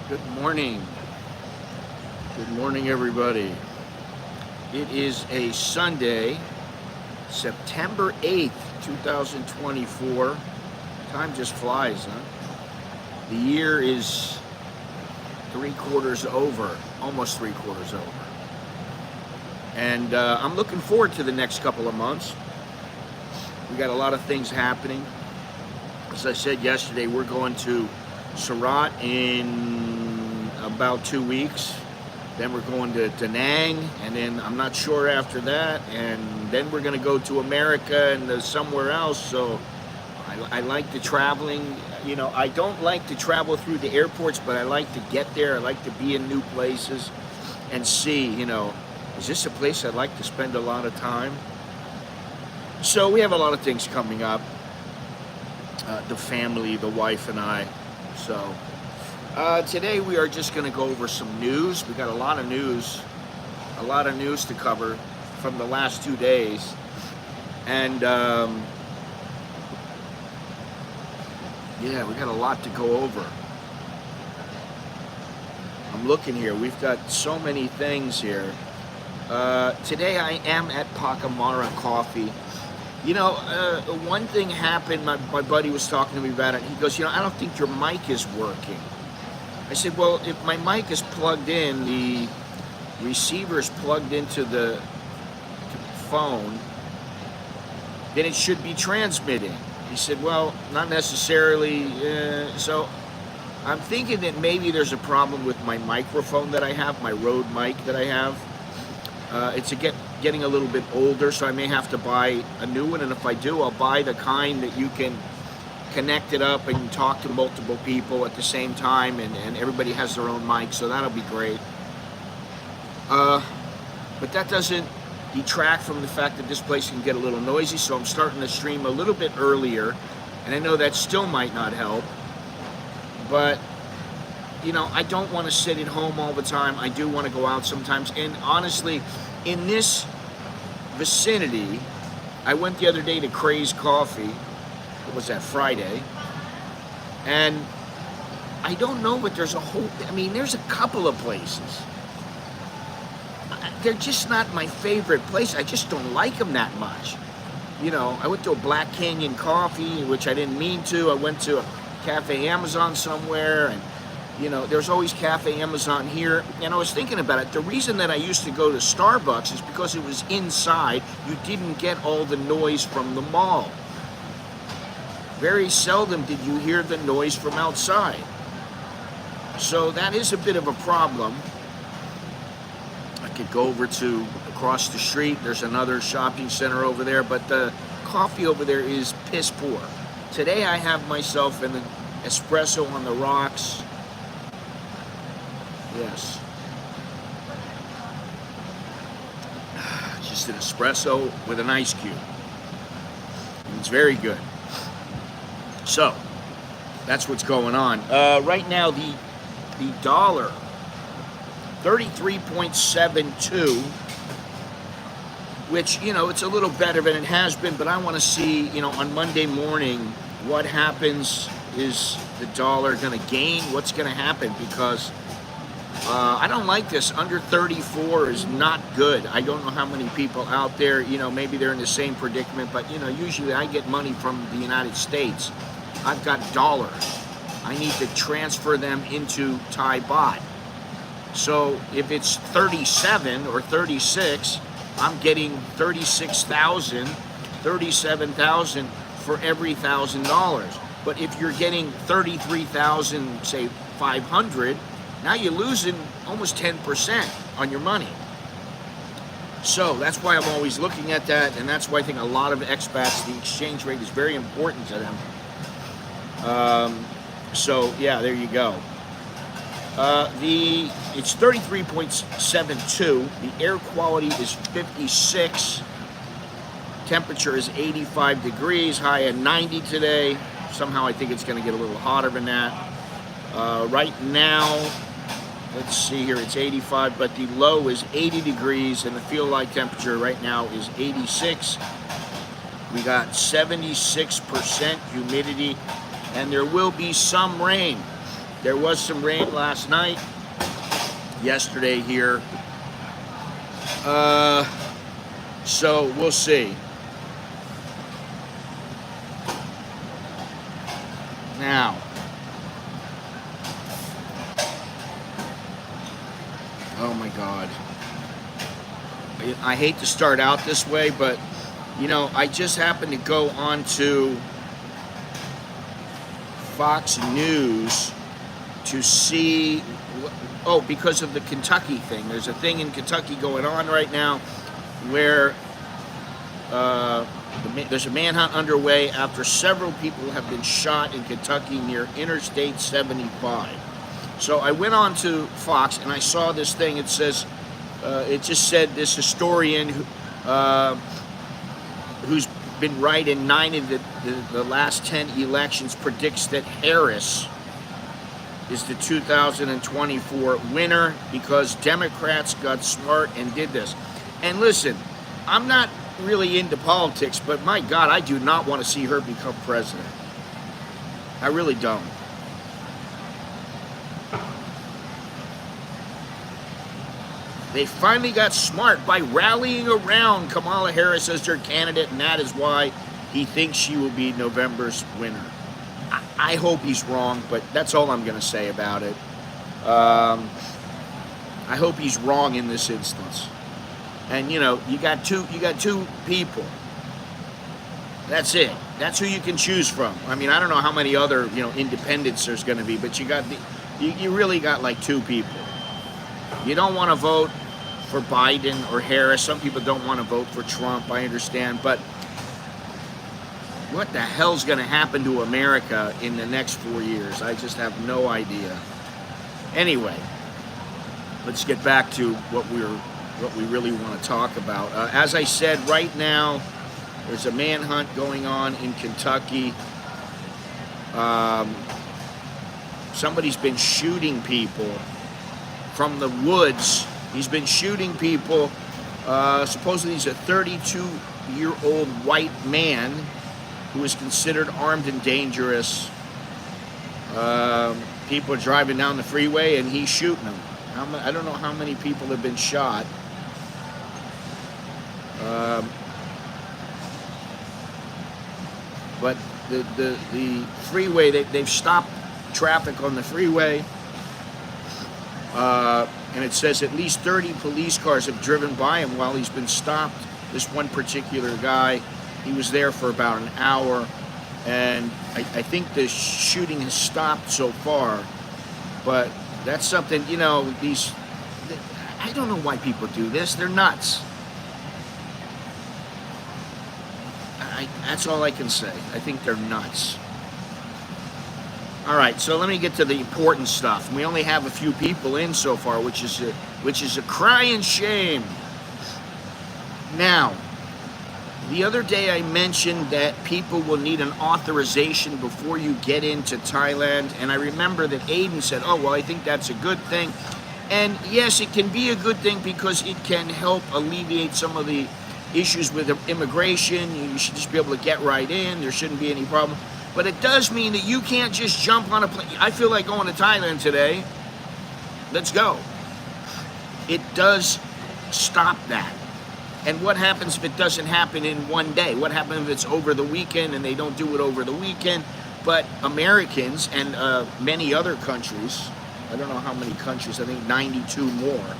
Good morning. Good morning, everybody. It is a Sunday, September 8th, 2024. Time just flies, huh? The year is three-quarters over, almost three-quarters over. And I'm looking forward to the next couple of months. We got a lot of things happening. As I said yesterday, we're going to Surat in about 2 weeks. Then we're going to Da Nang, and then I'm not sure after that. And then we're going to go to America and somewhere else. So I like the traveling. You know, I don't like to travel through the airports, but I like to get there. I like to be in new places and see, you know, is this a place I'd like to spend a lot of time? So we have a lot of things coming up. The family, the wife and I. So today we are just going to go over some news. We got a lot of news to cover from the last 2 days. And yeah, we got a lot to go over. I'm looking here. We've got so many things here. Today I am at Pacamara Coffee. You know, one thing happened, my buddy was talking to me about it. He goes, you know, I don't think your mic is working. I said, well, if my mic is plugged in, the receiver is plugged into the phone, then it should be transmitting. He said, well, not necessarily. So I'm thinking that maybe there's a problem with my microphone that I have, my Rode mic that I have. It's getting a little bit older, so I may have to buy a new one, and if I do, I'll buy the kind that you can connect it up and talk to multiple people at the same time, and everybody has their own mic, so that'll be great. But that doesn't detract from the fact that this place can get a little noisy, so I'm starting to stream a little bit earlier, and I know that still might not help, but you know, I don't want to sit at home all the time. I do want to go out sometimes. And honestly, in this vicinity, I went the other day to Craze Coffee. What was that, Friday? And I don't know, but there's a whole, I mean, there's a couple of places. They're just not my favorite place. I just don't like them that much. You know, I went to a Black Canyon Coffee, which I didn't mean to. I went to a Cafe Amazon somewhere, and you know, there's always Cafe Amazon here. And I was thinking about it. The reason that I used to go to Starbucks is because it was inside. You didn't get all the noise from the mall. Very seldom did you hear the noise from outside. So that is a bit of a problem. I could go over to across the street. There's another shopping center over there, but the coffee over there is piss poor. Today I have myself an espresso on the rocks. Yes. Just an espresso with an ice cube. It's very good. So, that's what's going on. Right now, the dollar, 33.72, which, you know, it's a little better than it has been, but I want to see, you know, on Monday morning, what happens. Is the dollar going to gain? What's going to happen? Because I don't like this. Under 34 is not good. I don't know how many people out there, you know, maybe they're in the same predicament, but, you know, usually I get money from the United States. I've got dollars. I need to transfer them into Thai baht. So if it's 37 or 36, I'm getting 36,000, 37,000 for every $1,000. But if you're getting 33,000, say 500, now you're losing almost 10% on your money. So that's why I'm always looking at that, and that's why I think a lot of expats, the exchange rate is very important to them. So yeah, there you go. It's 33.72. The air quality is 56. Temperature is 85 degrees, high at 90 today. Somehow I think it's going to get a little hotter than that. Right now, let's see here, it's 85, but the low is 80 degrees, and the feel-like temperature right now is 86. We got 76% humidity, and there will be some rain. There was some rain last night, yesterday here. So we'll see. Now, oh my God. I hate to start out this way, but you know, I just happened to go on to Fox News to see, oh, because of the Kentucky thing. There's a thing in Kentucky going on right now where there's a manhunt underway after several people have been shot in Kentucky near Interstate 75. So I went on to Fox and I saw this thing. It says, it just said this historian who's been right in 9 of the last 10 elections predicts that Harris is the 2024 winner because Democrats got smart and did this. And listen, I'm not really into politics, but my God, I do not want to see her become president. I really don't. They finally got smart by rallying around Kamala Harris as their candidate, and that is why he thinks she will be November's winner. I hope he's wrong, but that's all I'm going to say about it. I hope he's wrong in this instance. And you know, you got two people. That's it. That's who you can choose from. I mean, I don't know how many other, you know, independents there's going to be, but you really got like 2 people. You don't want to vote for Biden or Harris. Some people don't want to vote for Trump, I understand. But what the hell's going to happen to America in the next 4 years? I just have no idea. Anyway, let's get back to what we really want to talk about. As I said, right now, there's a manhunt going on in Kentucky. Somebody's been shooting people from the woods. He's been shooting people. Supposedly he's a 32-year-old white man who is considered armed and dangerous. People are driving down the freeway and he's shooting them. I don't know how many people have been shot. But the freeway, they've stopped traffic on the freeway. And it says at least 30 police cars have driven by him while he's been stopped. This one particular guy, he was there for about an hour, and I think the shooting has stopped so far. But that's something, you know, I don't know why people do this. They're nuts. That's all I can say. I think they're nuts. All right, so let me get to the important stuff. We only have a few people in so far, which is a crying shame. Now, the other day I mentioned that people will need an authorization before you get into Thailand, and I remember that Aiden said, oh, well, I think that's a good thing. And yes, it can be a good thing because it can help alleviate some of the issues with immigration. You should just be able to get right in. There shouldn't be any problem. But it does mean that you can't just jump on a plane. I feel like going to Thailand today. Let's go. It does stop that. And what happens if it doesn't happen in one day? What happens if it's over the weekend and they don't do it over the weekend? But Americans and many other countries, I don't know how many countries, I think 92 more.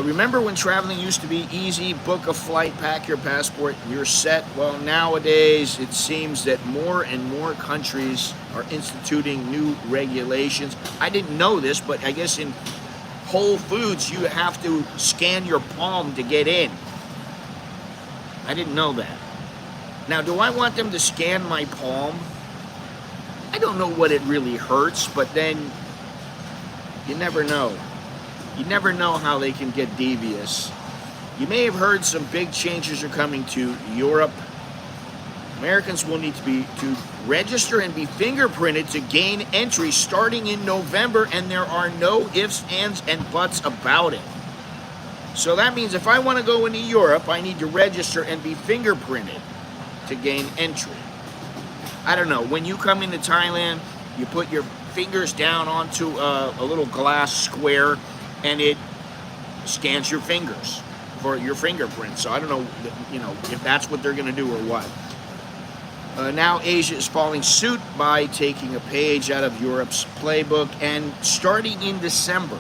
Remember when traveling used to be easy? Book a flight, pack your passport, you're set. Well, nowadays it seems that more and more countries are instituting new regulations. I didn't know this, but I guess in Whole Foods you have to scan your palm to get in. I didn't know that. Now, do I want them to scan my palm? I don't know what it really hurts, but then you never know. You never know how they can get devious. You may have heard some big changes are coming to Europe. Americans will need to register and be fingerprinted to gain entry starting in November, and there are no ifs, ands, and buts about it. So that means if I want to go into Europe, I need to register and be fingerprinted to gain entry. I don't know. When you come into Thailand, you put your fingers down onto a little glass square, and it scans your fingers for your fingerprints. So I don't know, if that's what they're going to do or what. Now Asia is following suit by taking a page out of Europe's playbook, and starting in December,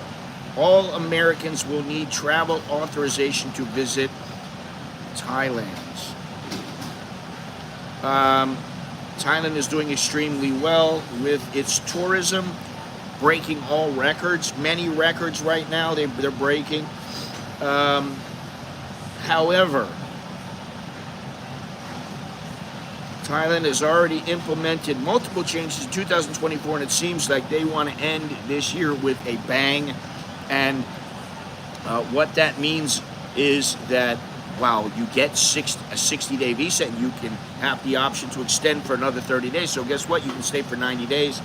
all Americans will need travel authorization to visit Thailand. Thailand is doing extremely well with its tourism, breaking all records, many records right now they're breaking. However, Thailand has already implemented multiple changes in 2024, and it seems like they want to end this year with a bang. And what that means is that while you get a 60-day visa, and you can have the option to extend for another 30 days. So guess what? You can stay for 90 days.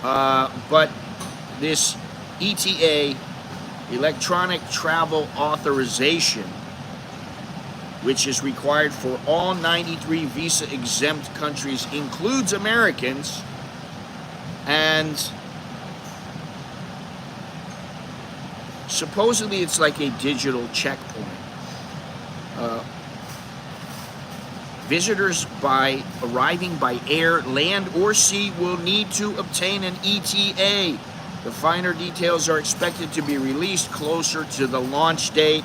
But this ETA, Electronic Travel Authorization, which is required for all 93 visa-exempt countries, includes Americans, and supposedly it's like a digital checkpoint. Visitors arriving by air, land, or sea will need to obtain an ETA. The finer details are expected to be released closer to the launch date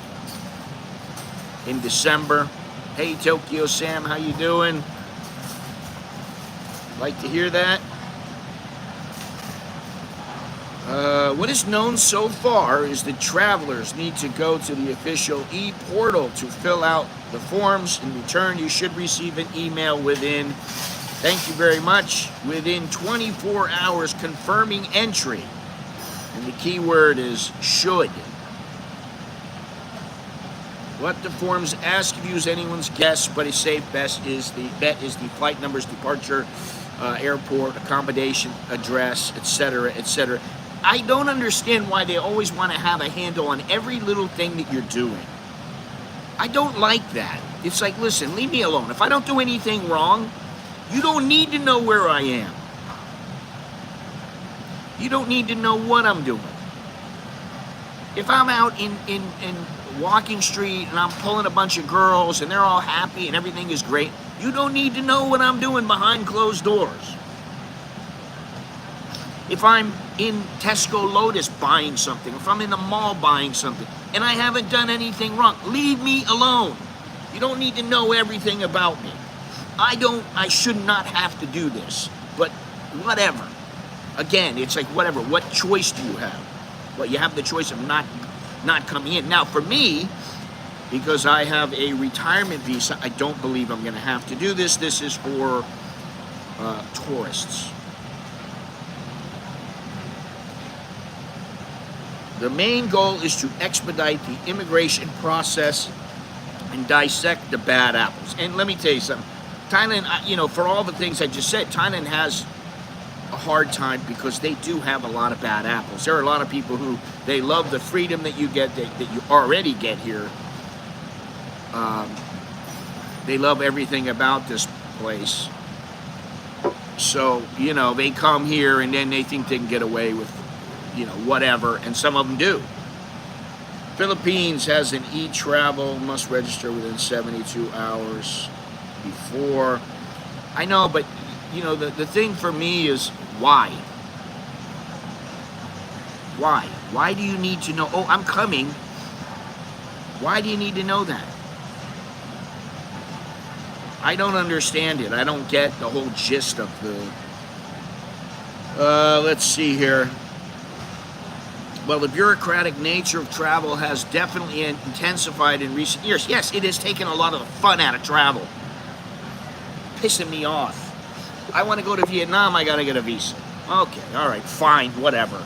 in December. Hey, Tokyo Sam, how you doing? Like to hear that? What is known so far is that travelers need to go to the official e-portal to fill out the forms. In return, you should receive an email within, thank you very much, within 24 hours confirming entry. And the key word is should. What the forms ask of you is anyone's guess, but a safe bet is the flight numbers, departure, airport, accommodation, address, etc., etc. I don't understand why they always want to have a handle on every little thing that you're doing. I don't like that. It's like, listen, leave me alone. If I don't do anything wrong, you don't need to know where I am. You don't need to know what I'm doing. If I'm out in walking street and I'm pulling a bunch of girls and they're all happy and everything is great, you don't need to know what I'm doing behind closed doors. If I'm in Tesco Lotus buying something, if I'm in the mall buying something, and I haven't done anything wrong, leave me alone. You don't need to know everything about me. I should not have to do this, but whatever. Again, it's like whatever. What choice do you have? Well, you have the choice of not coming in. Now, for me, because I have a retirement visa, I don't believe I'm going to have to do this. This is for tourists. The main goal is to expedite the immigration process and dissect the bad apples. And let me tell you something. Thailand, for all the things I just said, Thailand has a hard time because they do have a lot of bad apples. There are a lot of people who, they love the freedom that you get, that you already get here. They love everything about this place. So, they come here and then they think they can get away with whatever, and some of them do. Philippines has an e-travel, must register within 72 hours before. I know, but the thing for me is why? Why? Why do you need to know, oh, I'm coming? Why do you need to know that? I don't understand it. I don't get the whole gist of the... let's see here. Well, the bureaucratic nature of travel has definitely intensified in recent years. Yes, it has taken a lot of the fun out of travel. Pissing me off. I want to go to Vietnam, I got to get a visa. Okay, all right, fine, whatever.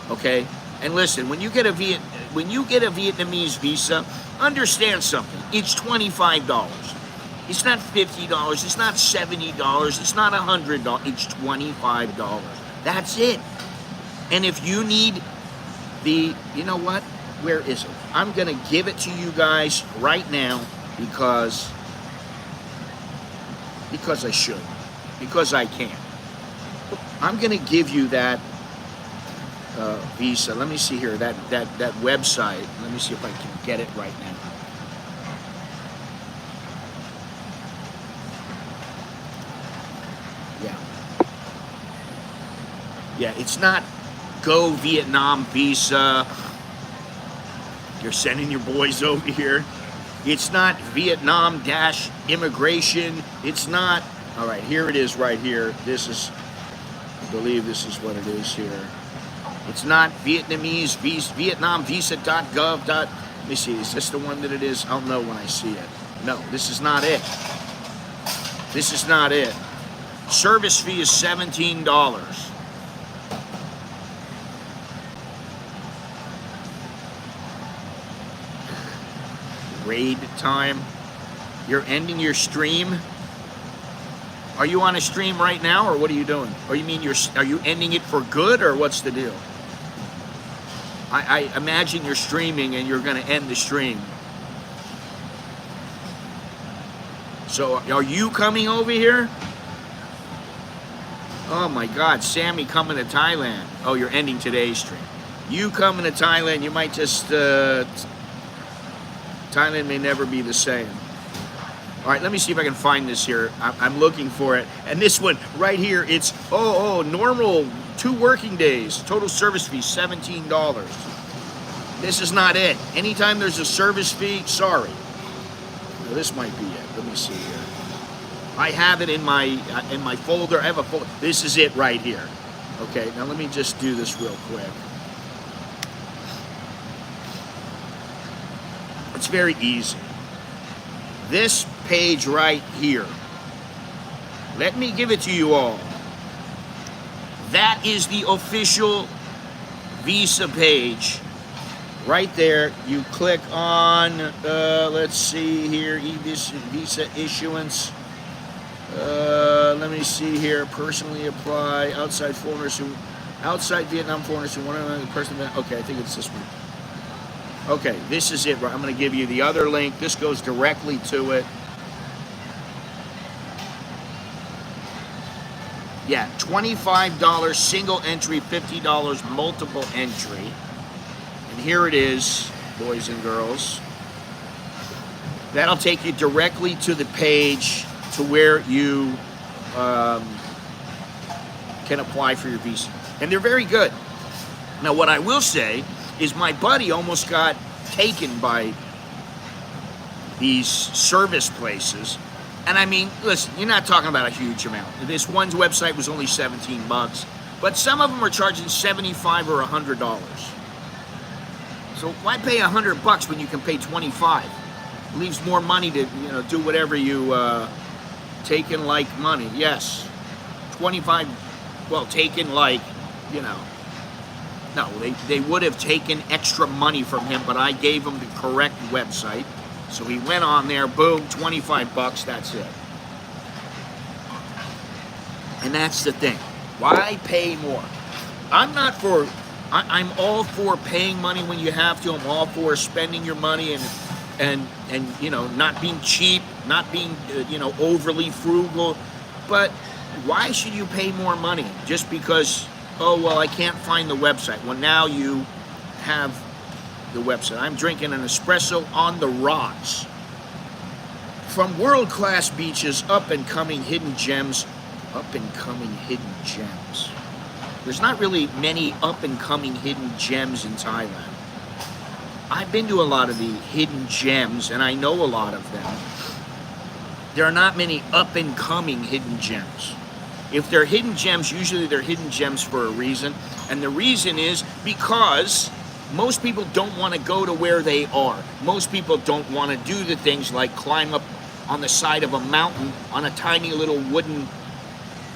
Okay? And listen, when you get a Vietnamese visa, understand something. It's $25. It's not $50, it's not $70, it's not $100, it's $25. That's it. And if you need you know what? Where is it? I'm going to give it to you guys right now because I should. Because I can. I'm going to give you that visa. Let me see here, that website. Let me see if I can get it right now. Yeah. Yeah, it's not Go Vietnam Visa. You're sending your boys over here. It's not Vietnam dash immigration. It's not. All right, here it is right here. This is, I believe this is what it is here. It's not Vietnamese visa, Vietnam visa.gov. Let me see, is this the one that it is? I'll know when I see it. No, this is not it. This is not it. Service fee is $17. Raid time. You're ending your stream. Are you on a stream right now, or what are you doing? Or you mean are you ending it for good, or what's the deal? I imagine you're streaming and you're going to end the stream. So are you coming over here? Oh my God, Sammy coming to Thailand. Oh, you're ending today's stream. You coming to Thailand, you might just, Thailand may never be the same. All right, let me see if I can find this here. I'm looking for it. And this one right here, it's, normal 2 working days. Total service fee, $17. This is not it. Anytime there's a service fee, sorry. Well, this might be it. Let me see here. I have it in my folder. I have a folder. This is it right here. Okay, now let me just do this real quick. It's very easy. This page right here. Let me give it to you all. That is the official visa page. Right there, you click on, let's see here, visa issuance. Let me see here, personally apply, outside Vietnam foreigners who want to personally, okay, I think it's this one. Okay, this is it. I'm going to give you the other link. This goes directly to it. Yeah, $25 single entry, $50 multiple entry. And here it is, boys and girls. That'll take you directly to the page to where you can apply for your visa. And they're very good. Now, what I will say is my buddy almost got taken by these service places. And I mean, listen, you're not talking about a huge amount. This one's website was only 17 bucks, but some of them are charging $75 or $100. So why pay $100 when you can pay 25? It leaves more money to, do whatever you taken like money. Yes, 25. Well, taken like, No, they would have taken extra money from him, but I gave him the correct website. So he went on there, boom, 25 bucks, that's it. And that's the thing. Why pay more? I'm all for paying money when you have to. I'm all for spending your money and not being cheap, not being, overly frugal. But why should you pay more money just because, I can't find the website? Well, now you have the website. I'm drinking an espresso on the rocks. From world-class beaches, up-and-coming hidden gems. Up-and-coming hidden gems. There's not really many up-and-coming hidden gems in Thailand. I've been to a lot of the hidden gems, and I know a lot of them. There are not many up-and-coming hidden gems. If they're hidden gems, usually they're hidden gems for a reason. And the reason is because most people don't want to go to where they are. Most people don't want to do the things like climb up on the side of a mountain on a tiny little wooden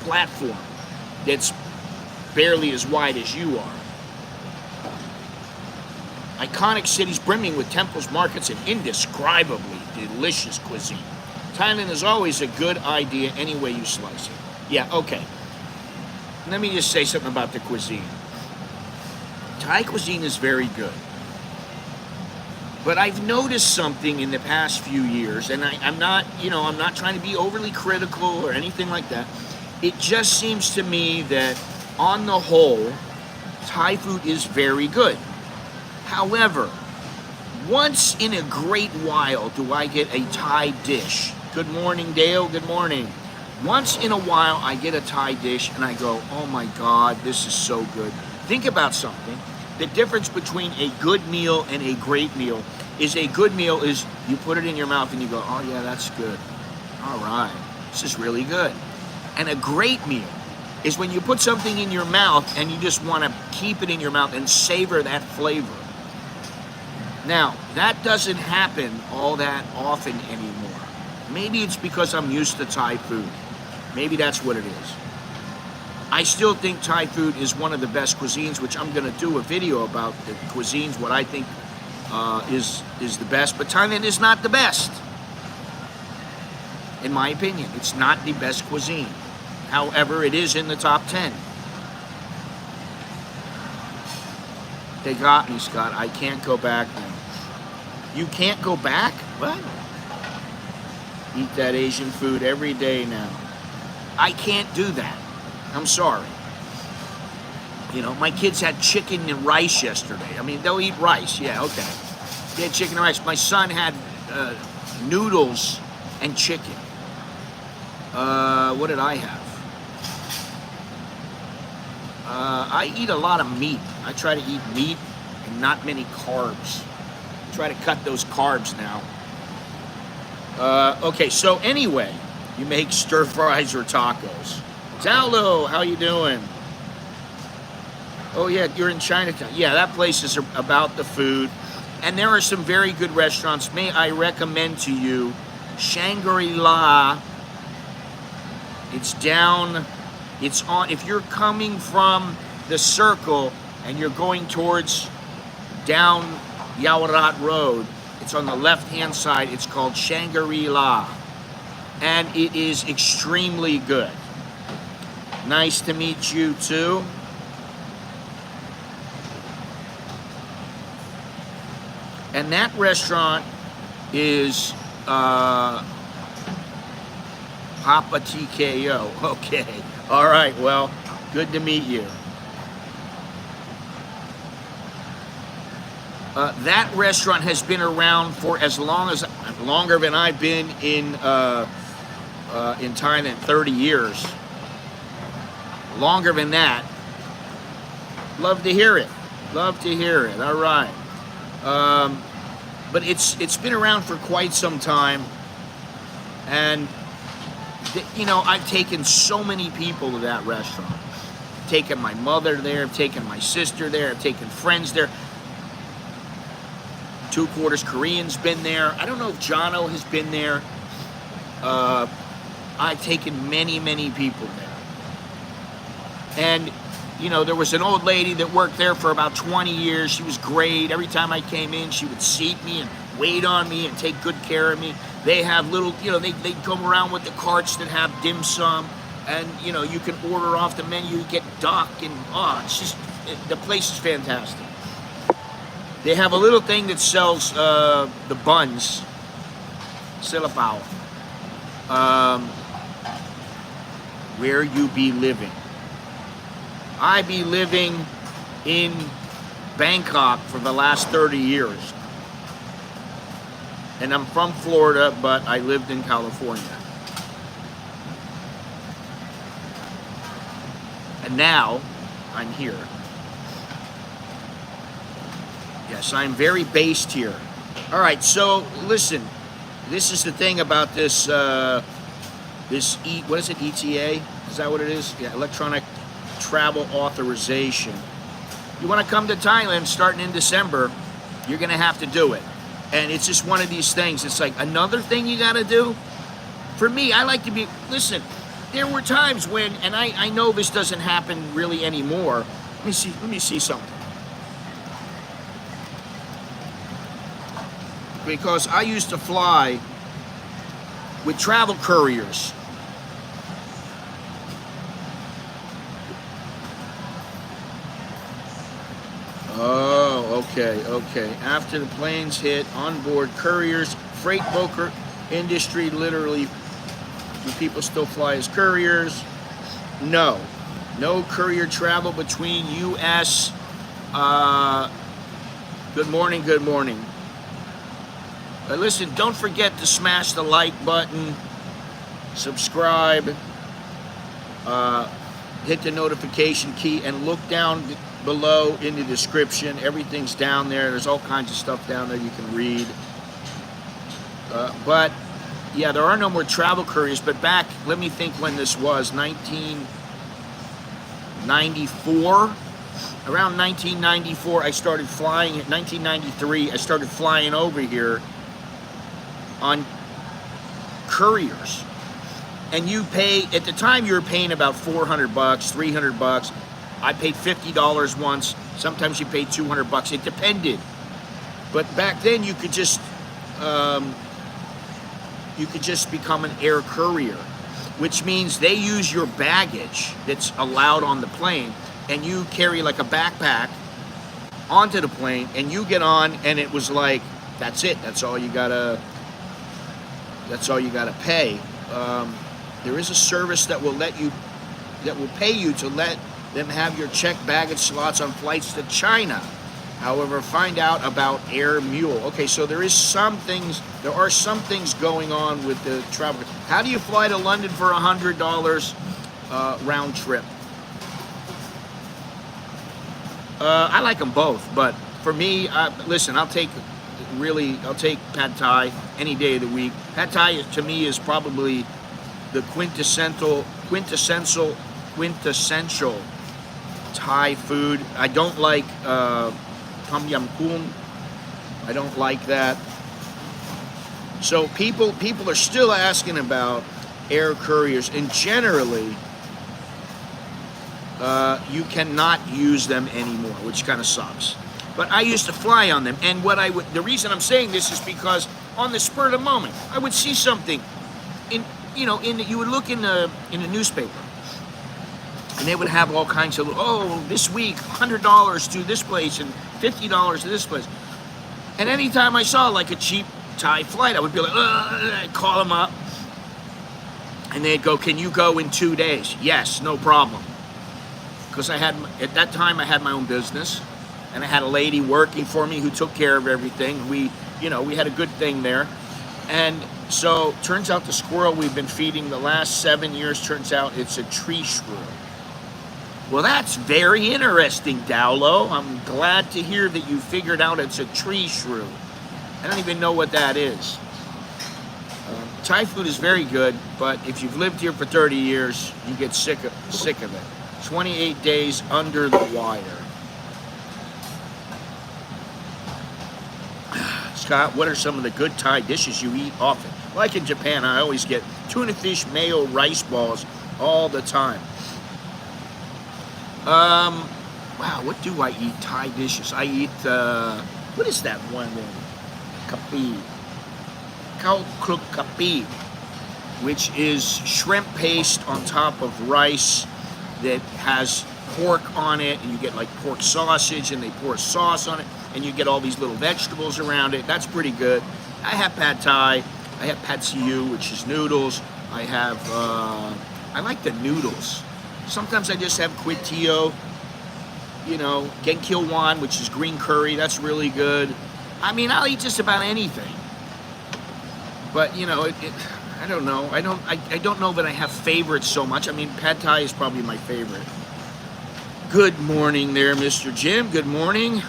platform that's barely as wide as you are. Iconic cities brimming with temples, markets, and indescribably delicious cuisine. Thailand is always a good idea any way you slice it. Yeah, okay. Let me just say something about the cuisine. Thai cuisine is very good. But I've noticed something in the past few years, and I'm not trying to be overly critical or anything like that. It just seems to me that on the whole, Thai food is very good. However, once in a great while do I get a Thai dish. Good morning, Dale, good morning. Once in a while I get a Thai dish and I go, oh my God, this is so good. Think about something. The difference between a good meal and a great meal is a good meal is you put it in your mouth and you go, oh yeah, that's good. All right, this is really good. And a great meal is when you put something in your mouth and you just want to keep it in your mouth and savor that flavor. Now, that doesn't happen all that often anymore. Maybe it's because I'm used to Thai food. Maybe that's what it is. I still think Thai food is one of the best cuisines, which I'm going to do a video about the cuisines, what I think is the best. But Thailand is not the best. In my opinion, it's not the best cuisine. However, it is in the top 10. They got me, Scott. I can't go back now. You can't go back? What? Eat that Asian food every day now. I can't do that. I'm sorry. You know, my kids had chicken and rice yesterday. I mean, they'll eat rice. Yeah, okay. They had chicken and rice. My son had noodles and chicken. What did I have? I eat a lot of meat. I try to eat meat and not many carbs. Try to cut those carbs now. Okay, so anyway, you make stir fries or tacos. Zalo, how you doing? Oh yeah, you're in Chinatown. Yeah, that place is about the food. And there are some very good restaurants. May I recommend to you Shangri-La. It's down, it's on, if you're coming from the Circle and you're going towards down Yawarat Road, it's on the left-hand side. It's called Shangri-La, and it is extremely good. Nice to meet you too. And that restaurant is Papa TKO. Okay, all right. Well, good to meet you. That restaurant has been around for as longer than I've been in Thailand, 30 years. Longer than that. Love to hear it. Love to hear it. All right. But it's been around for quite some time, and you know, I've taken so many people to that restaurant. I've taken my mother there. I've taken my sister there. I've taken friends there. 2/4 Korean's been there. I don't know if Jono has been there. I've taken many, many people there. And, you know, there was an old lady that worked there for about 20 years. She was great. Every time I came in, she would seat me and wait on me and take good care of me. They have little, you know, they come around with the carts that have dim sum. And, you know, you can order off the menu, you get duck, and, it's just, the place is fantastic. They have a little thing that sells the buns, silapao. Where you be living? I be living in Bangkok for the last 30 years. And I'm from Florida, but I lived in California. And now I'm here. Yes, I'm very based here. All right, so listen, this is the thing about this, what is it, ETA? Is that what it is? Yeah, electronic travel authorization. You want to come to Thailand starting in December, you're going to have to do it. And it's just one of these things. It's like another thing you got to do. For me, I like to be, listen, there were times when, and I know this doesn't happen really anymore. Let me see something. Because I used to fly with travel couriers. Oh, okay. After the planes hit, onboard couriers, freight broker industry, literally, do people still fly as couriers? No courier travel between U.S. Good morning, good morning. Listen, don't forget to smash the like button, subscribe, hit the notification key, and look down below in the description. Everything's down there. There's all kinds of stuff down there you can read. But yeah, there are no more travel couriers, but back, let me think when this was, 1994? Around 1994, I started flying. 1993, I started flying over here on couriers. And you pay, at the time you were paying about $400, $300. I paid $50 once. Sometimes you paid $200. It depended. But back then you could just become an air courier, which means they use your baggage that's allowed on the plane, and you carry like a backpack onto the plane, and you get on, and it was like, that's it. That's all you gotta pay. There is a service that will pay you to let them have your checked baggage slots on flights to China. However, find out about Air Mule. Okay, so there are some things going on with the travel. How do you fly to London for $100 round trip? I like them both, but for me, listen, I'll take Pad Thai any day of the week. Pad Thai to me is probably the quintessential Thai food. I don't like Tom Yum Goong. I don't like that. So people are still asking about air couriers, and generally you cannot use them anymore, which kind of sucks. But I used to fly on them, and the reason I'm saying this is because on the spur of the moment, I would see something you would look in the newspaper, and they would have all kinds of, this week $100 to this place and $50 to this place. And anytime I saw like a cheap Thai flight, I would be like, I'd call them up, and they'd go, "Can you go in 2 days?" Yes, no problem. Because at that time I had my own business, and I had a lady working for me who took care of everything. We had a good thing there. And so turns out the squirrel we've been feeding the last 7 years, turns out it's a tree shrew. Well, that's very interesting, Dowlow. I'm glad to hear that you figured out it's a tree shrew. I don't even know what that is. Thai food is very good, but if you've lived here for 30 years, you get sick of it. 28 days under the wire. Scott, what are some of the good Thai dishes you eat often? Like in Japan, I always get tuna fish, mayo, rice balls all the time. Wow, what do I eat? Thai dishes. I eat, what is that one? Kapi. Khao kruk kapi, which is shrimp paste on top of rice that has pork on it, and you get like pork sausage, and they pour sauce on it, and you get all these little vegetables around it. That's pretty good. I have Pad Thai. I have Pad Siu, which is noodles. I have, I like the noodles. Sometimes I just have Quid Tio, Gen Kil Wan, which is green curry. That's really good. I mean, I'll eat just about anything. But, I don't know. I don't know that I have favorites so much. I mean, Pad Thai is probably my favorite. Good morning there, Mr. Jim. Good morning.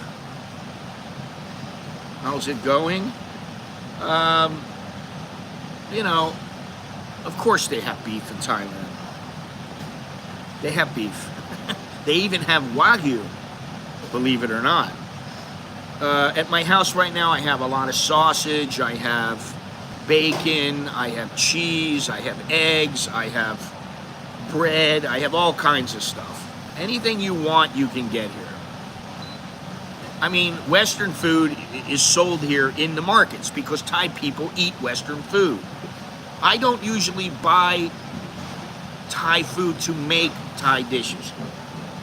How's it going? Of course they have beef in Thailand. They have beef. They even have Wagyu, believe it or not. At my house right now, I have a lot of sausage. I have bacon. I have cheese. I have eggs. I have bread. I have all kinds of stuff. Anything you want, you can get here. I mean, Western food is sold here in the markets because Thai people eat Western food. I don't usually buy Thai food to make Thai dishes.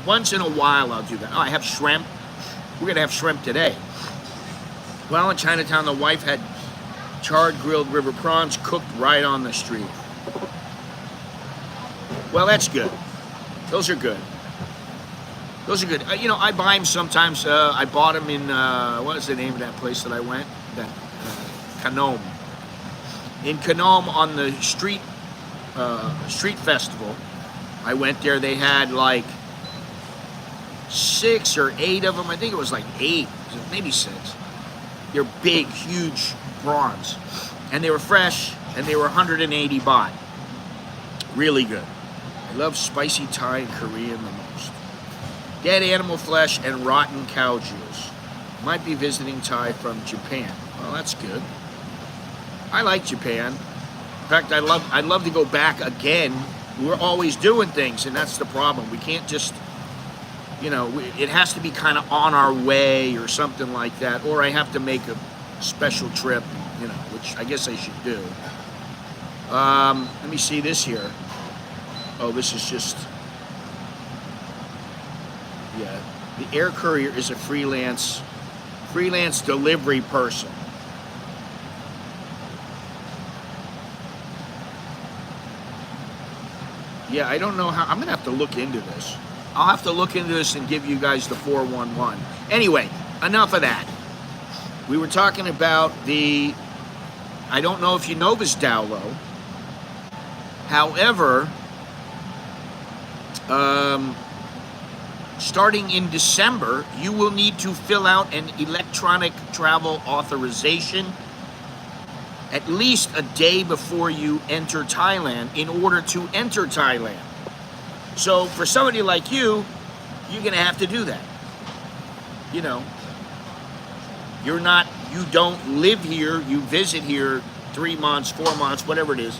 Once in a while, I'll do that. Oh, I have shrimp. We're going to have shrimp today. Well, in Chinatown, the wife had charred grilled river prawns cooked right on the street. Well, that's good. Those are good. Those are good. You know, I buy them sometimes. I bought them in, what is the name of that place that I went? That, Kanome. In Kanome on the street festival, I went there. They had like 6 or 8 of them. I think it was like 8, maybe 6. They're big, huge prawns. And they were fresh, and they were 180 baht. Really good. I love spicy Thai and Korean the most. Dead animal flesh and rotten cow juice. Might be visiting Thai from Japan. Well, that's good. I like Japan. In fact, I'd love to go back again. We're always doing things, and that's the problem. We can't just, you know, it has to be kind of on our way or something like that, or I have to make a special trip, you know, which I guess I should do. Let me see this here. Oh, this is just, yeah. The air courier is a freelance delivery person. Yeah, I don't know how, I'm gonna have to look into this. I'll have to look into this and give you guys the 411. Anyway, enough of that. We were talking about the, I don't know if you know this, Dowlow. However, starting in December, you will need to fill out an electronic travel authorization at least a day before you enter Thailand in order to enter Thailand. So for somebody like you, you're gonna have to do that. You know, you don't live here, you visit here 3 months, 4 months, whatever it is.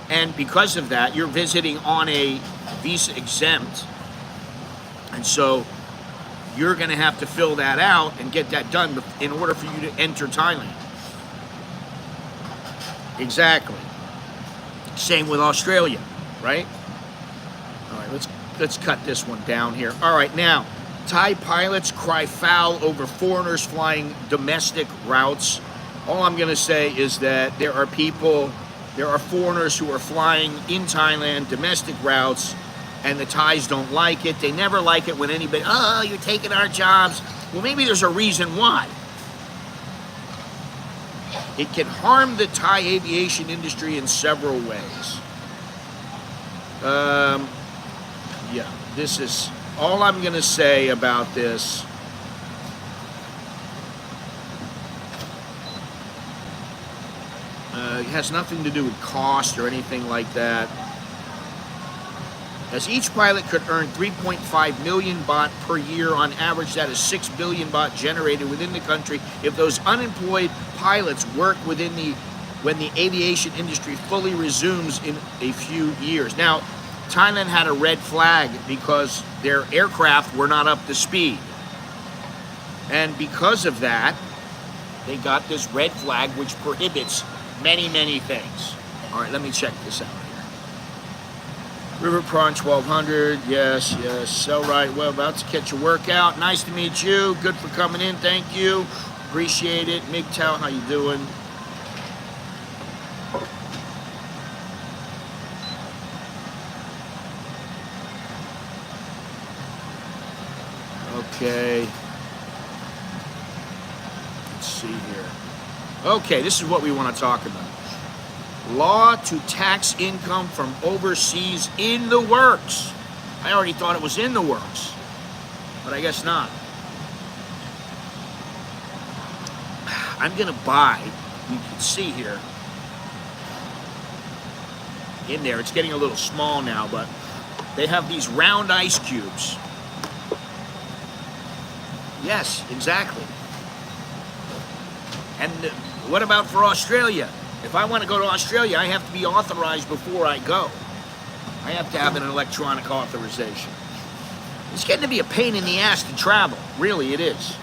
And because of that, you're visiting on a visa exempt. And so you're gonna have to fill that out and get that done in order for you to enter Thailand. Exactly. Same with Australia, right? All right, let's cut this one down here. All right, now, Thai pilots cry foul over foreigners flying domestic routes. All I'm gonna say is that there are foreigners who are flying in Thailand, domestic routes, and the Thais don't like it. They never like it when anybody, oh, you're taking our jobs. Well, maybe there's a reason why. It can harm the Thai aviation industry in several ways. Yeah, this is all I'm going to say about this. It has nothing to do with cost or anything like that. As each pilot could earn 3.5 million baht per year on average, that is 6 billion baht generated within the country if those unemployed pilots work when the aviation industry fully resumes in a few years. Now, Thailand had a red flag because their aircraft were not up to speed. And because of that, they got this red flag which prohibits many, many things. All right, let me check this out. River Prawn 1200, yes. All right, well, about to catch a workout. Nice to meet you. Good for coming in, thank you. Appreciate it. MGTOW, how you doing? Okay. Let's see here. Okay, this is what we want to talk about. Law to tax income from overseas in the works. I already thought it was in the works, but I guess not. I'm gonna buy, you can see here, in there, it's getting a little small now, but they have these round ice cubes. Yes, exactly. And what about for Australia? If I want to go to Australia, I have to be authorized before I go. I have to have an electronic authorization. It's getting to be a pain in the ass to travel. Really, it is.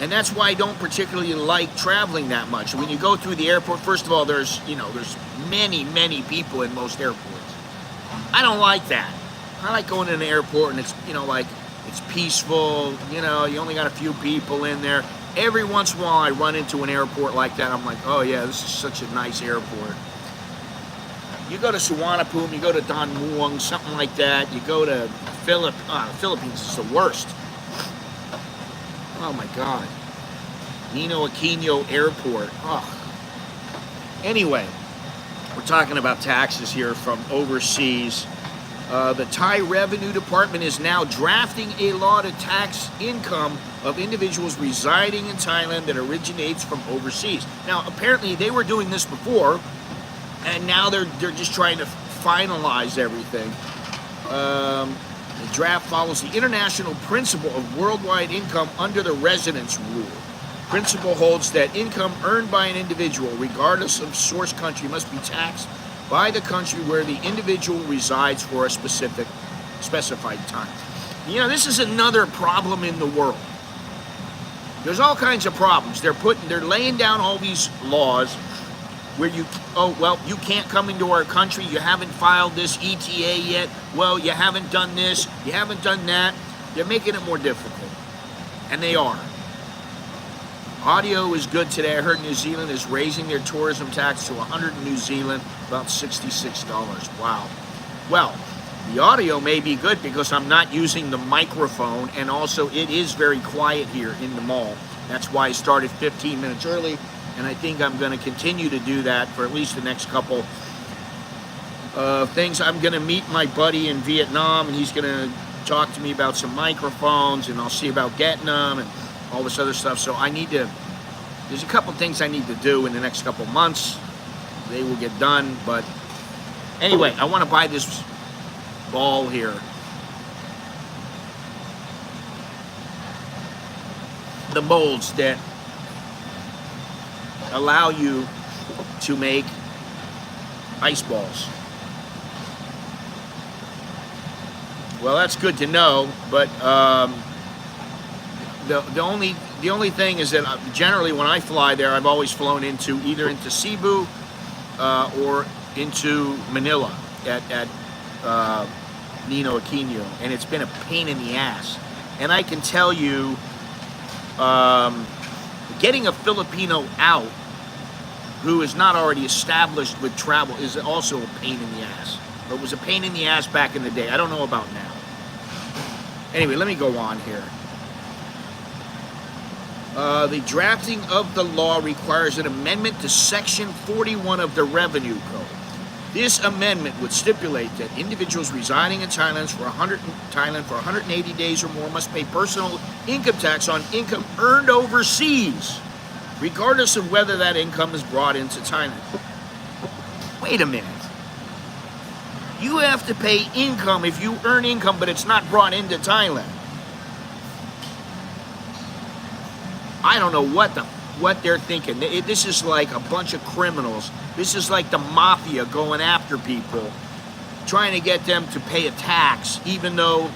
And that's why I don't particularly like traveling that much. When you go through the airport, first of all, there's many, many people in most airports. I don't like that. I like going to an airport and it's, it's peaceful. You only got a few people in there. Every once in a while I run into an airport like that. I'm like, oh yeah, this is such a nice airport. You go to Suvarnabhumi, you go to Don Muang, something like that. You go to Philippines is the worst. Oh my God. Nino Aquino Airport. Oh. Anyway, we're talking about taxes here from overseas. The Thai Revenue Department is now drafting a law to tax income of individuals residing in Thailand that originates from overseas. Now, apparently they were doing this before, and now they're just trying to finalize everything. The draft follows the international principle of worldwide income under the residence rule. Principle holds that income earned by an individual, regardless of source country, must be taxed by the country where the individual resides for a specified time. You know, this is another problem in the world. There's all kinds of problems. They're laying down all these laws where you can't come into our country, you haven't filed this ETA yet, well, you haven't done this, you haven't done that. They're making it more difficult. And they are. Audio is good today. I heard New Zealand is raising their tourism tax to 100 in New Zealand, about $66. Wow. Well, the audio may be good because I'm not using the microphone, and also it is very quiet here in the mall. That's why I started 15 minutes early, and I think I'm going to continue to do that for at least the next couple things. I'm going to meet my buddy in Vietnam, and he's going to talk to me about some microphones, and I'll see about getting them and all this other stuff. So there's a couple things I need to do in the next couple months. They will get done, but anyway, I want to buy this ball here. The molds that allow you to make ice balls. Well, that's good to know, but the only thing is that generally when I fly there, I've always flown either into Cebu or into Manila at Nino Aquino, and it's been a pain in the ass. And I can tell you, getting a Filipino out who is not already established with travel is also a pain in the ass. Or it was a pain in the ass back in the day. I don't know about now. Anyway, let me go on here. The drafting of the law requires an amendment to Section 41 of the Revenue Code. This amendment would stipulate that individuals residing in Thailand for 180 days or more must pay personal income tax on income earned overseas, regardless of whether that income is brought into Thailand. Wait a minute. You have to pay income if you earn income, but it's not brought into Thailand. I don't know what they're thinking. This is like a bunch of criminals. This is like the mafia going after people, trying to get them to pay a tax, even though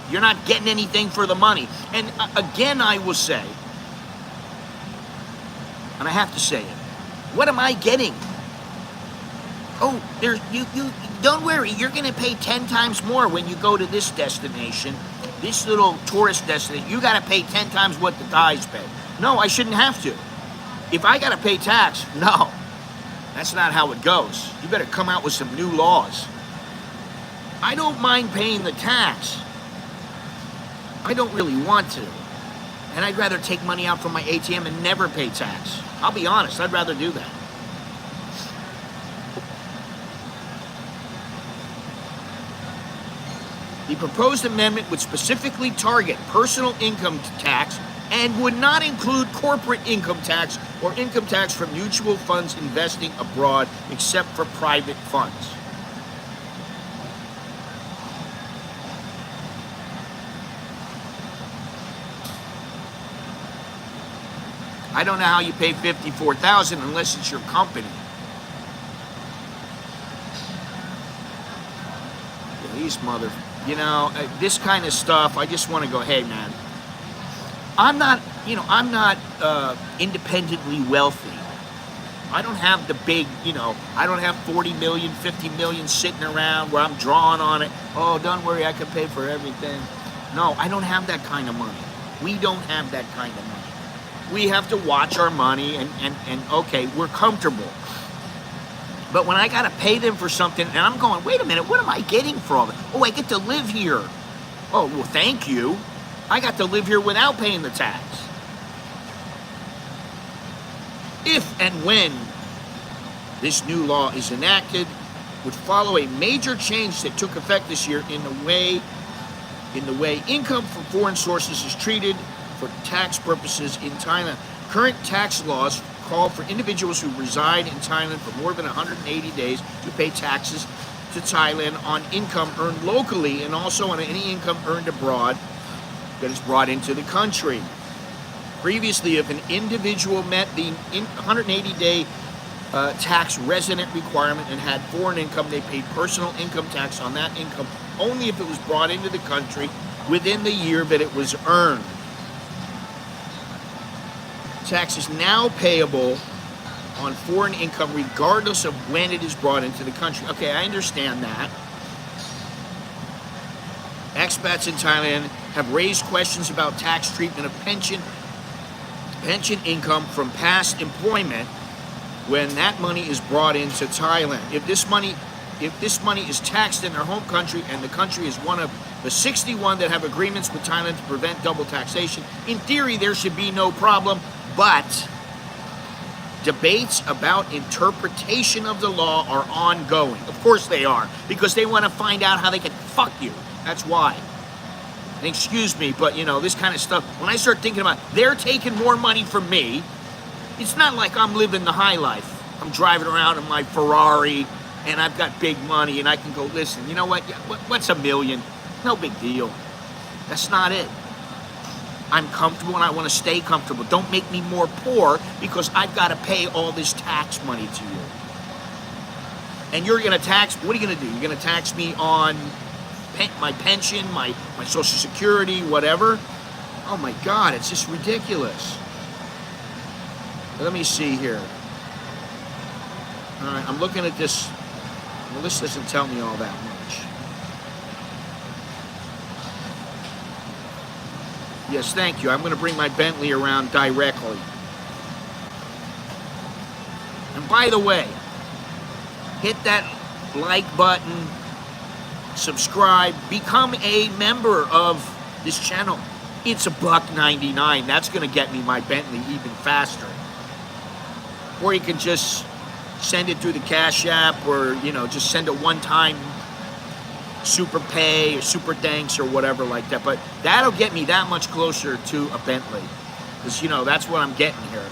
you're not getting anything for the money. And again, I will say, and I have to say it, what am I getting? Oh, you don't worry, you're going to pay 10 times more when you go to this destination, this little tourist destination. You got to pay 10 times what the Thais pay. No, I shouldn't have to. If I got to pay tax, no. That's not how it goes. You better come out with some new laws. I don't mind paying the tax. I don't really want to. And I'd rather take money out from my ATM and never pay tax. I'll be honest, I'd rather do that. The proposed amendment would specifically target personal income tax and would not include corporate income tax or income tax from mutual funds investing abroad, except for private funds. I don't know how you pay $54,000 unless it's your company. Yeah, these this kind of stuff, I just want to go, hey man, I'm not independently wealthy. I don't have the big, I don't have 40 million, 50 million sitting around where I'm drawing on it. Oh, don't worry, I can pay for everything. No, I don't have that kind of money. We don't have that kind of money. We have to watch our money and okay, we're comfortable. But when I got to pay them for something and I'm going, wait a minute, what am I getting from it? Oh, I get to live here. Oh, well, thank you. I got to live here without paying the tax. If and when this new law is enacted, would follow a major change that took effect this year in the way income from foreign sources is treated for tax purposes in Thailand. Current tax laws call for individuals who reside in Thailand for more than 180 days to pay taxes to Thailand on income earned locally and also on any income earned abroad that is brought into the country. Previously, if an individual met the 180-day tax resident requirement and had foreign income, they paid personal income tax on that income only if it was brought into the country within the year that it was earned. Tax is now payable on foreign income regardless of when it is brought into the country. Okay, I understand that. Expats in Thailand have raised questions about tax treatment of pension income from past employment when that money is brought into Thailand. If this money is taxed in their home country and the country is one of the 61 that have agreements with Thailand to prevent double taxation, in theory there should be no problem, but debates about interpretation of the law are ongoing. Of course they are, because they want to find out how they can fuck you. That's why. And excuse me, but this kind of stuff, when I start thinking about they're taking more money from me, it's not like I'm living the high life. I'm driving around in my Ferrari and I've got big money and I can go, listen, you know what? What's $1 million? No big deal. That's not it. I'm comfortable and I want to stay comfortable. Don't make me more poor because I've got to pay all this tax money to you. And you're going to tax, what are you going to do? You're going to tax me on my pension, my Social Security, whatever? Oh my God, it's just ridiculous. Let me see here. All right, I'm looking at this. Well, this doesn't tell me all that much. Yes, thank you. I'm going to bring my Bentley around directly. And by the way, hit that like button, subscribe, become a member of this channel. It's $1.99. That's going to get me my Bentley even faster. Or you can just send it through the Cash App, or just send a one-time super pay or super thanks or whatever like that. But that'll get me that much closer to a Bentley, because that's what I'm getting here.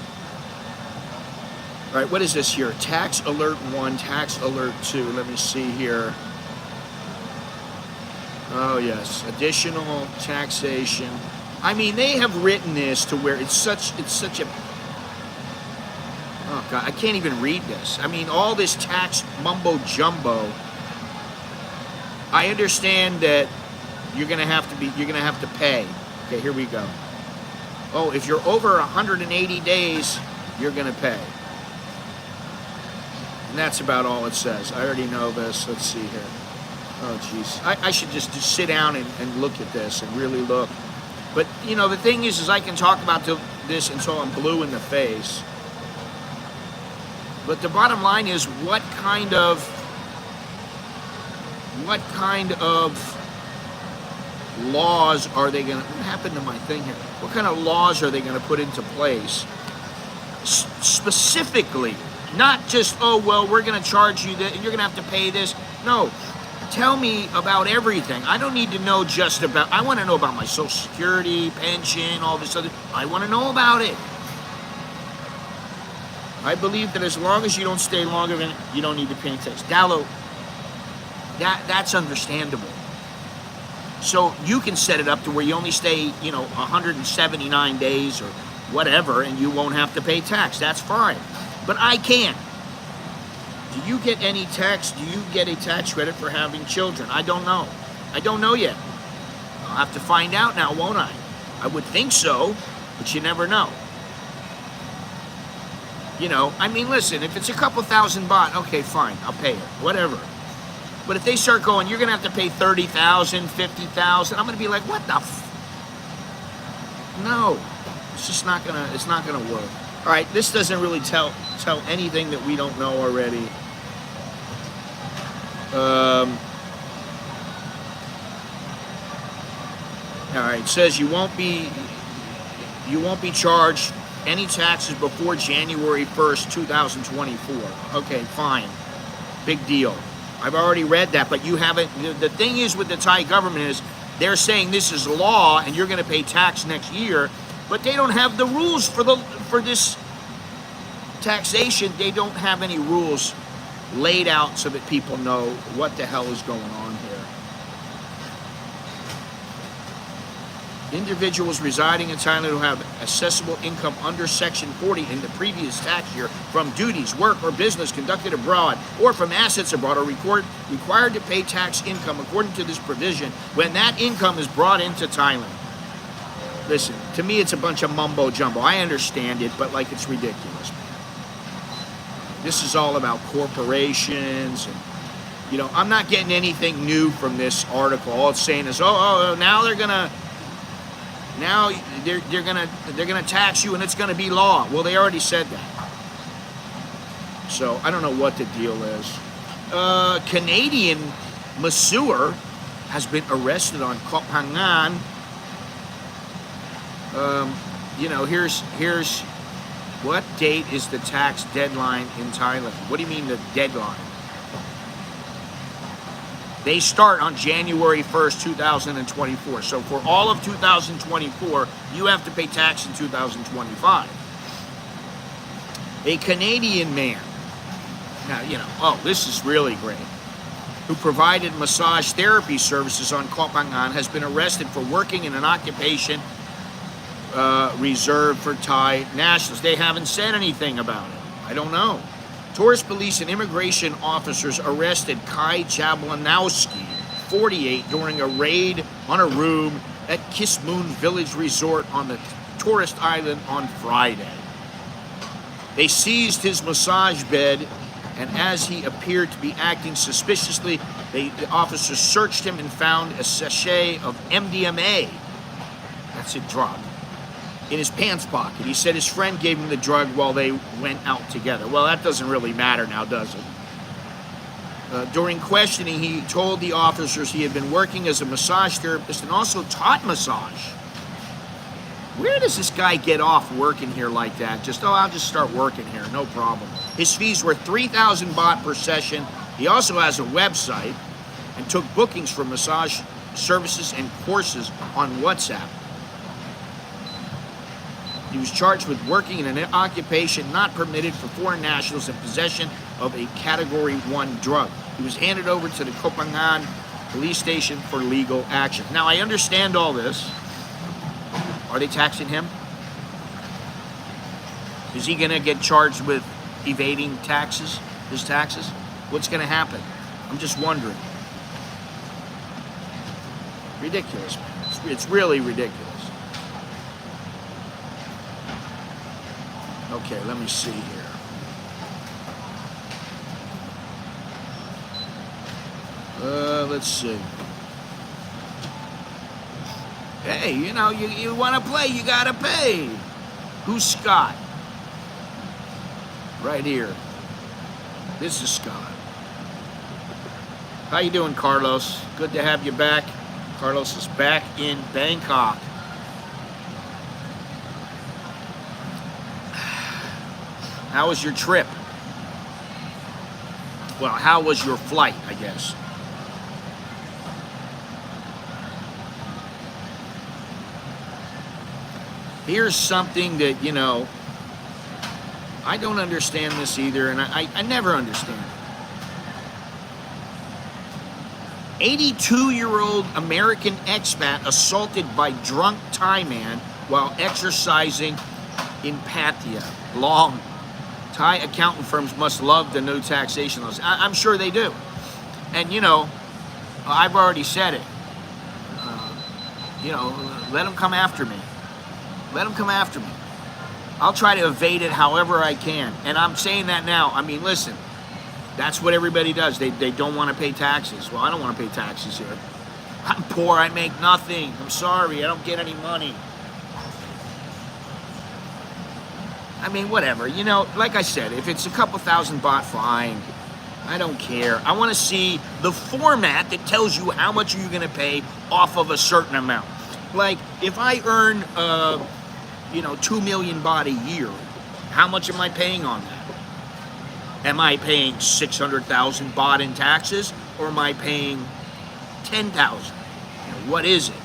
All right, what is this here? Tax alert 1, tax alert 2. Let me see here. Oh yes, additional taxation. I mean, they have written this to where it's such a, oh God, I can't even read this. I mean, all this tax mumbo jumbo. I understand that you're gonna have to pay. Okay, here we go. Oh, if you're over 180 days, you're gonna pay. And that's about all it says. I already know this. Let's see here. Oh jeez, I should just sit down and look at this and really look. But the thing is I can talk about this until I'm blue in the face. But the bottom line is, what kind of laws are they going to, what happened to my thing here? What kind of laws are they going to put into place? Specifically, not just, oh, well, we're going to charge you that, you're going to have to pay this. No, tell me about everything. I don't need to know just about, I want to know about my Social Security, pension, all this other, I want to know about it. I believe that as long as you don't stay longer than, you don't need to pay tax. Dallo, that's understandable. So you can set it up to where you only stay, 179 days or whatever, and you won't have to pay tax. That's fine. But I can't. Do you get any tax? Do you get a tax credit for having children? I don't know. I don't know yet. I'll have to find out now, won't I? I would think so, but you never know. I mean, listen, if it's a couple $1,000 baht, okay, fine, I'll pay it, whatever. But if they start going, you're going to have to pay 30,000, 50,000, I'm going to be like, what the No, it's just not going to, it's not going to work. All right, this doesn't really tell anything that we don't know already. All right, it says you won't be charged any taxes before January 1st, 2024. Okay, fine. Big deal. I've already read that, but you haven't. The thing is with the Thai government is they're saying this is law and you're going to pay tax next year, but they don't have the rules for this taxation. They don't have any rules laid out so that people know what the hell is going on here. Individuals residing in Thailand who have accessible income under Section 40 in the previous tax year from duties, work, or business conducted abroad, or from assets abroad, are required to pay tax income according to this provision when that income is brought into Thailand. Listen, to me it's a bunch of mumbo jumbo. I understand it, but like it's ridiculous. This is all about corporations, and you know, I'm not getting anything new from this article. All it's saying is, now they're gonna tax you and it's gonna be law. Well, they already said that. So I don't know what the deal is. Canadian masseur has been arrested on Koh Phangan. You know, here's what date is the tax deadline in Thailand? What do you mean the deadline? They start on January 1st, 2024. So for all of 2024, you have to pay tax in 2025. A Canadian man, now, you know, this is really great, who provided massage therapy services on Koh Phangan has been arrested for working in an occupation reserved for Thai nationals. They haven't said anything about it. I don't know. Tourist police and immigration officers arrested Kai Jablanowski, 48, during a raid on a room at Kismoon Village Resort on the tourist island on Friday. They seized his massage bed, and as he appeared to be acting suspiciously, the officers searched him and found a sachet of MDMA, that's a drug, in his pants pocket. He said his friend gave him the drug while they went out together. Well, that doesn't really matter now, does it? During questioning, he told the officers he had been working as a massage therapist and also taught massage. Where does this guy get off working here like that? I'll just start working here, no problem. His fees were 3,000 baht per session. He also has a website and took bookings for massage services and courses on WhatsApp. He was charged with working in an occupation not permitted for foreign nationals in possession of a Category 1 drug. He was handed over to the Koh Phangan police station for legal action. Now, I understand all this. Are they taxing him? Is he going to get charged with evading taxes, his taxes? What's going to happen? I'm just wondering. Ridiculous, man. It's really ridiculous. Okay, let me see here. Let's see. Hey, you know, you want to play, you got to pay. Who's Scott? Right here. This is Scott. How you doing, Carlos? Good to have you back. Carlos is back in Bangkok. How was your trip? Well, how was your flight, I guess? Here's something that, you know, I don't understand this either, and I never understand it. 82-year-old American expat assaulted by drunk Thai man while exercising in Pattaya. Long. Thai accountant firms must love the new taxation laws. I'm sure they do. And, you know, I've already said it. You know, let them come after me. Let them come after me. I'll try to evade it however I can. And I'm saying that now. I mean, listen, that's what everybody does. They don't want to pay taxes. Well, I don't want to pay taxes here. I'm poor. I make nothing. I'm sorry. I don't get any money. I mean, whatever. You know, like I said, if it's a couple thousand baht, fine. I don't care. I want to see the format that tells you how much you're going to pay off of a certain amount. Like, if I earn, 2 million baht a year, how much am I paying on that? Am I paying 600,000 baht in taxes, or am I paying 10,000? What is it?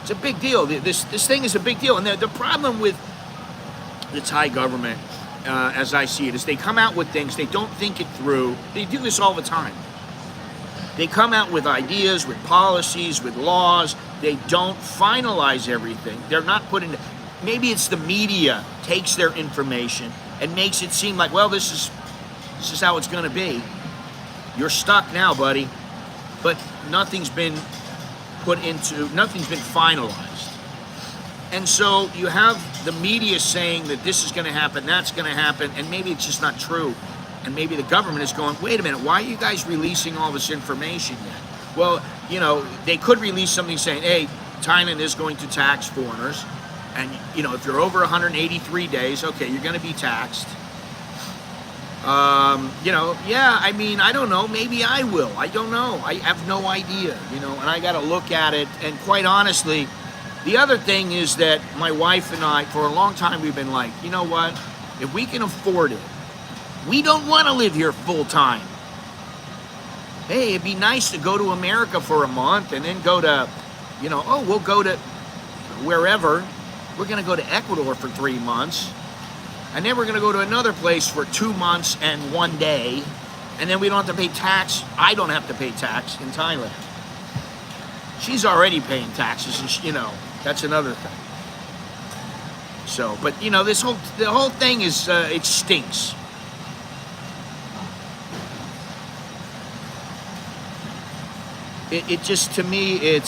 It's a big deal. This thing is a big deal. And the problem with the Thai government, as I see it, is they come out with things, they don't think it through. They do this all the time. They come out with ideas, with policies, with laws. They don't finalize everything. They're not put into... Maybe it's the media takes their information and makes it seem like, well, this is how it's going to be. You're stuck now, buddy. But nothing's been finalized. And so you have the media saying that this is going to happen, that's going to happen, and maybe it's just not true. And maybe the government is going, wait a minute, why are you guys releasing all this information yet? Well, they could release something saying, hey, Thailand is going to tax foreigners. And, if you're over 183 days, okay, you're going to be taxed. I don't know, maybe I will. I don't know. I have no idea, and I got to look at it. And quite honestly, the other thing is that my wife and I, for a long time, we've been like, you know what? If we can afford it, we don't want to live here full time. Hey, it'd be nice to go to America for a month and then go to, we'll go to wherever. We're going to go to Ecuador for 3 months. And then we're going to go to another place for 2 months and 1 day. And then we don't have to pay tax. I don't have to pay tax in Thailand. She's already paying taxes, and that's another thing. So, but the whole thing is, it stinks. It just, to me,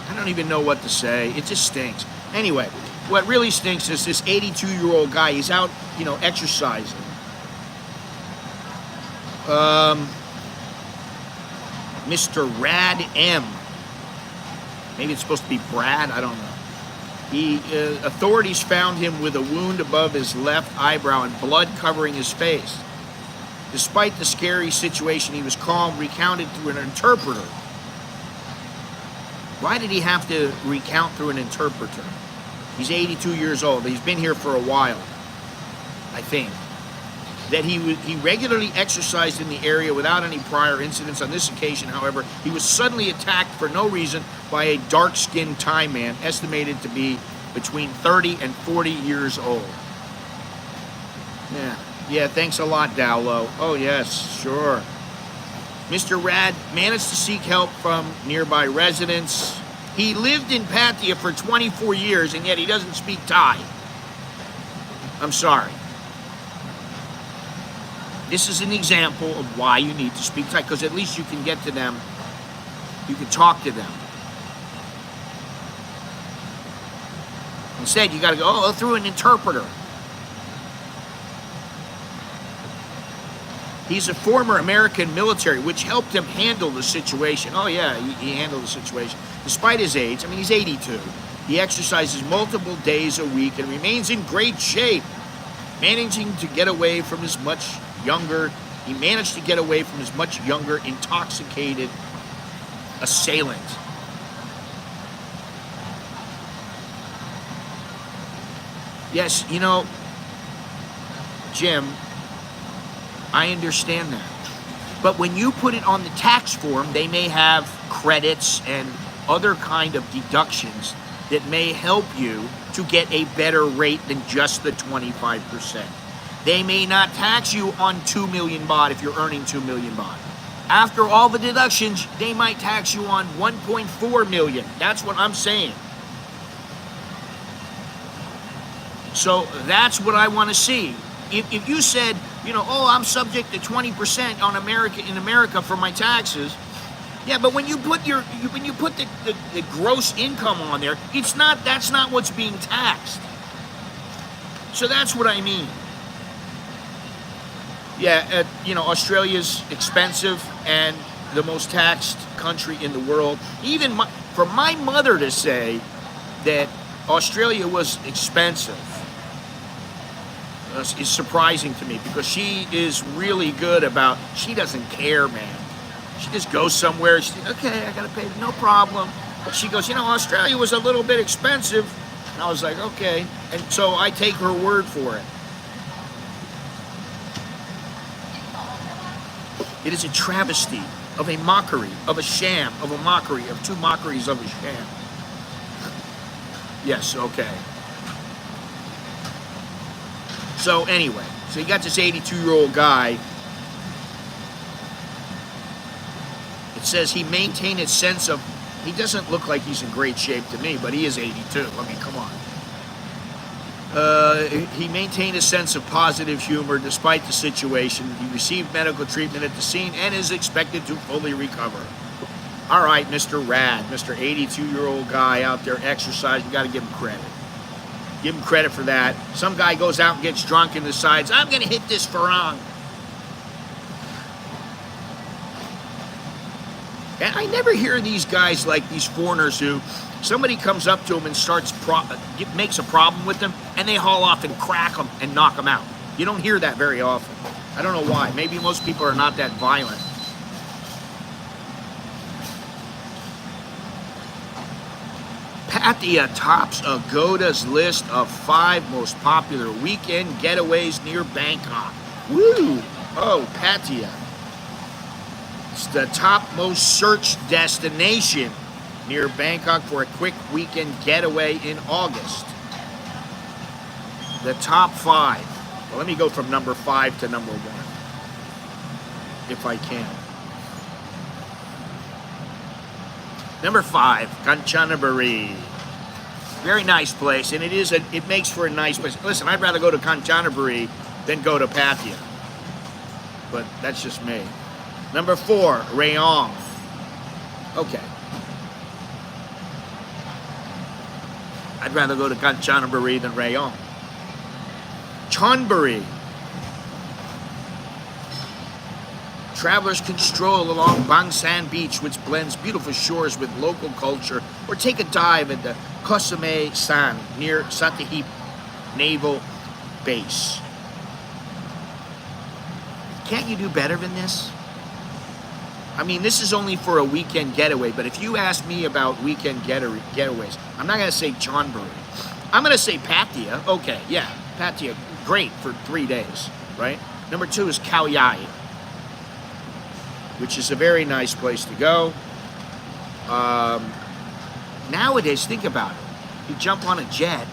I don't even know what to say. It just stinks. Anyway, what really stinks is this 82-year-old guy. He's out, exercising. Mr. Rad M. Maybe it's supposed to be Brad. I don't know. Authorities found him with a wound above his left eyebrow and blood covering his face. Despite the scary situation, he was calm, recounted through an interpreter. Why did he have to recount through an interpreter? He's 82 years old. He's been here for a while, I think. That he regularly exercised in the area without any prior incidents. On this occasion, however, he was suddenly attacked for no reason by a dark-skinned Thai man, estimated to be between 30 and 40 years old. Yeah, thanks a lot, Dowlow. Oh, yes, sure. Mr. Rad managed to seek help from nearby residents. He lived in Pattaya for 24 years, and yet he doesn't speak Thai. I'm sorry. This is an example of why you need to speak Thai, because at least you can get to them. You can talk to them. Instead, you got to go through an interpreter. He's a former American military, which helped him handle the situation. Oh, yeah, he handled the situation. Despite his age, he's 82. He exercises multiple days a week and remains in great shape, managing to get away from his much younger, intoxicated assailant. Yes, Jim, I understand that. But when you put it on the tax form, they may have credits and other kind of deductions that may help you to get a better rate than just the 25%. They may not tax you on 2 million baht if you're earning 2 million baht. After all the deductions, they might tax you on 1.4 million. That's what I'm saying. So that's what I want to see. If you said, I'm subject to 20% in America for my taxes, yeah, but when you put the gross income on there, that's not what's being taxed. So that's what I mean. Yeah, Australia's expensive and the most taxed country in the world. Even for my mother to say that Australia was expensive is surprising to me, because she is really good about, she doesn't care, man. She just goes somewhere. She's okay, I gotta pay, no problem. She goes, Australia was a little bit expensive. And I was like, okay. And so I take her word for it. It is a travesty of a mockery, of a sham, of a mockery, of two mockeries of a sham. Yes, okay. So anyway, so you got this 82-year-old guy. It says he maintained a sense of, he doesn't look like he's in great shape to me, but he is 82. I mean, come on. He maintained a sense of positive humor despite the situation. He received medical treatment at the scene and is expected to fully recover. All right, Mr. Rad, Mr. 82-year-old guy out there exercising, you got to give him credit. Give him credit for that. Some guy goes out and gets drunk and decides, I'm going to hit this farang. And I never hear these guys like these foreigners who somebody comes up to them and makes a problem with them, and they haul off and crack them and knock them out. You don't hear that very often. I don't know why. Maybe most people are not that violent. Pattaya tops Agoda's list of 5 most popular weekend getaways near Bangkok. Woo! Oh, Pattaya. It's the top most searched destination near Bangkok for a quick weekend getaway in August. The top 5. Well, let me go from number 5 to number 1, if I can. Number 5, Kanchanaburi. Very nice place, and it makes for a nice place. Listen, I'd rather go to Kanchanaburi than go to Pattaya, but that's just me. Number 4, Rayong. Okay. I'd rather go to Kanchanaburi than Rayong. Chonburi. Travelers can stroll along Bangsan Beach, which blends beautiful shores with local culture, or take a dive at the Kosame San near Satihip Naval Base. Can't you do better than this? I mean, this is only for a weekend getaway, but if you ask me about weekend getaways, I'm not going to say Chonburi. I'm going to say Pattaya. Okay, yeah, Pattaya, great for 3 days, right? Number 2 is Khao Yai, which is a very nice place to go. Nowadays, think about it. You jump on a jet,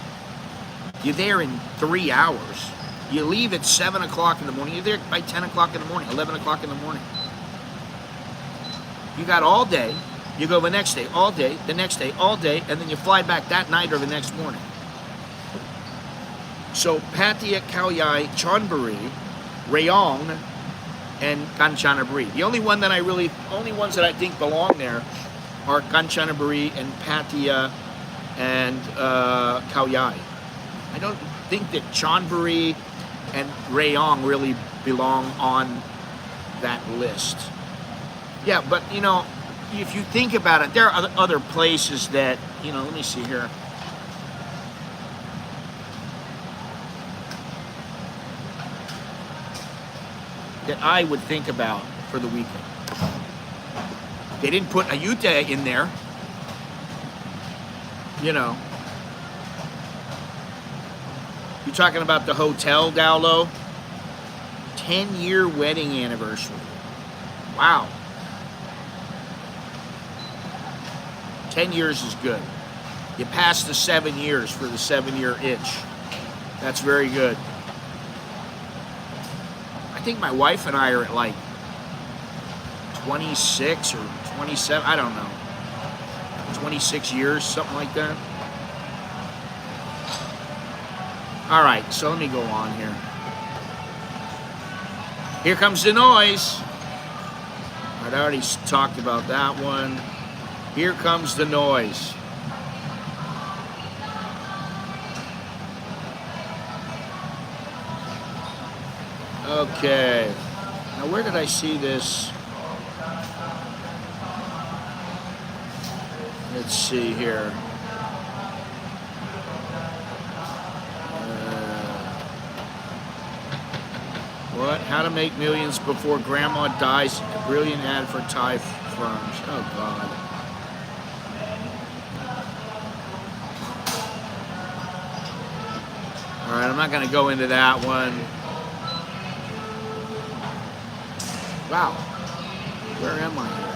you're there in 3 hours. You leave at 7 o'clock in the morning. You're there by 10 o'clock in the morning, 11 o'clock in the morning. You got all day. You go the next day, all day, the next day, all day, and then you fly back that night or the next morning. So Pattaya, Khao Yai, Chonburi, Rayong, and Kanchanaburi. The only ones that I think belong there are Kanchanaburi and Pattaya and Khao Yai. I don't think that Chonburi and Rayong really belong on that list. Yeah, but if you think about it, there are other places that, let me see here. That I would think about for the weekend. They didn't put Ayutthaya in there. You're talking about the Hotel Dowlow. 10-year wedding anniversary. Wow. 10 years is good. You passed the 7 years for the 7-year itch. That's very good. I think my wife and I are at like 26 or 27, I don't know. 26 years, something like that. All right, so let me go on here. Here comes the noise. I'd already talked about that one. Here comes the noise. Okay. Now, where did I see this? Let's see here. What? How to make millions before grandma dies. A brilliant ad for Thai firms. Oh, God. All right, I'm not going to go into that one. Wow. Where am I here?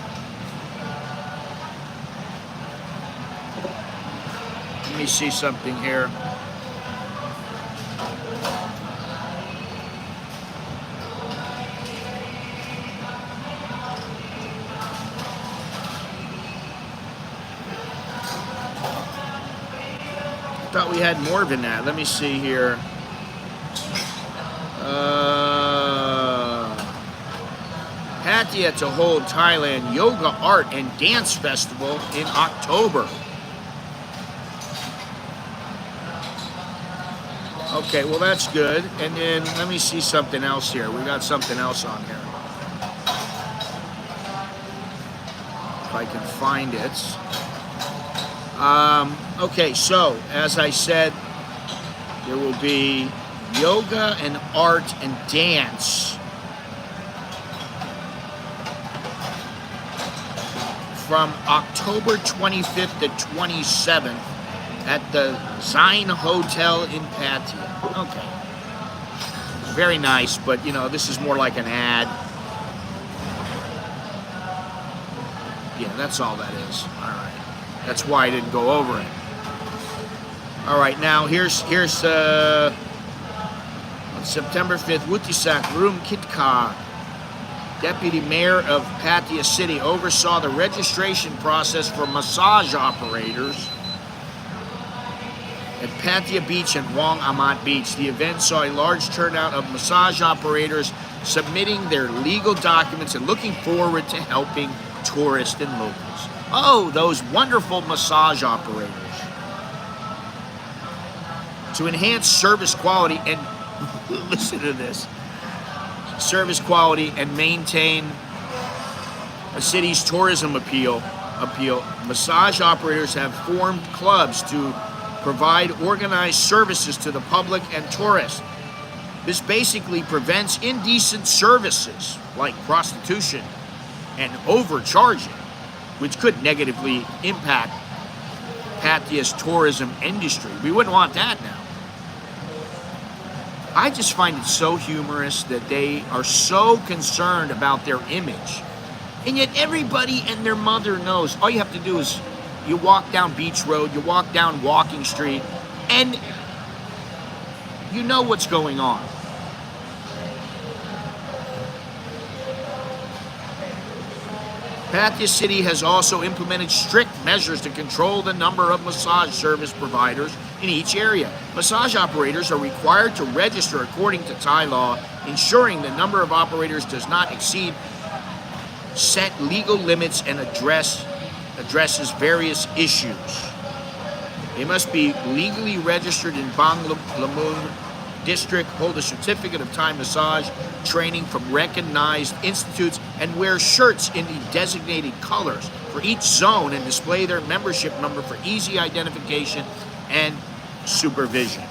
Let me see something here. I thought we had more than that. Let me see here. Pattaya to hold Thailand Yoga Art and Dance Festival in October. Okay, well that's good. And then let me see something else here. We got something else on here. If I can find it. Okay, so as I said, there will be yoga and art and dance from October 25th to 27th at the Zine Hotel in Pattaya. Okay. Very nice, but you know, this is more like an ad. Yeah, that's all that is. All right. That's why I didn't go over it. All right, now here's on September 5th, Wutisak Rum Kitka, Deputy Mayor of Pattaya City, oversaw the registration process for massage operators at Pattaya Beach and Wong Amat Beach. The event saw a large turnout of massage operators submitting their legal documents and looking forward to helping tourists and locals. Oh, those wonderful massage operators. To enhance service quality and, listen to this, service quality and maintain a city's tourism appeal, massage operators have formed clubs to provide organized services to the public and tourists. This basically prevents indecent services like prostitution and overcharging, which could negatively impact Pattaya's tourism industry. We wouldn't want that now. I just find it so humorous that they are so concerned about their image. And yet everybody and their mother knows. All you have to do is you walk down Beach Road, you walk down Walking Street, and you know what's going on. Pattaya City has also implemented strict measures to control the number of massage service providers in each area. Massage operators are required to register according to Thai law, ensuring the number of operators does not exceed set legal limits and addresses various issues. They must be legally registered in Bang Lamun District, hold a certificate of Thai massage training from recognized institutes, and wear shirts in the designated colors for each zone and display their membership number for easy identification and supervision.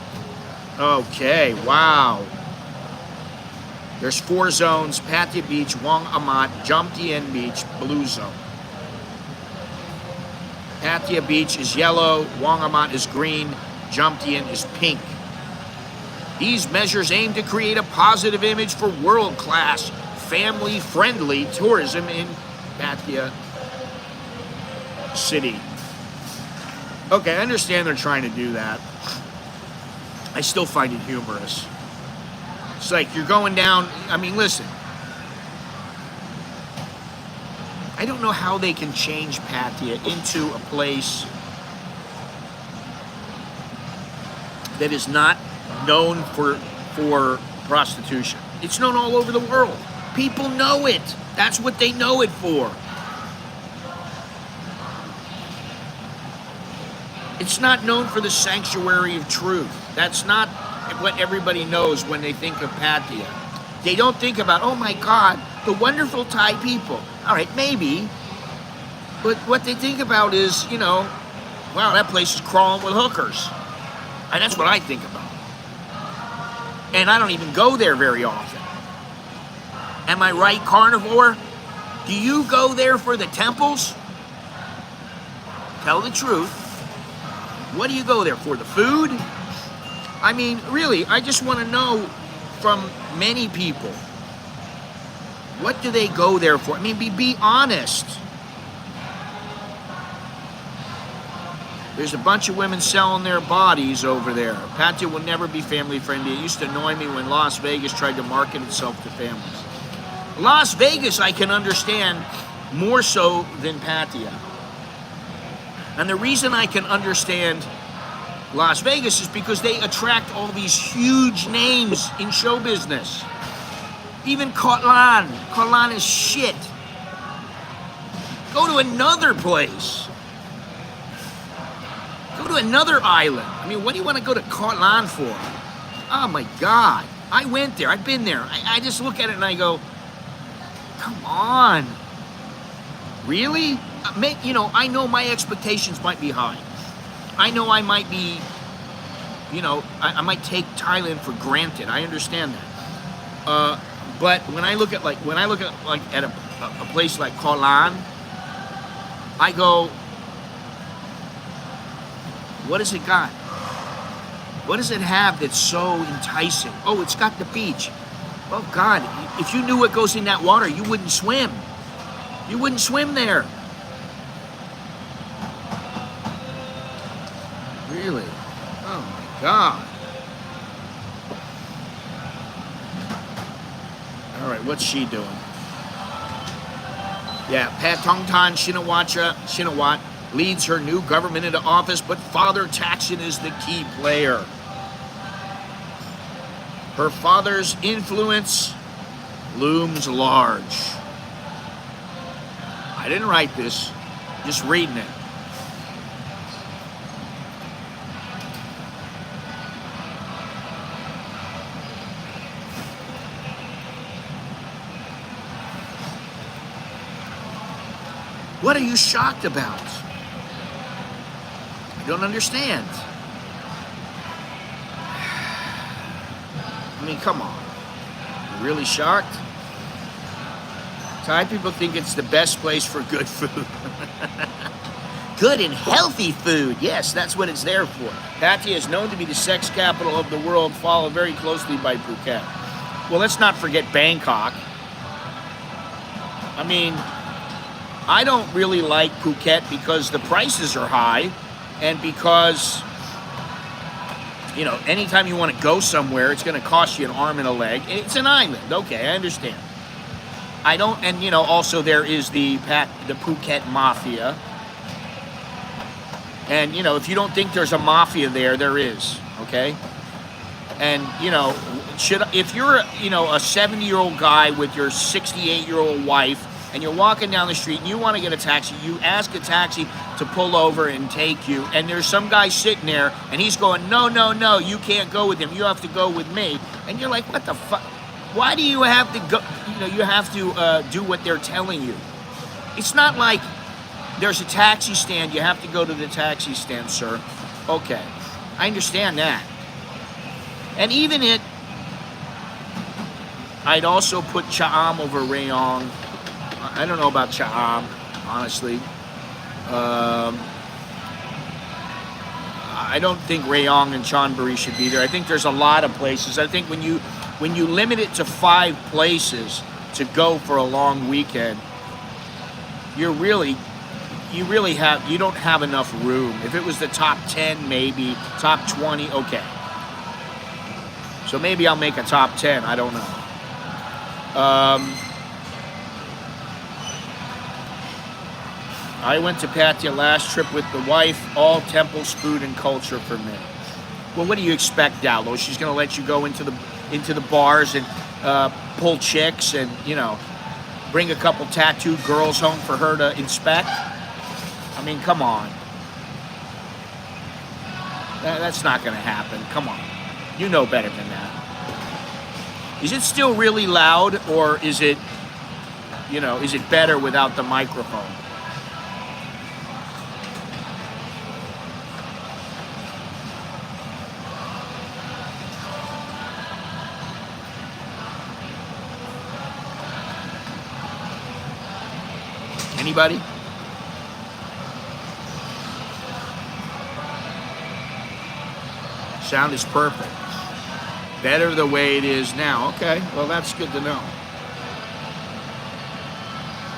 Okay, wow. There's 4 zones: Pattaya Beach, Wong Amat, Jom Tien Beach, Blue Zone. Pattaya Beach is yellow, Wong Amat is green, Jom Tien is pink. These measures aim to create a positive image for world-class, family-friendly tourism in Pattaya City. Okay, I understand they're trying to do that. I still find it humorous. It's like you're going down, I mean, listen. I don't know how they can change Pattaya into a place that is not known for prostitution. It's known all over the world. People know it. That's what they know it for. It's not known for the sanctuary of truth. That's not what everybody knows when they think of Pattaya. They don't think about, oh my God, the wonderful Thai people. All right, maybe. But what they think about is, you know, wow, that place is crawling with hookers. And that's what I think about. And I don't even go there very often. Am I right, carnivore? Do you go there for the temples? Tell the truth. What do you go there for? The food? I mean, really, I just want to know from many people. What do they go there for? I mean, be honest. There's a bunch of women selling their bodies over there. Pattaya will never be family friendly. It used to annoy me when Las Vegas tried to market itself to families. Las Vegas, I can understand more so than Pattaya. And the reason I can understand Las Vegas is because they attract all these huge names in show business. Even Kotlan. Kotlan is shit. Go to another place. Go to another island. I mean, what do you want to go to Kotlan for? Oh my God. I went there. I've been there. I just look at it and I go, come on. Really? You know, I know my expectations might be high. I know I might be, you know, I might take Thailand for granted. I understand that. But when I look at at a place like Kotlan, I go, what does it got? What does it have that's so enticing? Oh, it's got the beach. Oh God, if you knew what goes in that water, you wouldn't swim. You wouldn't swim there. Really? Oh my God. All right, what's she doing? Yeah, Patongtan Shinawat leads her new government into office, but Father Taxation is the key player. Her father's influence looms large. I didn't write this, just reading it. What are you shocked about? I don't understand. I mean, come on. You really shocked? Thai people think it's the best place for good food. Good and healthy food. Yes, that's what it's there for. Pattaya is known to be the sex capital of the world, followed very closely by Phuket. Well, let's not forget Bangkok. I mean, I don't really like Phuket because the prices are high and because, you know, anytime you want to go somewhere, it's going to cost you an arm and a leg. It's an island. Okay, I understand. I don't, and you know, also there is the Phuket Mafia. And, you know, if you don't think there's a mafia there, there is, okay? And, you know, if you're, you know, a 70-year-old guy with your 68-year-old wife, and you're walking down the street and you want to get a taxi, you ask a taxi to pull over and take you, and there's some guy sitting there and he's going, no, no, no, you can't go with him, you have to go with me. And you're like, what the fuck? Why do you have to go, you know, you have to do what they're telling you? It's not like there's a taxi stand, you have to go to the taxi stand, sir. Okay, I understand that. And even I'd also put Cha'am over Rayong. I don't know about Cha'am, honestly. I don't think Rayong and Chonburi should be there. I think there's a lot of places. I think when you limit it to 5 places to go for a long weekend, you don't have enough room. If it was the top 10, maybe top 20, okay. So maybe I'll make a top 10. I don't know. I went to Pattaya last trip with the wife, all temples, food, and culture for me. Well, what do you expect, Dallo? She's going to let you go into the bars and pull chicks and, you know, bring a couple tattooed girls home for her to inspect? I mean, come on. That's not going to happen. Come on. You know better than that. Is it still really loud, or is it, you know, is it better without the microphone? Anybody? Sound is perfect. Better the way it is now. Okay, well, that's good to know.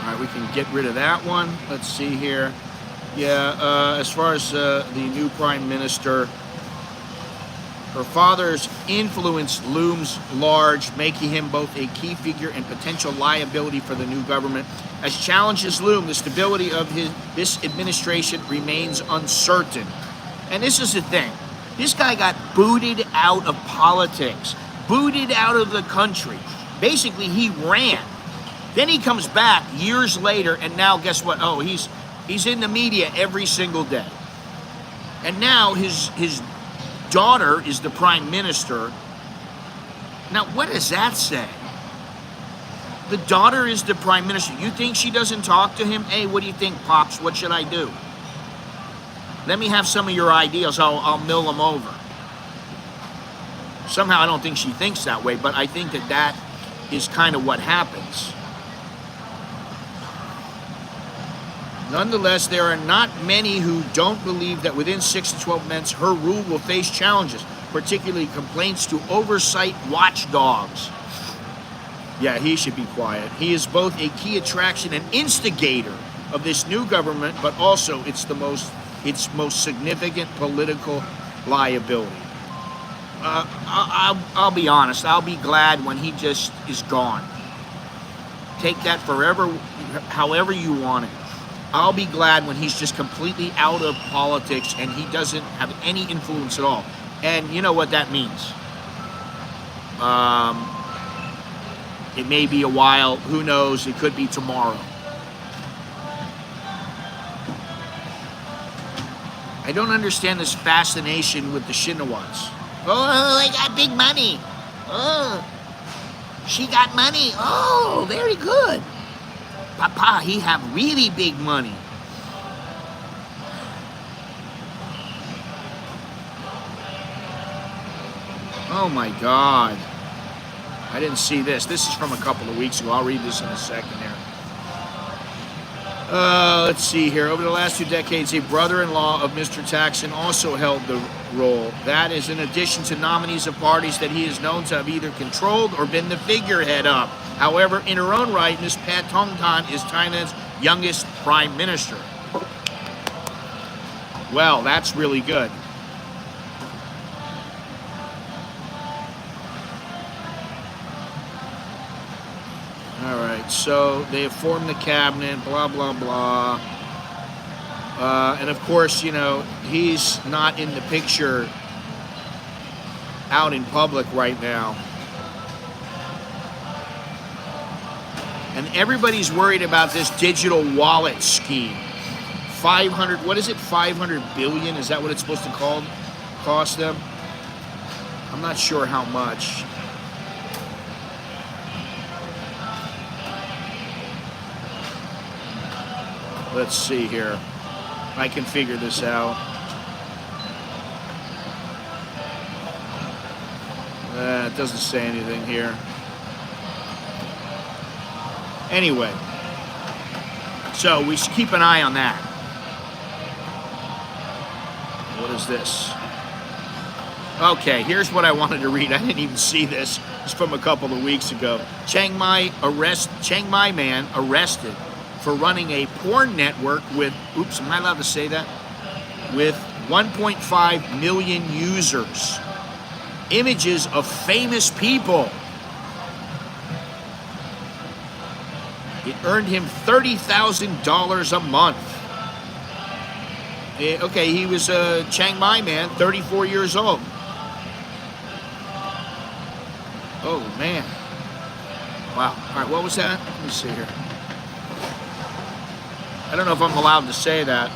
All right, we can get rid of that one. Let's see here. Yeah, as far as the new prime minister, her father's influence looms large, making him both a key figure and potential liability for the new government. As challenges loom, the stability of this administration remains uncertain. And this is the thing. This guy got booted out of politics, booted out of the country. Basically, he ran. Then he comes back years later, and now guess what? Oh, he's in the media every single day. And now his daughter is the prime minister. Now, what does that say? The daughter is the prime minister. You think she doesn't talk to him? Hey, what do you think, Pops? What should I do? Let me have some of your ideas. I'll mill them over. Somehow I don't think she thinks that way, but I think that is kind of what happens. Nonetheless, there are not many who don't believe that within 6 to 12 months, her rule will face challenges, particularly complaints to oversight watchdogs. Yeah, he should be quiet. He is both a key attraction and instigator of this new government, but also its most significant political liability. I'll be honest. I'll be glad when he just is gone. Take that forever, however you want it. I'll be glad when he's just completely out of politics and he doesn't have any influence at all. And you know what that means. It may be a while. Who knows? It could be tomorrow. I don't understand this fascination with the Shinawats. Oh, I got big money. Oh, she got money. Oh, very good. Papa, he have really big money. Oh my God. I didn't see this. This is from a couple of weeks ago. I'll read this in a second here. Let's see here. Over the last 2 decades, a brother-in-law of Mr. Taxation also held the role. That is in addition to nominees of parties that he is known to have either controlled or been the figurehead of. However, in her own right, Ms. Pattaya is Thailand's youngest prime minister. Well, that's really good. All right, so they have formed the cabinet, blah, blah, blah. And of course, you know, he's not in the picture out in public right now. And everybody's worried about this digital wallet scheme. 500, what is it, 500 billion? Is that what it's supposed to cost them? I'm not sure how much. Let's see here. I can figure this out. It doesn't say anything here. Anyway, so we should keep an eye on that. What is this? Okay, here's what I wanted to read. I didn't even see this. It's from a couple of weeks ago. Chiang Mai man arrested for running a porn network with, oops, am I allowed to say that? With 1.5 million users. Images of famous people. It earned him $30,000 a month. Okay, he was a Chiang Mai man, 34 years old. Oh, man. Wow. All right, what was that? Let me see here. I don't know if I'm allowed to say that.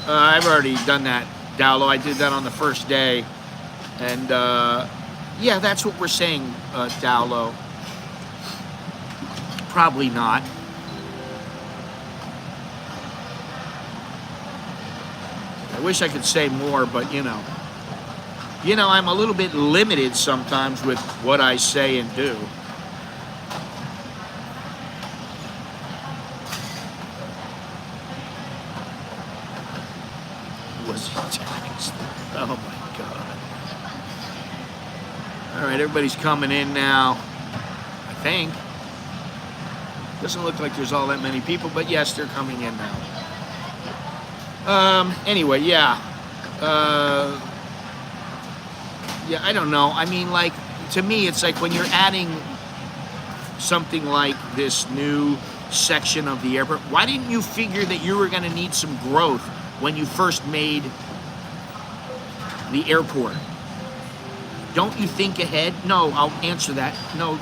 I've already done that, Dowlo. I did that on the first day. And, yeah, that's what we're saying, Dowlo. Probably not. I wish I could say more, but, you know, I'm a little bit limited sometimes with what I say and do. Oh my God. All right, everybody's coming in now, I think. Doesn't look like there's all that many people, but yes, they're coming in now. Anyway, yeah. Yeah, I don't know. I mean, like, to me, it's like when you're adding something like this new section of the airport, why didn't you figure that you were going to need some growth when you first made the airport? Don't you think ahead? No, I'll answer that. No.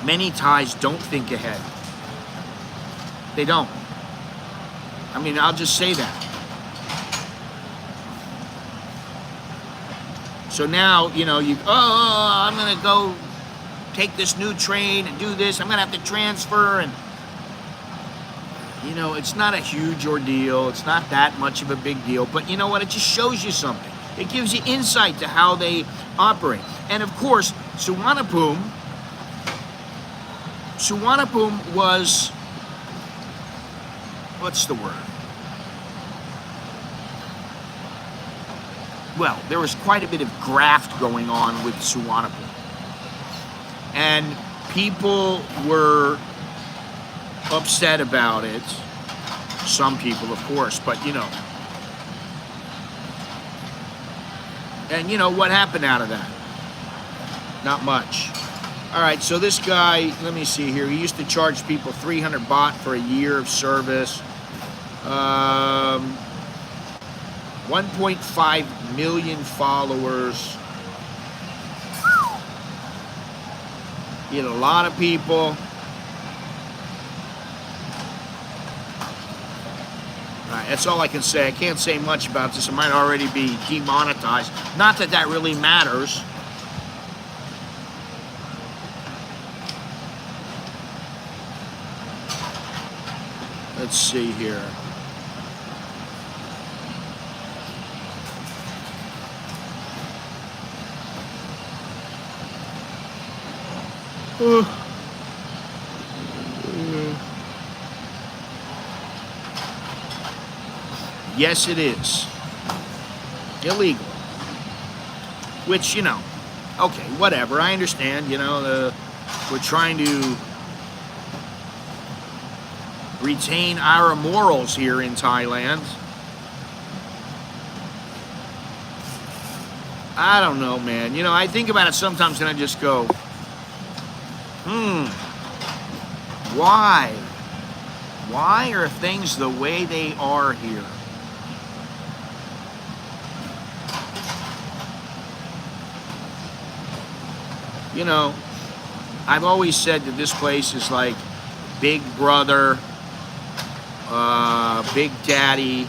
Many Thais don't think ahead. They don't. I mean, I'll just say that. So now, you know, I'm going to go take this new train and do this. I'm going to have to transfer. And, you know, it's not a huge ordeal. It's not that much of a big deal. But you know what? It just shows you something. It gives you insight to how they operate. And, of course, Suvarnabhumi was, what's the word? Well, there was quite a bit of graft going on with Suvarnabhumi. And people were upset about it. Some people, of course, but you know. And you know, what happened out of that? Not much. All right, so this guy, let me see here. He used to charge people 300 baht for a year of service. 1.5 million followers. He had a lot of people. All right, that's all I can say. I can't say much about this. It might already be demonetized. Not that that really matters. Let's see here. Yes, it is illegal. Which, you know, okay, whatever. I understand. You know, we're trying to retain our morals here in Thailand. I don't know, man. You know, I think about it sometimes and I just go, why? Why are things the way they are here? You know, I've always said that this place is like Big Brother, Big Daddy.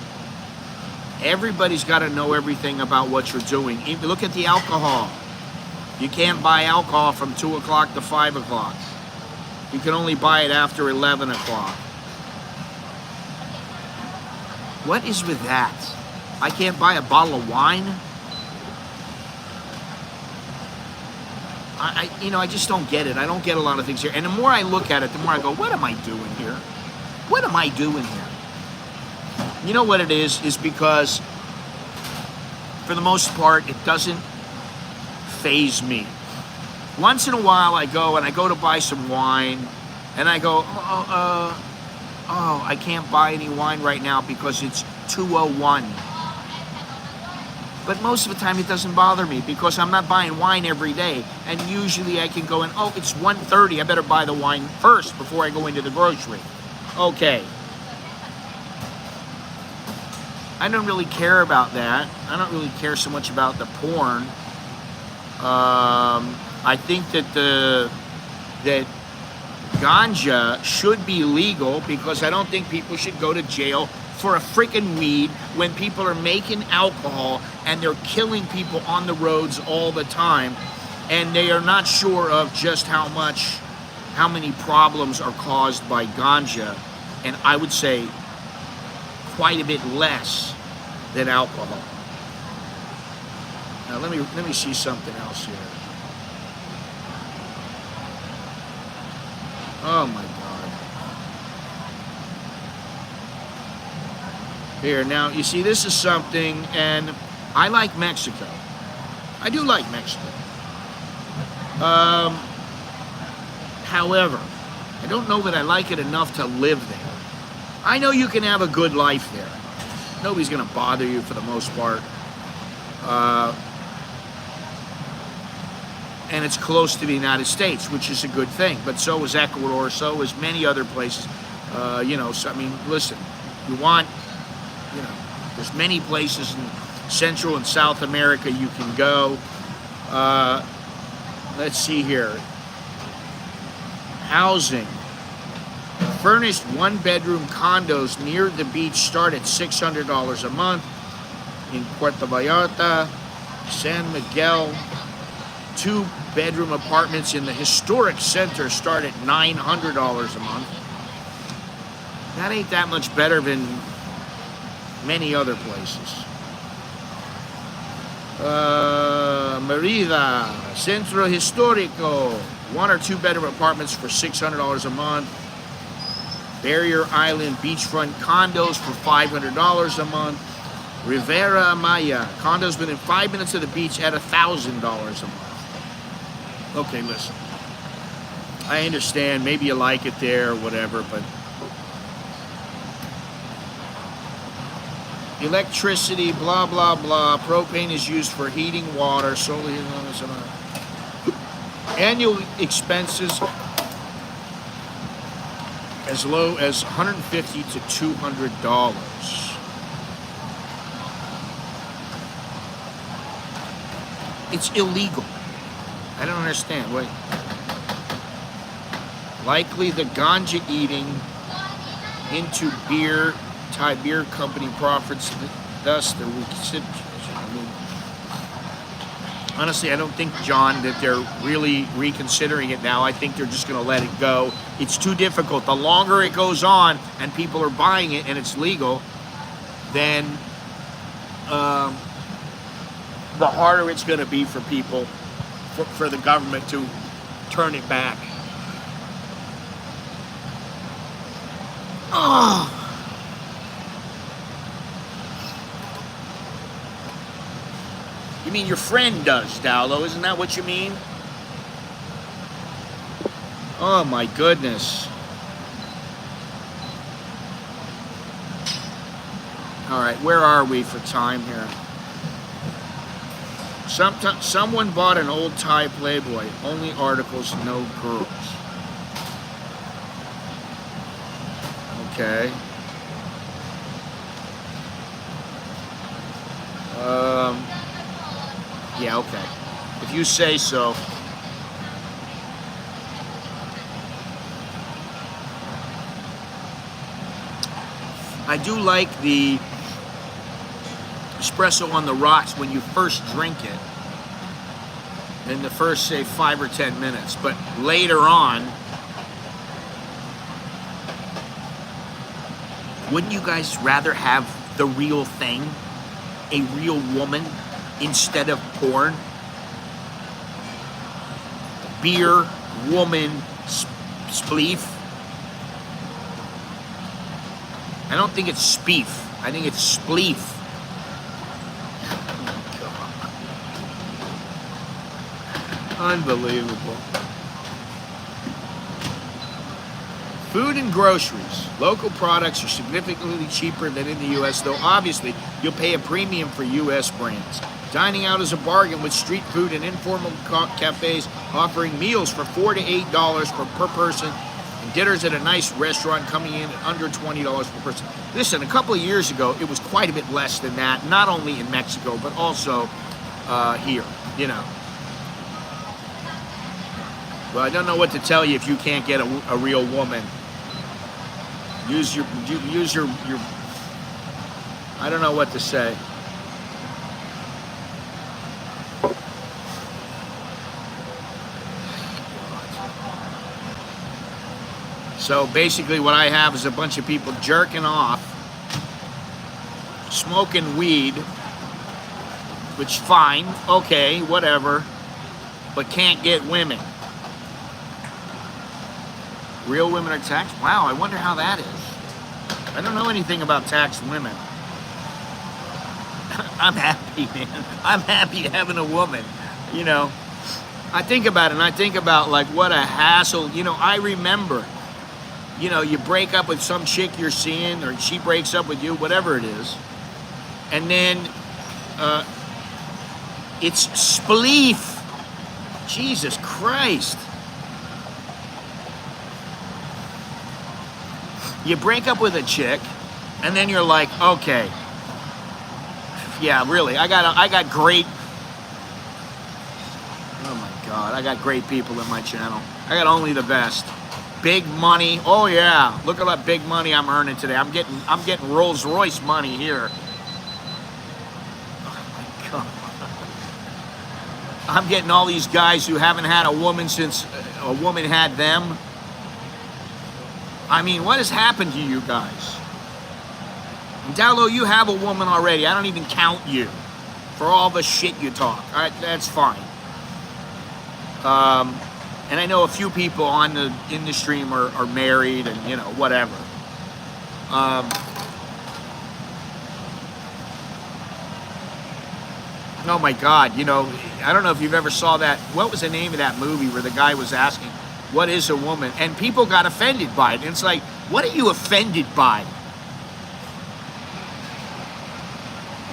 Everybody's got to know everything about what you're doing. Even look at the alcohol. You can't buy alcohol from 2 o'clock to 5 o'clock. You can only buy it after 11 o'clock. What is with that? I can't buy a bottle of wine? You know, I just don't get it. I don't get a lot of things here. And the more I look at it, the more I go, what am I doing here? What am I doing here? You know what it is because for the most part, it doesn't faze me. Once in a while I go to buy some wine and I go, I can't buy any wine right now because it's 2:01. But most of the time it doesn't bother me because I'm not buying wine every day. And usually I can go in, it's 1:30. I better buy the wine first before I go into the grocery. Okay. I don't really care about that. I don't really care so much about the porn. I think that that ganja should be legal because I don't think people should go to jail for a freaking weed when people are making alcohol and they're killing people on the roads all the time and they are not sure of just how many problems are caused by ganja, and I would say quite a bit less than alcohol. Now let me see something else here. Oh my God. Here, now, you see, this is something, and I like Mexico. I do like Mexico. However, I don't know that I like it enough to live there. I know you can have a good life there. Nobody's going to bother you for the most part. And it's close to the United States, which is a good thing. But so is Ecuador, so is many other places. You know, so, I mean, listen, you want, you know, there's many places in Central and South America you can go. Let's see here. Housing. Furnished one-bedroom condos near the beach start at $600 a month. In Puerto Vallarta, San Miguel, two-bedroom apartments in the historic center start at $900 a month. That ain't that much better than many other places. Merida, Centro Histórico, one or two bedroom apartments for $600 a month. Barrier Island beachfront condos for $500 a month. Rivera Maya, condos within 5 minutes of the beach at $1,000 a month. Okay, listen. I understand, maybe you like it there or whatever, but electricity, blah, blah, blah. Propane is used for heating water, solely. Annual expenses as low as $150 to $200. It's illegal. I don't understand. Wait. Likely the ganja eating into beer, Thai beer company profits, thus the honestly, I don't think, John, that they're really reconsidering it now. I think they're just going to let it go. It's too difficult. The longer it goes on and people are buying it and it's legal, then the harder it's going to be for people, for the government to turn it back. Oh. You mean your friend does, Dowlo? Isn't that what you mean? Oh my goodness. All right, where are we for time here? Someone bought an old Thai Playboy. Only articles, no girls. Okay. Yeah, okay. If you say so. I do like the espresso on the rocks when you first drink it. In the first, say, 5 or 10 minutes. But later on, wouldn't you guys rather have the real thing? A real woman instead of porn? Beer, woman, spleef. I don't think it's speef. I think it's spleef. Unbelievable. Food and groceries. Local products are significantly cheaper than in the U.S., though obviously you'll pay a premium for U.S. brands. Dining out is a bargain with street food and informal cafes offering meals for $4 to $8 per person, and dinners at a nice restaurant coming in at under $20 per person. Listen, a couple of years ago, it was quite a bit less than that, not only in Mexico, but also here, you know. Well, I don't know what to tell you if you can't get a real woman. Use your, I don't know what to say. So basically what I have is a bunch of people jerking off, smoking weed, which fine, okay, whatever, but can't get women. Real women are taxed? Wow, I wonder how that is. I don't know anything about taxed women. I'm happy, man. I'm happy having a woman, you know. I think about it, and I think about, like, what a hassle. You know, I remember, you know, you break up with some chick you're seeing, or she breaks up with you, whatever it is, and then it's spleef. Jesus Christ. You break up with a chick, and then you're like, okay, yeah, really, I got great, oh my God, I got great people in my channel. I got only the best. Big money, oh yeah, look at that big money I'm earning today. I'm getting Rolls Royce money here. Oh my God. I'm getting all these guys who haven't had a woman since a woman had them. I mean, what has happened to you guys? And down low, you have a woman already. I don't even count you for all the shit you talk. All right, that's fine. And I know a few people in the stream are married and, you know, whatever. Oh my God, you know, I don't know if you've ever saw that. What was the name of that movie where the guy was asking, what is a woman? And people got offended by it. And it's like, what are you offended by?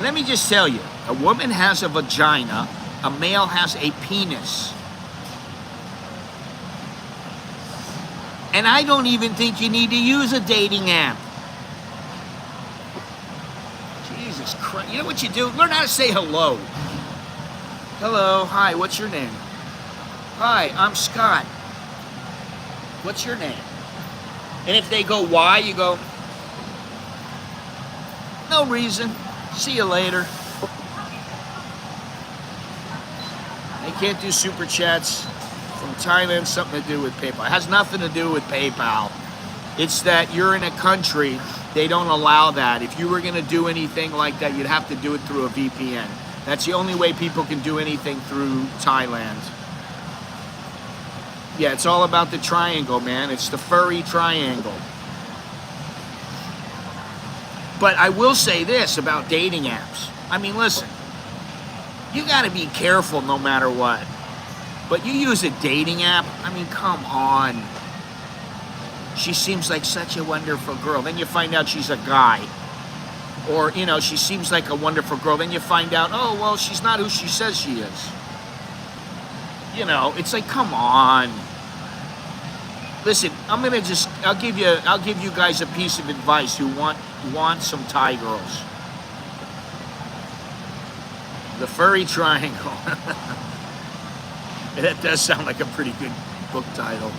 Let me just tell you, a woman has a vagina, a male has a penis. And I don't even think you need to use a dating app. Jesus Christ. You know what you do? Learn how to say hello. Hello, hi, what's your name? Hi, I'm Scott. What's your name? And if they go, why? You go, no reason. See you later. They can't do super chats from Thailand, something to do with PayPal. It has nothing to do with PayPal. It's that you're in a country, they don't allow that. If you were gonna do anything like that, you'd have to do it through a VPN. That's the only way people can do anything through Thailand. Yeah, it's all about the triangle, man. It's the furry triangle. But I will say this about dating apps. I mean, listen, you gotta be careful no matter what. But you use a dating app, I mean, come on. She seems like such a wonderful girl. Then you find out she's a guy. Or, you know, she seems like a wonderful girl. Then you find out, oh, well, she's not who she says she is. You know, it's like, come on. Listen, I'll give you guys a piece of advice who want some Thai girls. The furry triangle. That does sound like a pretty good book title.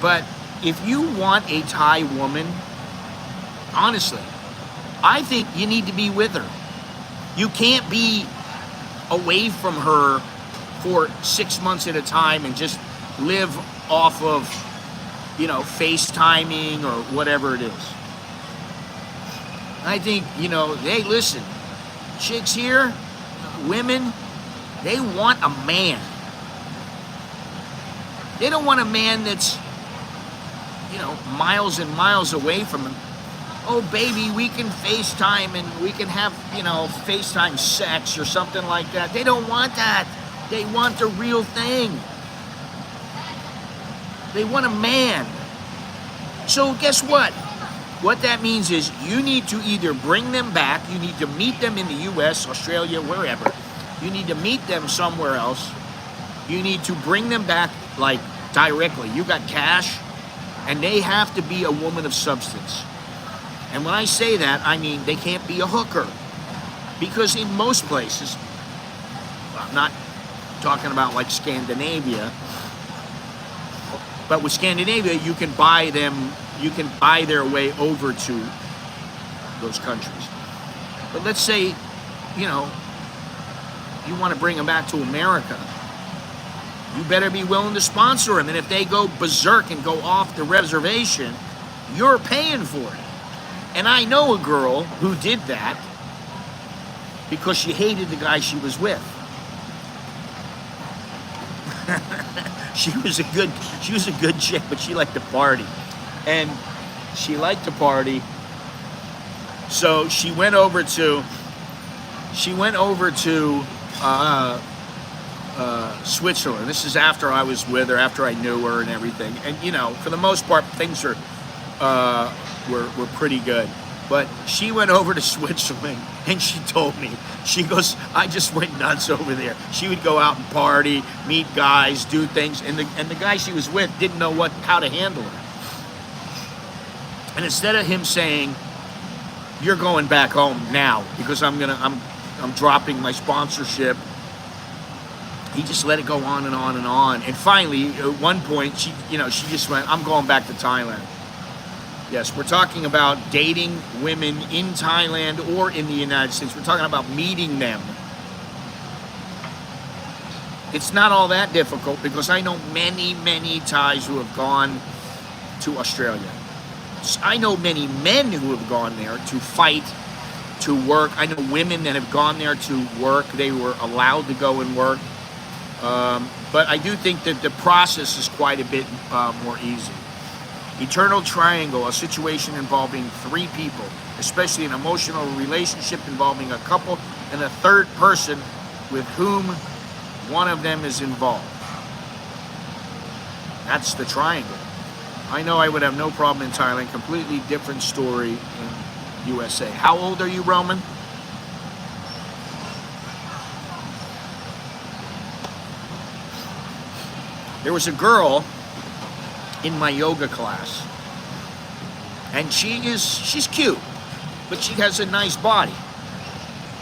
But if you want a Thai woman, honestly, I think you need to be with her. You can't be away from her for 6 months at a time and just live off of, you know, FaceTiming or whatever it is. I think, you know, hey, listen, chicks here, women, they want a man. They don't want a man that's, you know, miles and miles away from them. Oh, baby, we can FaceTime and we can have, you know, FaceTime sex or something like that. They don't want that. They want the real thing. They want a man. So guess what? What that means is you need to either bring them back, you need to meet them in the US, Australia, wherever. You need to meet them somewhere else. You need to bring them back, like, directly. You got cash, and they have to be a woman of substance. And when I say that, I mean they can't be a hooker. Because in most places, well, I'm not talking about like Scandinavia, but with Scandinavia, you can buy their way over to those countries. But let's say, you know, you want to bring them back to America, you better be willing to sponsor them. And if they go berserk and go off the reservation, you're paying for it. And I know a girl who did that because she hated the guy she was with. She was a good chick, but she liked to party. And she liked to party. So she went over to Switzerland. This is after I was with her, after I knew her and everything. And you know, for the most part, things were pretty good. But she went over to Switzerland, and she told me, she goes, I just went nuts over there. She would go out and party, meet guys, do things, and the guy she was with didn't know how to handle her. And instead of him saying, you're going back home now because I'm dropping my sponsorship, he just let it go on and on and on. And finally, at one point, she just went, I'm going back to Thailand. Yes, we're talking about dating women in Thailand or in the United States. We're talking about meeting them. It's not all that difficult because I know many, many Thais who have gone to Australia. I know many men who have gone there to fight, to work. I know women that have gone there to work. They were allowed to go and work. But I do think that the process is quite a bit more easy. Eternal triangle, a situation involving three people, especially an emotional relationship involving a couple and a third person with whom one of them is involved. That's the triangle. I know I would have no problem in Thailand. Completely different story in USA. How old are you, Roman? There was a girl in my yoga class, and she's cute, but she has a nice body.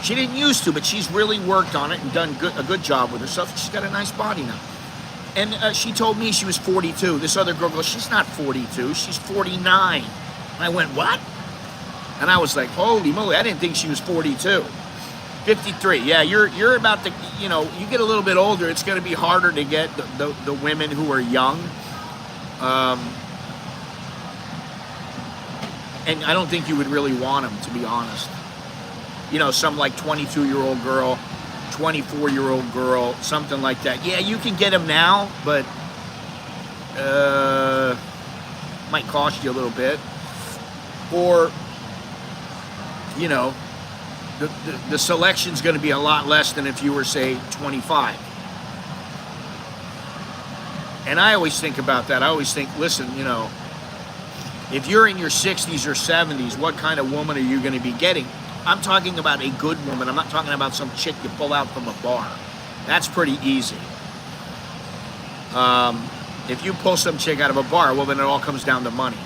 She didn't used to, but she's really worked on it and done a good job with herself. She's got a nice body now. And she told me she was 42. This other girl goes, she's not 42, she's 49. And I went, what? And I was like, holy moly, I didn't think she was 42. 53, yeah, you're about to, you know, you get a little bit older, it's going to be harder to get the women who are young. And I don't think you would really want them, to be honest. You know, some like 22-year-old girl, 24-year-old girl, something like that. Yeah, you can get them now, but might cost you a little bit. Or, you know, the selection's going to be a lot less than if you were, say, 25. And I always think about that. I always think, listen, you know, if you're in your 60s or 70s, what kind of woman are you going to be getting? I'm talking about a good woman. I'm not talking about some chick you pull out from a bar. That's pretty easy. If you pull some chick out of a bar, well, then it all comes down to money.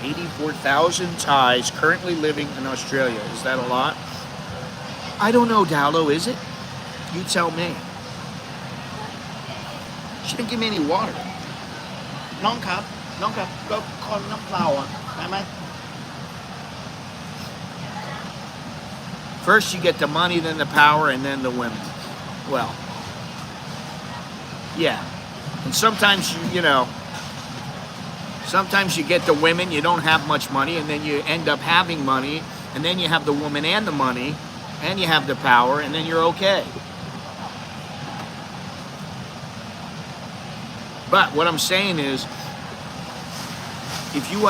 $84,000 Thais currently living in Australia. Is that a lot? I don't know, Dowlo, is it? You tell me. She didn't give me any water. น้องครับก็คนน้ำเปล่าอ่ะได้ไหม? First you get the money, then the power, and then the women. Well, yeah. And sometimes you know, sometimes you get the women, you don't have much money, and then you end up having money, and then you have the woman and the money, and you have the power, and then you're okay. But what I'm saying is, if you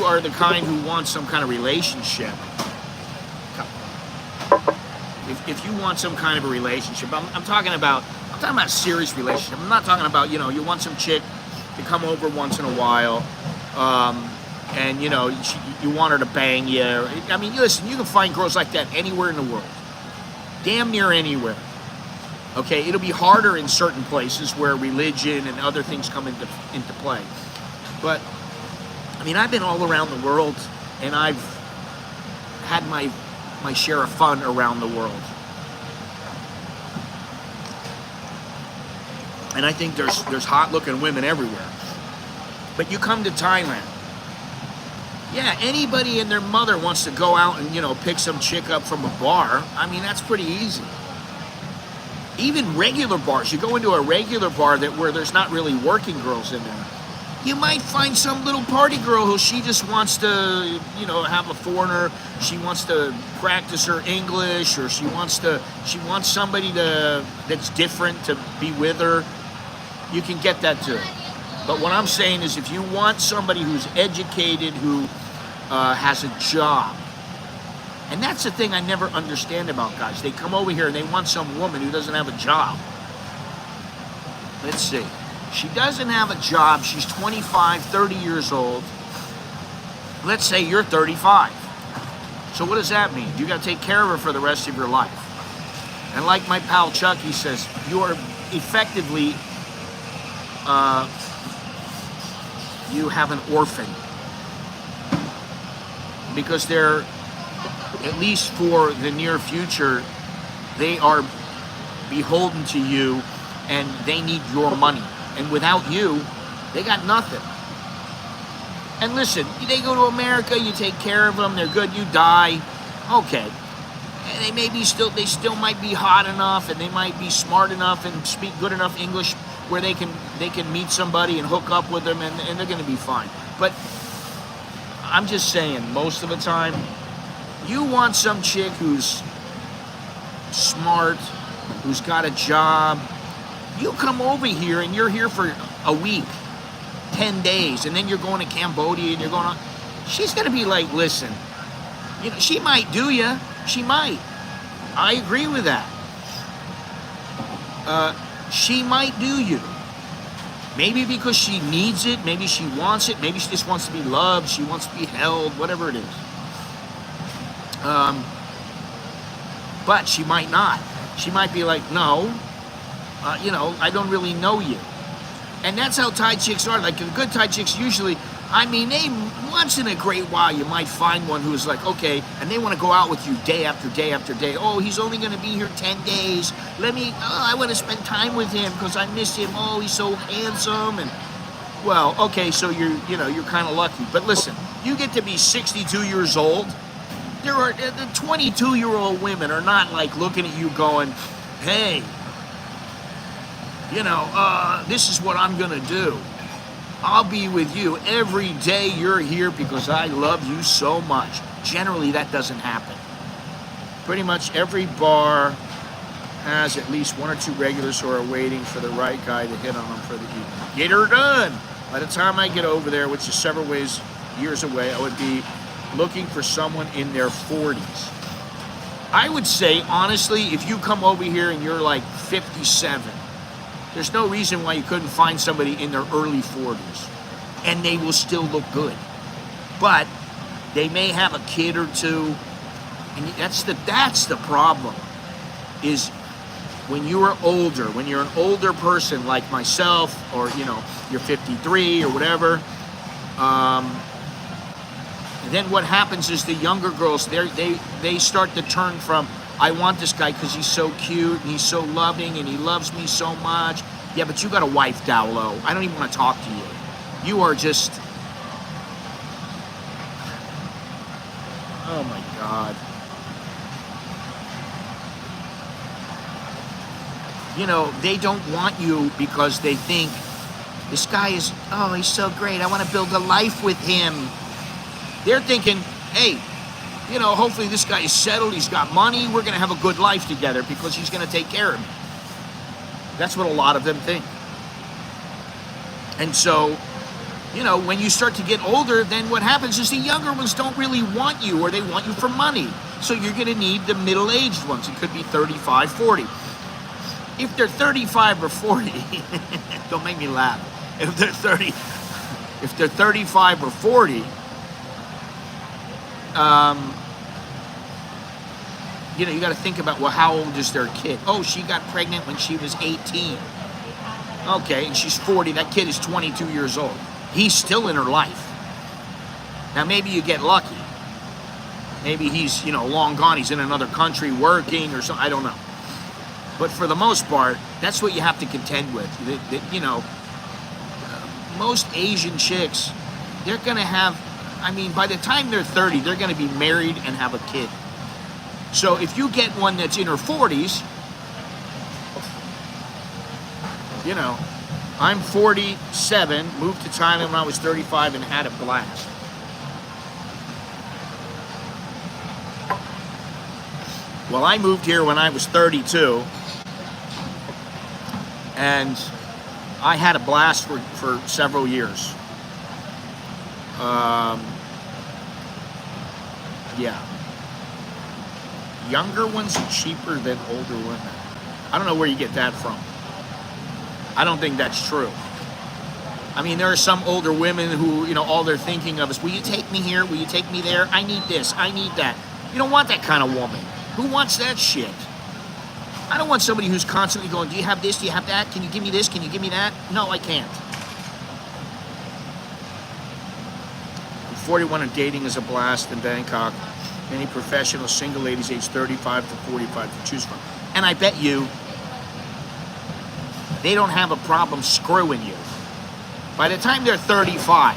are the kind who wants some kind of relationship, if you want some kind of a relationship, I'm talking about a serious relationship. I'm not talking about, you know, you want some chick to come over once in a while, and you know, you want her to bang you. I mean, listen, you can find girls like that anywhere in the world, damn near anywhere. Okay, it'll be harder in certain places where religion and other things come into play. But I mean, I've been all around the world, and I've had my share of fun around the world. And I think there's hot-looking women everywhere. But you come to Thailand, yeah, anybody and their mother wants to go out and, you know, pick some chick up from a bar. I mean, that's pretty easy. Even regular bars, you go into a regular bar where there's not really working girls in there. You might find some little party girl who she just wants to, you know, have a foreigner. She wants to practice her English, or she wants somebody that's different to be with her. You can get that too. But what I'm saying is, if you want somebody who's educated, who has a job, and that's the thing I never understand about guys. They come over here and they want some woman who doesn't have a job. Let's see. She doesn't have a job. She's 25, 30 years old. Let's say you're 35. So what does that mean? You got to take care of her for the rest of your life. And like my pal Chuck, he says, you are effectively, you have an orphan. Because they're, at least for the near future, they are beholden to you and they need your money. And without you, they got nothing. And listen, they go to America, you take care of them, they're good, you die, okay. And they still might be hot enough, and they might be smart enough and speak good enough English where they can meet somebody and hook up with them, and they're gonna be fine. But I'm just saying, most of the time, you want some chick who's smart, who's got a job. You come over here and you're here for a week, 10 days, and then you're going to Cambodia and you're going on. She's going to be like, listen, you know, she might do you. She might. I agree with that. She might do you. Maybe because she needs it. Maybe she wants it. Maybe she just wants to be loved. She wants to be held, whatever it is. But she might not. She might be like, no. You know, I don't really know you. And that's how Thai chicks are. Like, the good Thai chicks usually, I mean, they, once in a great while, you might find one who's like, okay, and they want to go out with you day after day after day. Oh, he's only going to be here 10 days. I want to spend time with him because I miss him. Oh, he's so handsome. And, well, okay, so you're kind of lucky. But listen, you get to be 62 years old. The 22-year-old women are not like looking at you going, hey, you know, this is what I'm gonna do. I'll be with you every day you're here because I love you so much. Generally, that doesn't happen. Pretty much every bar has at least one or two regulars who are waiting for the right guy to hit on them for the evening. Get her done! By the time I get over there, which is several years away, I would be looking for someone in their 40s. I would say, honestly, if you come over here and you're like 57, there's no reason why you couldn't find somebody in their early 40s, and they will still look good. But they may have a kid or two, and that's the problem. Is when you are older, when you're an older person like myself, or you know, you're 53 or whatever. Then what happens is the younger girls, they start to turn from, I want this guy because he's so cute and he's so loving and he loves me so much. Yeah, but you got a wife, Dowlow. I don't even want to talk to you. You are just... Oh my God. You know, they don't want you because they think, this guy is, oh, he's so great. I want to build a life with him. They're thinking, hey, you know, hopefully this guy is settled, he's got money, we're going to have a good life together because he's going to take care of me. That's what a lot of them think. And so, you know, when you start to get older, then what happens is the younger ones don't really want you, or they want you for money. So you're going to need the middle-aged ones. It could be 35, 40. If they're 35 or 40, don't make me laugh. If they're 35 or 40, you know, you got to think about, well, how old is their kid? Oh, she got pregnant when she was 18. Okay, and she's 40. That kid is 22 years old. He's still in her life. Now, maybe you get lucky. Maybe he's, you know, long gone. He's in another country working or something. I don't know. But for the most part, that's what you have to contend with. You know, most Asian chicks, they're going to have, I mean, by the time they're 30, they're going to be married and have a kid. So if you get one that's in her 40s, you know, I'm 47, moved to Thailand when I was 35 and had a blast. Well, I moved here when I was 32, and I had a blast for several years. Yeah. Younger ones are cheaper than older women. I don't know where you get that from. I don't think that's true. I mean, there are some older women who, you know, all they're thinking of is, will you take me here? Will you take me there? I need this. I need that. You don't want that kind of woman. Who wants that shit? I don't want somebody who's constantly going, do you have this? Do you have that? Can you give me this? Can you give me that? No, I can't. I'm 41 and dating is a blast in Bangkok. Many professional single ladies aged 35 to 45 to choose from. And I bet you they don't have a problem screwing you. By the time they're 35,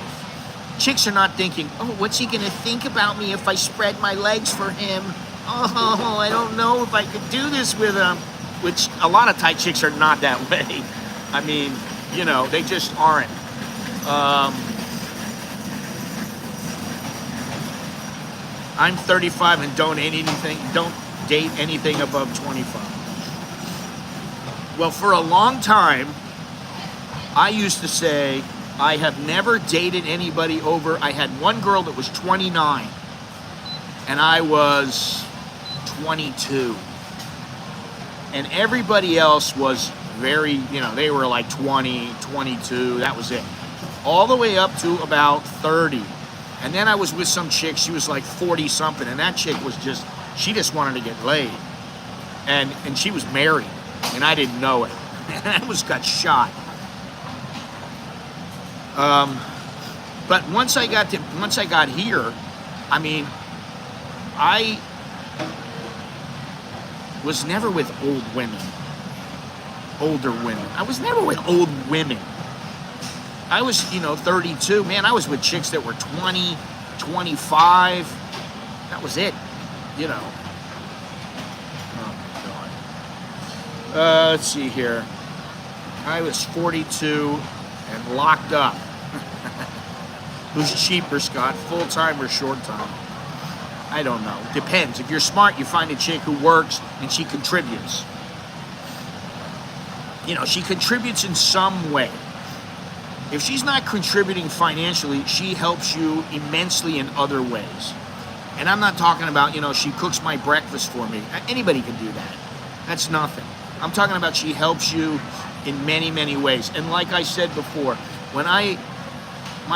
chicks are not thinking, oh, what's he gonna think about me if I spread my legs for him? Oh, I don't know if I could do this with him. Which a lot of Thai chicks are not that way. I mean, you know, they just aren't. I'm 35 and don't date anything above 25. Well, for a long time, I used to say I have never dated anybody over. I had one girl that was 29 and I was 22. And everybody else was very, you know, they were like 20, 22, that was it. All the way up to about 30. And then I was with some chick, she was like 40 something, and that chick was just, she just wanted to get laid. And she was married, and I didn't know it. And I got shot. But once I got here, I mean, I was never with older women. I was never with old women. I was, 32. Man, I was with chicks that were 20, 25. That was it, Oh, my God. Let's see here. I was 42 and locked up. Who's cheaper, Scott? Full-time or short-time? I don't know. Depends. If you're smart, you find a chick who works and she contributes. She contributes in some way. If she's not contributing financially, she helps you immensely in other ways. And I'm not talking about, she cooks my breakfast for me. Anybody can do that. That's nothing. I'm talking about she helps you in many, many ways. And like I said before, when my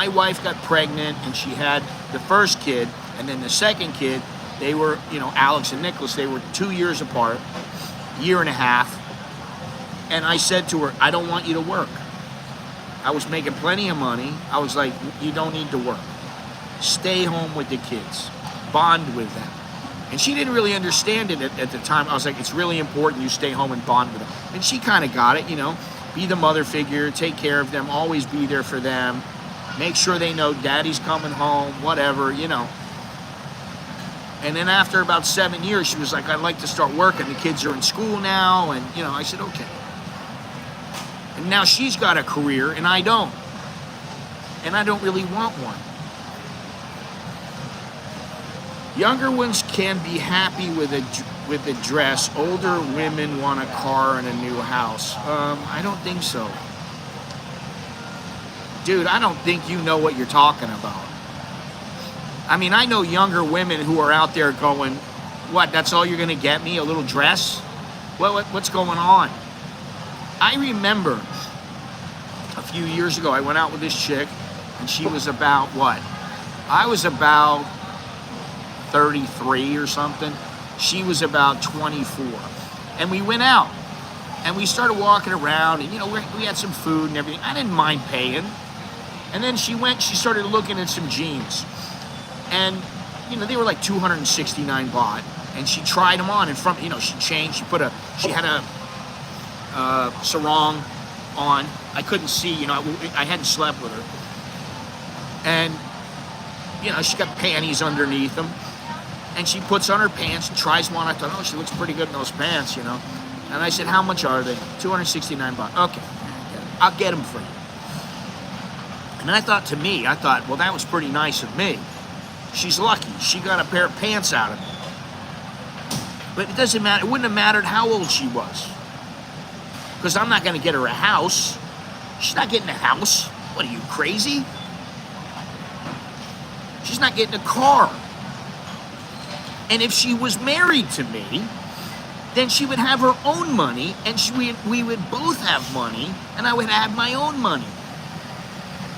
wife got pregnant and she had the first kid, and then the second kid, they were, Alex and Nicholas, they were 2 years apart, year and a half. And I said to her, I don't want you to work. I was making plenty of money. I was like, you don't need to work. Stay home with the kids. Bond with them. And she didn't really understand it at the time. I was like, it's really important you stay home and bond with them. And she kind of got it, be the mother figure, take care of them, always be there for them, make sure they know daddy's coming home, whatever, And then after about 7 years, she was like, I'd like to start working. The kids are in school now. And, I said, okay. And now she's got a career and I don't. And I don't really want one. Younger ones can be happy with a dress. Older women want a car and a new house. I don't think so. Dude, I don't think you know what you're talking about. I mean, I know younger women who are out there going, what, that's all you're going to get me? A little dress? What's going on? I remember a few years ago, I went out with this chick, and she was about, what? I was about 33 or something. She was about 24. And we went out, and we started walking around, and, we had some food and everything. I didn't mind paying. And then she started looking at some jeans. And, they were like 269 baht. And she tried them on in front, she changed, she had a sarong on. I couldn't see, I hadn't slept with her. And, she got panties underneath them. And she puts on her pants and tries one. I thought, oh, she looks pretty good in those pants, And I said, how much are they? 269 baht. Okay. I'll get them for you. And I thought, well, that was pretty nice of me. She's lucky. She got a pair of pants out of me. But it doesn't matter. It wouldn't have mattered how old she was. Because I'm not going to get her a house. She's not getting a house. What are you, crazy? She's not getting a car. And if she was married to me, then she would have her own money, and we would both have money, and I would have my own money.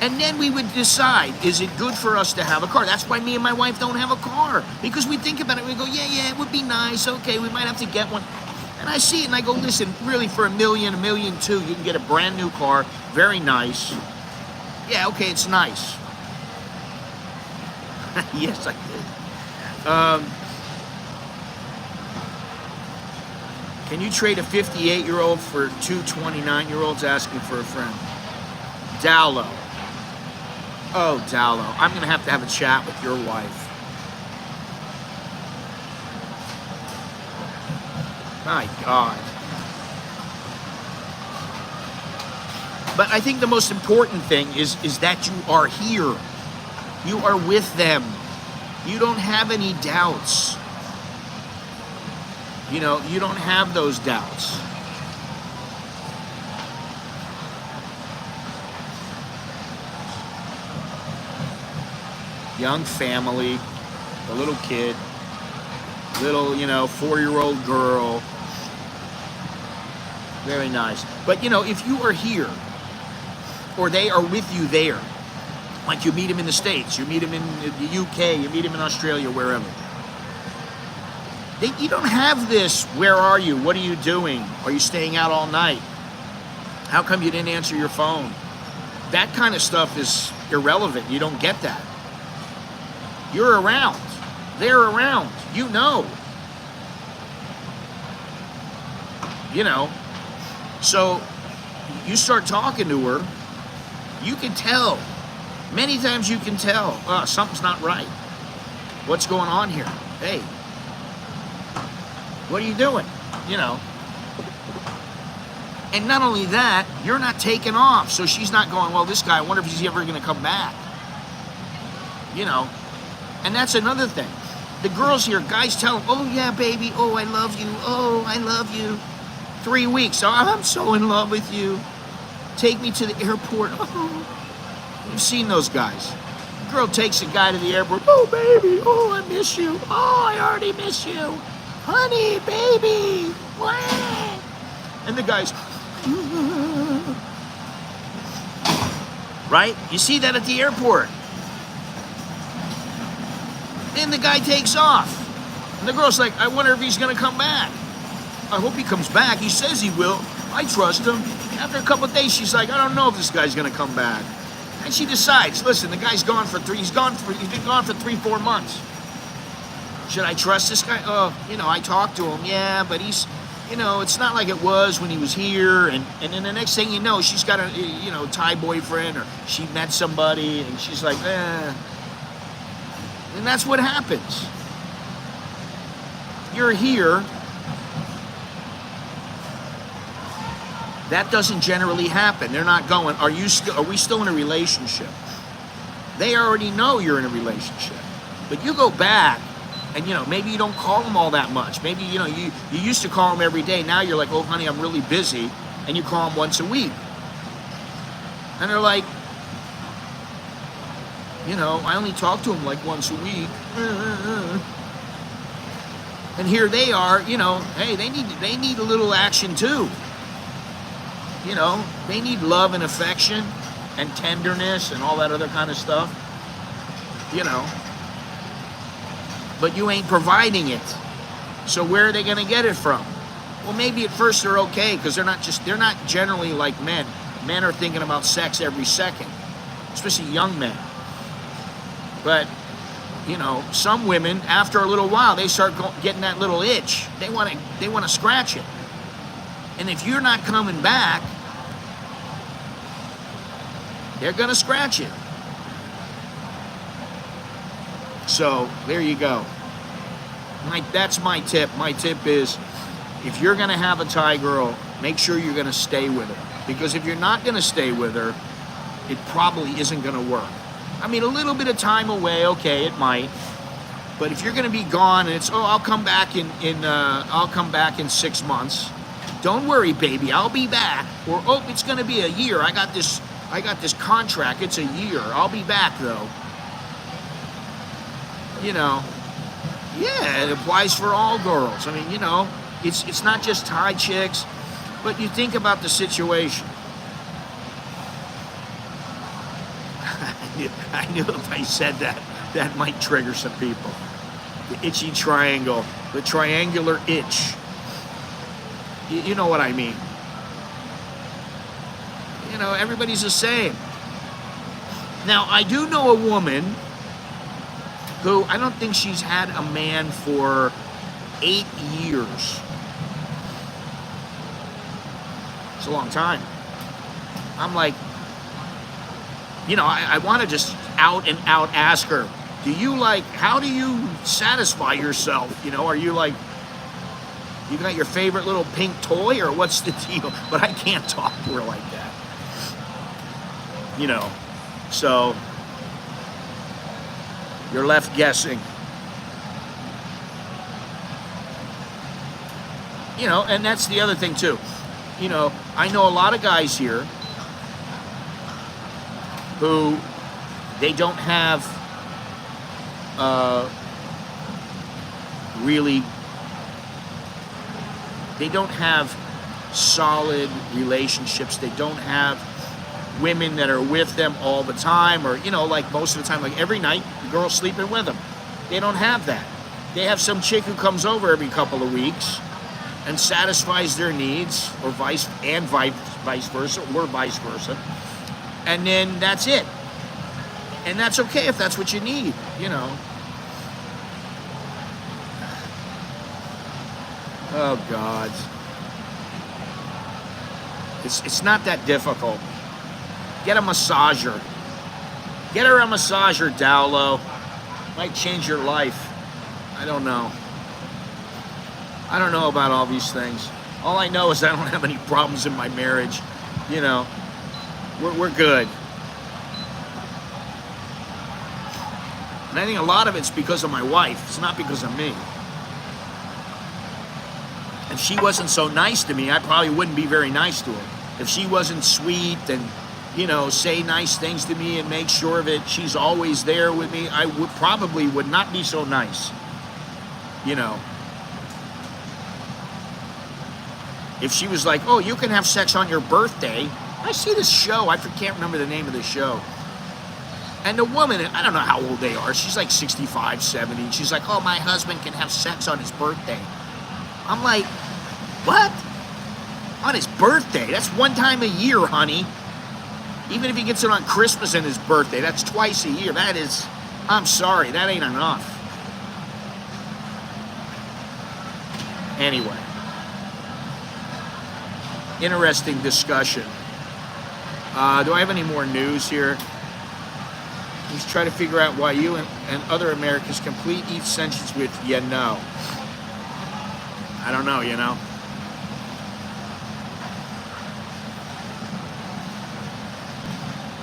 And then we would decide, is it good for us to have a car? That's why me and my wife don't have a car. Because we think about it, we go, yeah, it would be nice. Okay, we might have to get one. And I see it and I go, listen, really for $1 million, $1.2 million, you can get a brand new car, very nice. Yeah, okay, it's nice. Yes, I did. Can you trade a 58-year-old for two 29-year-olds asking for a friend? Dowlow. Oh, Dowlow, I'm going to have a chat with your wife. My God. But I think the most important thing is that you are here. You are with them. You don't have any doubts. You know, you don't have those doubts. Young family, a little kid, little, 4-year-old girl. Very nice. But, if you are here, or they are with you there, like you meet them in the States, you meet them in the UK, you meet them in Australia, wherever. You don't have this, where are you? What are you doing? Are you staying out all night? How come you didn't answer your phone? That kind of stuff is irrelevant. You don't get that. You're around. They're around. You know. So you start talking to her, you can tell. Many times you can tell, something's not right. What's going on here? Hey, what are you doing? And not only that, you're not taking off. So she's not going, well, this guy, I wonder if he's ever going to come back. And that's another thing. The girls here, guys tell them, oh, yeah, baby. Oh, I love you. Oh, I love you. 3 weeks. Oh, I'm so in love with you. Take me to the airport. Oh. You've seen those guys. The girl takes a guy to the airport. Oh, baby. Oh, I miss you. Oh, I already miss you. Honey, baby. What? And the guy's, right? You see that at the airport. Then the guy takes off. And the girl's like, I wonder if he's going to come back. I hope he comes back. He says he will. I trust him. After a couple of days, she's like, I don't know if this guy's going to come back. And she decides, listen, the guy's gone for he's been gone for 3-4 months. Should I trust this guy? I talked to him. Yeah, but he's, it's not like it was when he was here. And then the next thing you know, she's got a, Thai boyfriend, or she met somebody, and she's like, And that's what happens. You're here. That doesn't generally happen. They're not going, are we still in a relationship? They already know you're in a relationship. But you go back, and maybe you don't call them all that much. Maybe you used to call them every day. Now you're like, oh honey, I'm really busy, and you call them once a week. And they're like, I only talk to them like once a week. And here they are, hey, they need a little action too. They need love and affection and tenderness and all that other kind of stuff. But you ain't providing it. So where are they going to get it from? Well, maybe at first they're okay, because they're not generally like men. Men are thinking about sex every second, especially young men. But, some women, after a little while, they start getting that little itch. They want to scratch it. And if you're not coming back, they're going to scratch it. So, there you go. That's my tip. My tip is, if you're going to have a Thai girl, make sure you're going to stay with her. Because if you're not going to stay with her, it probably isn't going to work. I mean, a little bit of time away, okay, it might. But if you're going to be gone and it's, oh, I'll come back in 6 months. Don't worry, baby, I'll be back. Or, oh, it's going to be a year. I got this contract. It's a year. I'll be back though. You know, yeah, it applies for all girls. I mean, you know, it's not just Thai chicks, but you think about the situation. I knew if I said that, that might trigger some people. The itchy triangle, the triangular itch. You know what I mean. You know, everybody's the same. Now, I do know a woman who I don't think she's had a man for 8 years. It's a long time. I'm like, you know, I want to just out and out ask her, do you like, how do you satisfy yourself? You know, are you like, you got your favorite little pink toy or what's the deal? But I can't talk to her like that. You know, so you're left guessing. You know, and that's the other thing too. You know, I know a lot of guys here who they don't have really, they don't have solid relationships. They don't have women that are with them all the time, or, you know, like most of the time, like every night, the girl's sleeping with them. They don't have that. They have some chick who comes over every couple of weeks and satisfies their needs, or vice versa, and then that's it. And that's okay if that's what you need, you know. Oh God, it's not that difficult. Get a massager. Get her a massager, Dowlow. Might change your life. I don't know. I don't know about all these things. All I know is I don't have any problems in my marriage. You know, we're good. And I think a lot of it's because of my wife. It's not because of me. If she wasn't so nice to me, I probably wouldn't be very nice to her. If she wasn't sweet and, you know, say nice things to me and make sure that she's always there with me, I would not be so nice. You know. If she was like, oh, you can have sex on your birthday. I see this show. I can't remember the name of the show. And the woman, I don't know how old they are. She's like 65, 70. And she's like, oh, my husband can have sex on his birthday. I'm like, what? On his birthday? That's one time a year, honey. Even if he gets it on Christmas and his birthday, that's twice a year. That is, I'm sorry, that ain't enough. Anyway. Interesting discussion. Do I have any more news here? Let's try to figure out why you and other Americans complete each sentence with, you know. I don't know, you know.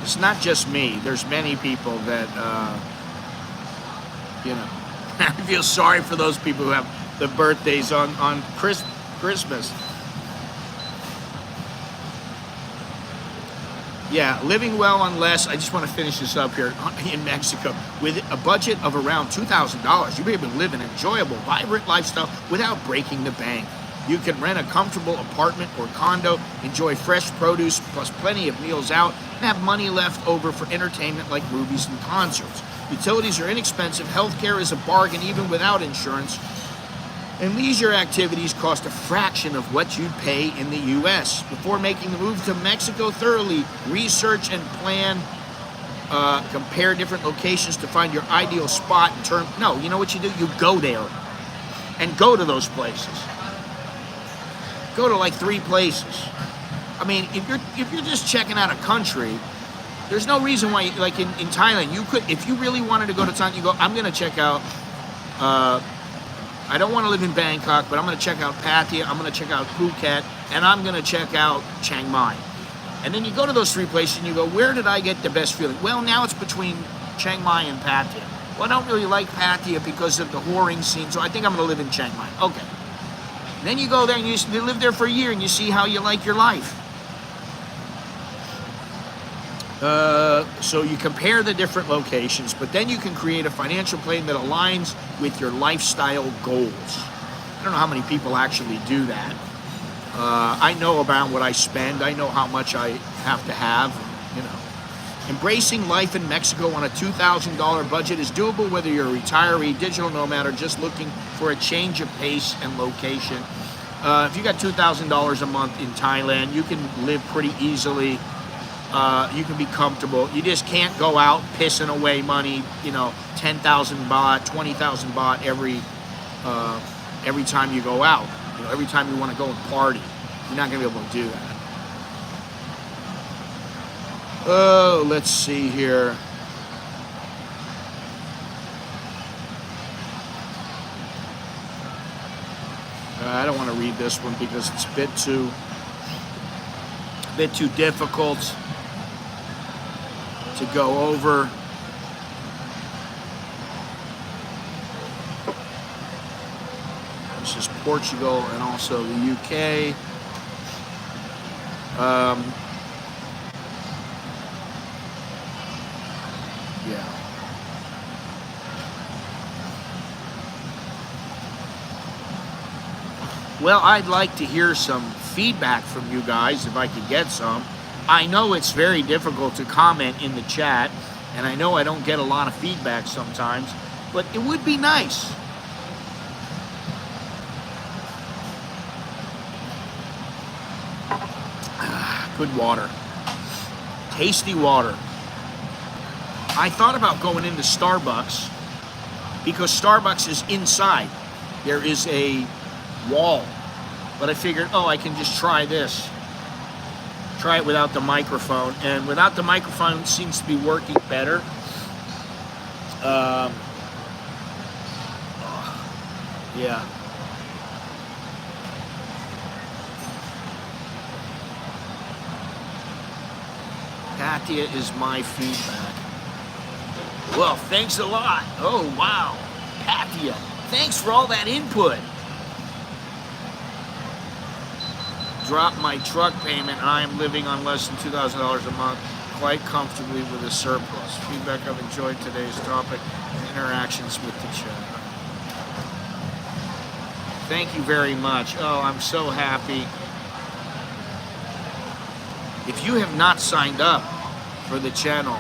It's not just me. There's many people that, you know, I feel sorry for those people who have the birthdays on Christmas. Yeah, living well on less, I just want to finish this up here, in Mexico. With a budget of around $2,000, you'll be able to live an enjoyable, vibrant lifestyle without breaking the bank. You can rent a comfortable apartment or condo, enjoy fresh produce, plus plenty of meals out, and have money left over for entertainment like movies and concerts. Utilities are inexpensive, healthcare is a bargain even without insurance, and leisure activities cost a fraction of what you'd pay in the U.S. Before making the move to Mexico, thoroughly research and plan, compare different locations to find your ideal spot. No, you know what you do? You go there and go to those places. Go to like 3 places. I mean, if you're just checking out a country, there's no reason why, like in Thailand, you could, if you really wanted to go to Thailand, you go, I'm going to check out, I don't want to live in Bangkok, but I'm going to check out Pattaya, I'm going to check out Phuket, and I'm going to check out Chiang Mai. And then you go to those 3 places and you go, where did I get the best feeling? Well, now it's between Chiang Mai and Pattaya. Well, I don't really like Pattaya because of the whoring scene, so I think I'm going to live in Chiang Mai. Okay. Then you go there and you live there for a year and you see how you like your life. So you compare the different locations, but then you can create a financial plan that aligns with your lifestyle goals. I don't know how many people actually do that. I know about what I spend. I know how much I have to have, you know. Embracing life in Mexico on a $2,000 budget is doable whether you're a retiree, digital nomad, or just looking for a change of pace and location. If you got $2,000 a month in Thailand, you can live pretty easily. You can be comfortable. You just can't go out pissing away money, you know, 10,000 baht, 20,000 baht every time you go out. You know, every time you want to go and party, you're not going to be able to do that. Oh, let's see here. I don't want to read this one because it's a bit too difficult to go over. This is Portugal and also the UK. Yeah. Well, I'd like to hear some feedback from you guys if I could get some. I know it's very difficult to comment in the chat, and I know I don't get a lot of feedback sometimes, but it would be nice. Good water. Tasty water. I thought about going into Starbucks because Starbucks is inside. There is a wall. But I figured, oh, I can just try this. Try it without the microphone. And without the microphone, it seems to be working better. Yeah. Pattaya is my feedback. Well, thanks a lot. Oh, wow. Pattaya. Thanks for all that input. Drop my truck payment and I am living on less than $2,000 a month, quite comfortably with a surplus. Feedback, I've enjoyed today's topic and interactions with the chat. Thank you very much. Oh, I'm so happy. If you have not signed up for the channel,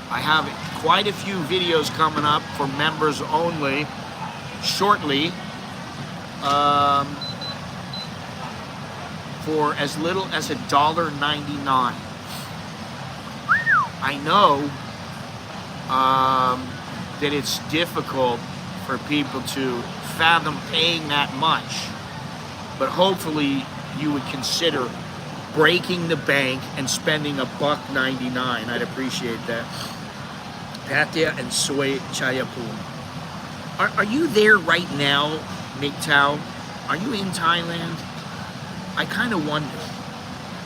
I have quite a few videos coming up for members only shortly. For as little as $1.99. I know that it's difficult for people to fathom paying that much, but hopefully you would consider breaking the bank and spending $1.99. I'd appreciate that. Pattaya and Soy Chayapum. Are you there right now, MGTOW? Are you in Thailand? I kind of wonder.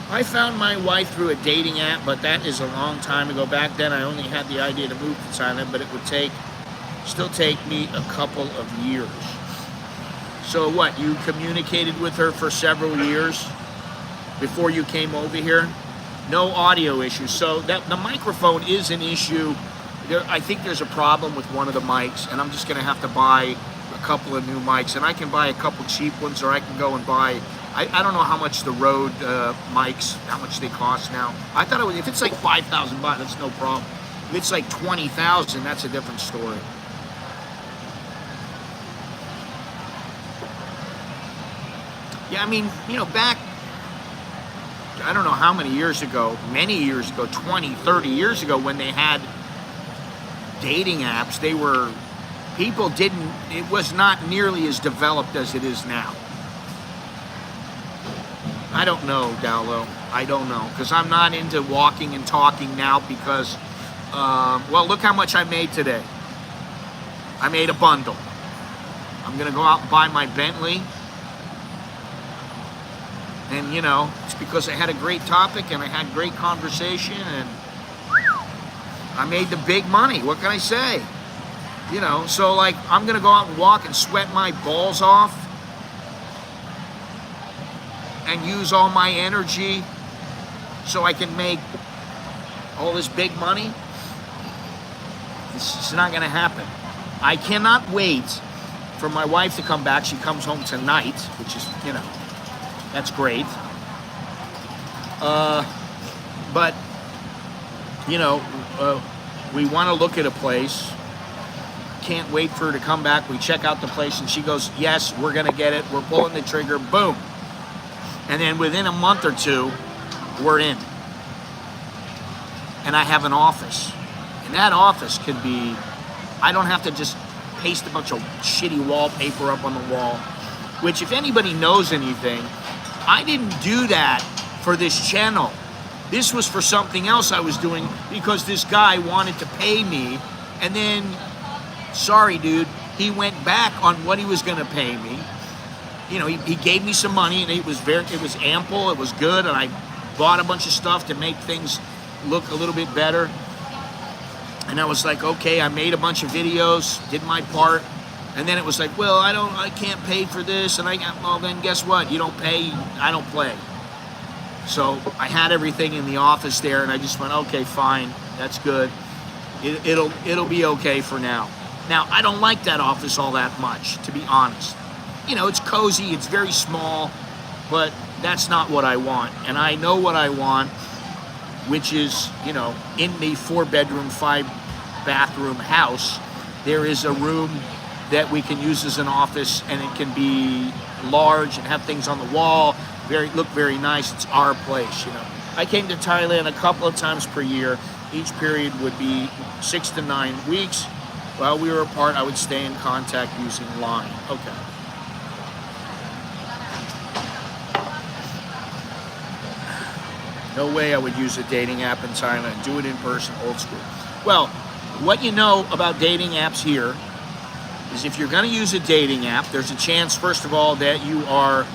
I found my wife through a dating app, but that is a long time ago. Back then, I only had the idea to move to Thailand, but it would still take me a couple of years. So what, you communicated with her for several years before you came over here? No audio issues. So the microphone is an issue. I think there's a problem with one of the mics, and I'm just going to have to buy a couple of new mics. And I can buy a couple cheap ones, or I can go and buy... I don't know how much the Rode mics, how much they cost now. I thought it was, if it's like 5,000 baht, that's no problem. If it's like 20,000, that's a different story. Yeah, I mean, you know, back, I don't know how many years ago, 20, 30 years ago, when they had dating apps, it was not nearly as developed as it is now. I don't know, Dowlo. I don't know, because I'm not into walking and talking now because, well, look how much I made today. I made a bundle. I'm going to go out and buy my Bentley. And, you know, it's because I had a great topic and I had great conversation and I made the big money. What can I say? You know, so like I'm going to go out and walk and sweat my balls off and use all my energy so I can make all this big money. It's not going to happen. I cannot wait for my wife to come back. She comes home tonight, which is, you know, that's great. But, you know, we want to look at a place. Can't wait for her to come back. We check out the place and she goes, yes, we're going to get it. We're pulling the trigger. Boom. And then within a month or two, we're in. And I have an office. And that office can be, I don't have to just paste a bunch of shitty wallpaper up on the wall, which if anybody knows anything, I didn't do that for this channel. This was for something else I was doing because this guy wanted to pay me. And then, sorry, dude, he went back on what he was going to pay me. You know, he gave me some money and it was ample, it was good, and I bought a bunch of stuff to make things look a little bit better. And I was like, okay, I made a bunch of videos, did my part, and then it was like, well, I can't pay for this, and well, then guess what? You don't pay, I don't play. So I had everything in the office there, and I just went, okay, fine, that's good. It'll be okay for now. Now, I don't like that office all that much, to be honest. You know, it's cozy, it's very small, but that's not what I want. And I know what I want, which is, you know, in the 4-bedroom, 5-bathroom house, there is a room that we can use as an office, and it can be large and have things on the wall, look very nice. It's our place, you know. I came to Thailand a couple of times per year. Each period would be 6 to 9 weeks. While we were apart, I would stay in contact using Line. Okay. No way I would use a dating app in Thailand. Do it in person, old school. Well, what you know about dating apps here is if you're going to use a dating app, there's a chance, first of all, that you are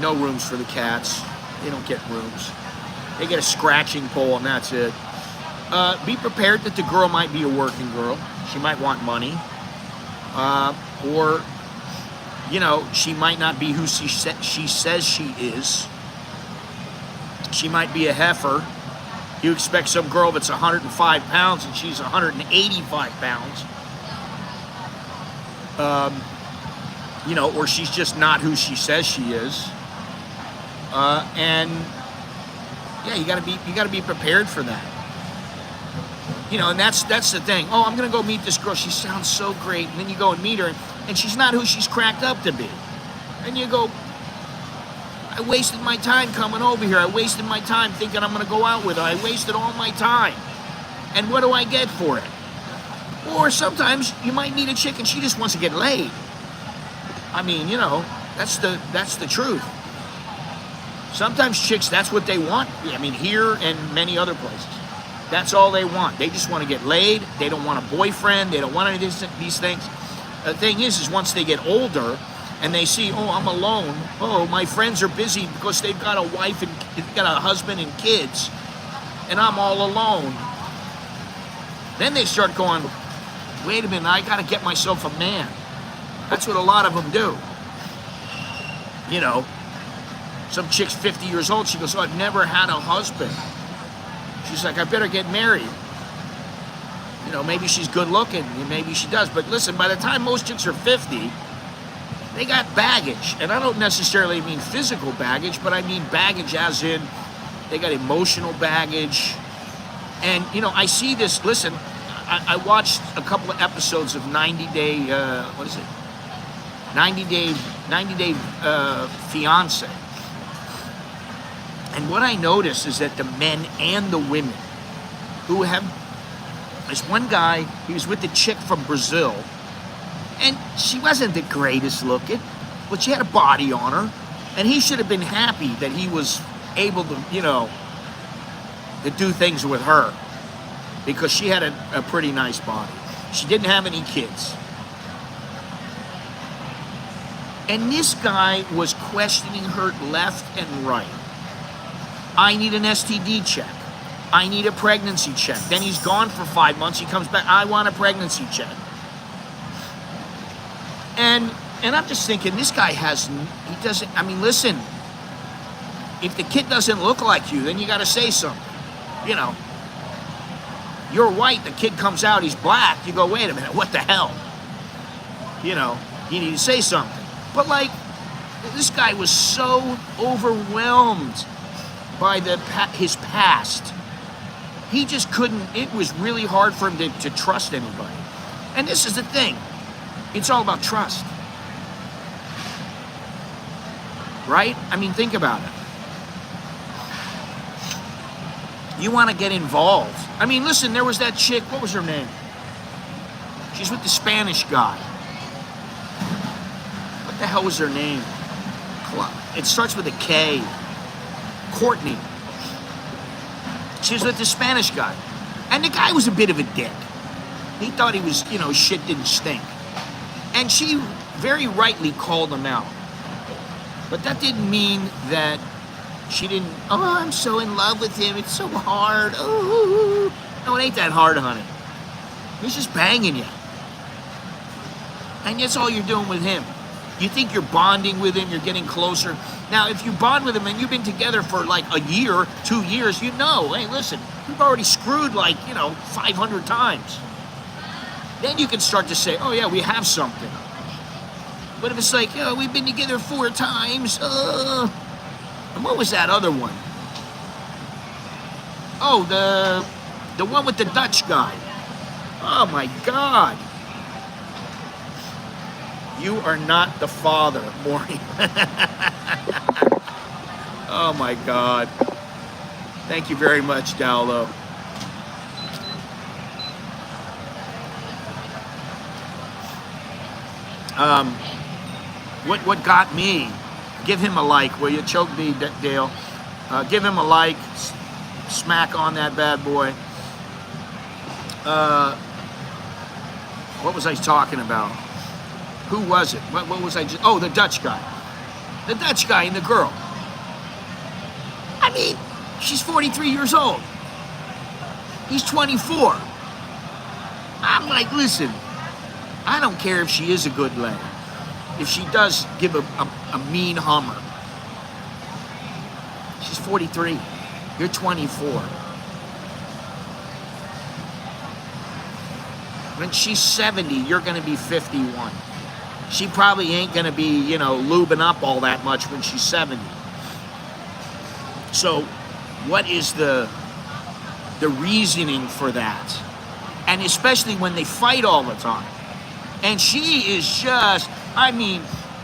no rooms for the cats. They don't get rooms. They get a scratching pole and that's it. Be prepared that the girl might be a working girl. She might want money. Or, you know, she might not be who she says she is. She might be a heifer. You expect some girl that's 105 pounds and she's 185 pounds. You know, or she's just not who she says she is. And yeah, you gotta be prepared for that. You know, and that's the thing. Oh, I'm gonna go meet this girl. She sounds so great. And then you go and meet her, and she's not who she's cracked up to be. And you go, I wasted my time coming over here. I wasted my time thinking I'm gonna go out with her. I wasted all my time. And what do I get for it? Or sometimes you might meet a chick and she just wants to get laid. I mean, you know, that's the truth. Sometimes chicks, that's what they want. I mean, here and many other places. That's all they want. They just want to get laid. They don't want a boyfriend. They don't want any of these things. The thing is once they get older and they see, oh, I'm alone. Oh, my friends are busy because they've got a wife and they've got a husband and kids, and I'm all alone. Then they start going, wait a minute, I got to get myself a man. That's what a lot of them do. You know, some chick's 50 years old. She goes, oh, I've never had a husband. She's like, I better get married. You know, maybe she's good looking. Maybe she does. But listen, by the time most chicks are 50, they got baggage. And I don't necessarily mean physical baggage, but I mean baggage as in they got emotional baggage. And, you know, I see this. Listen, I watched a couple of episodes of 90 Day, what is it? 90 Day Fiance. And what I notice is that the men and the women who have, there's one guy, he was with the chick from Brazil, and she wasn't the greatest looking, but she had a body on her, and he should have been happy that he was able to, you know, to do things with her, because she had a pretty nice body. She didn't have any kids. And this guy was questioning her left and right. I need an STD check. I need a pregnancy check. Then he's gone for 5 months. He comes back. I want a pregnancy check. And I'm just thinking, this guy he doesn't, I mean, listen, if the kid doesn't look like you, then you got to say something. You know, you're white, the kid comes out, he's black. You go, wait a minute, what the hell? You know, you need to say something. But like, this guy was so overwhelmed by his past. He just couldn't, it was really hard for him to trust anybody. And this is the thing. It's all about trust. Right? I mean, think about it. You want to get involved. I mean, listen, there was that chick, what was her name? She's with the Spanish guy. What the hell was her name? It starts with a K. Courtney. She was with the Spanish guy. And the guy was a bit of a dick. He thought he was, you know, shit didn't stink. And she very rightly called him out. But that didn't mean that she didn't, oh, I'm so in love with him. It's so hard. Oh, no, it ain't that hard, honey. He's just banging you. And that's all you're doing with him. You think you're bonding with him, you're getting closer. Now, if you bond with him and you've been together for like a year, 2 years, you know, hey, listen, we've already screwed like, you know, 500 times. Then you can start to say, oh yeah, we have something. But if it's like, oh, we've been together 4 times, and what was that other one? Oh, the one with the Dutch guy. Oh my God. You are not the father, Maury. Oh my God. Thank you very much, Dowlo. What got me? Give him a like, will you? Choke me, Dale. Give him a like. Smack on that bad boy. What was I talking about? Who was it? What was I just... Oh, the Dutch guy. The Dutch guy and the girl. I mean, she's 43 years old. He's 24. I'm like, listen, I don't care if she is a good lady. If she does give a mean hummer. She's 43. You're 24. When she's 70, you're going to be 51. She probably ain't going to be, you know, lubing up all that much when she's 70. So, what is the reasoning for that? And especially when they fight all the time. And she is just, I mean,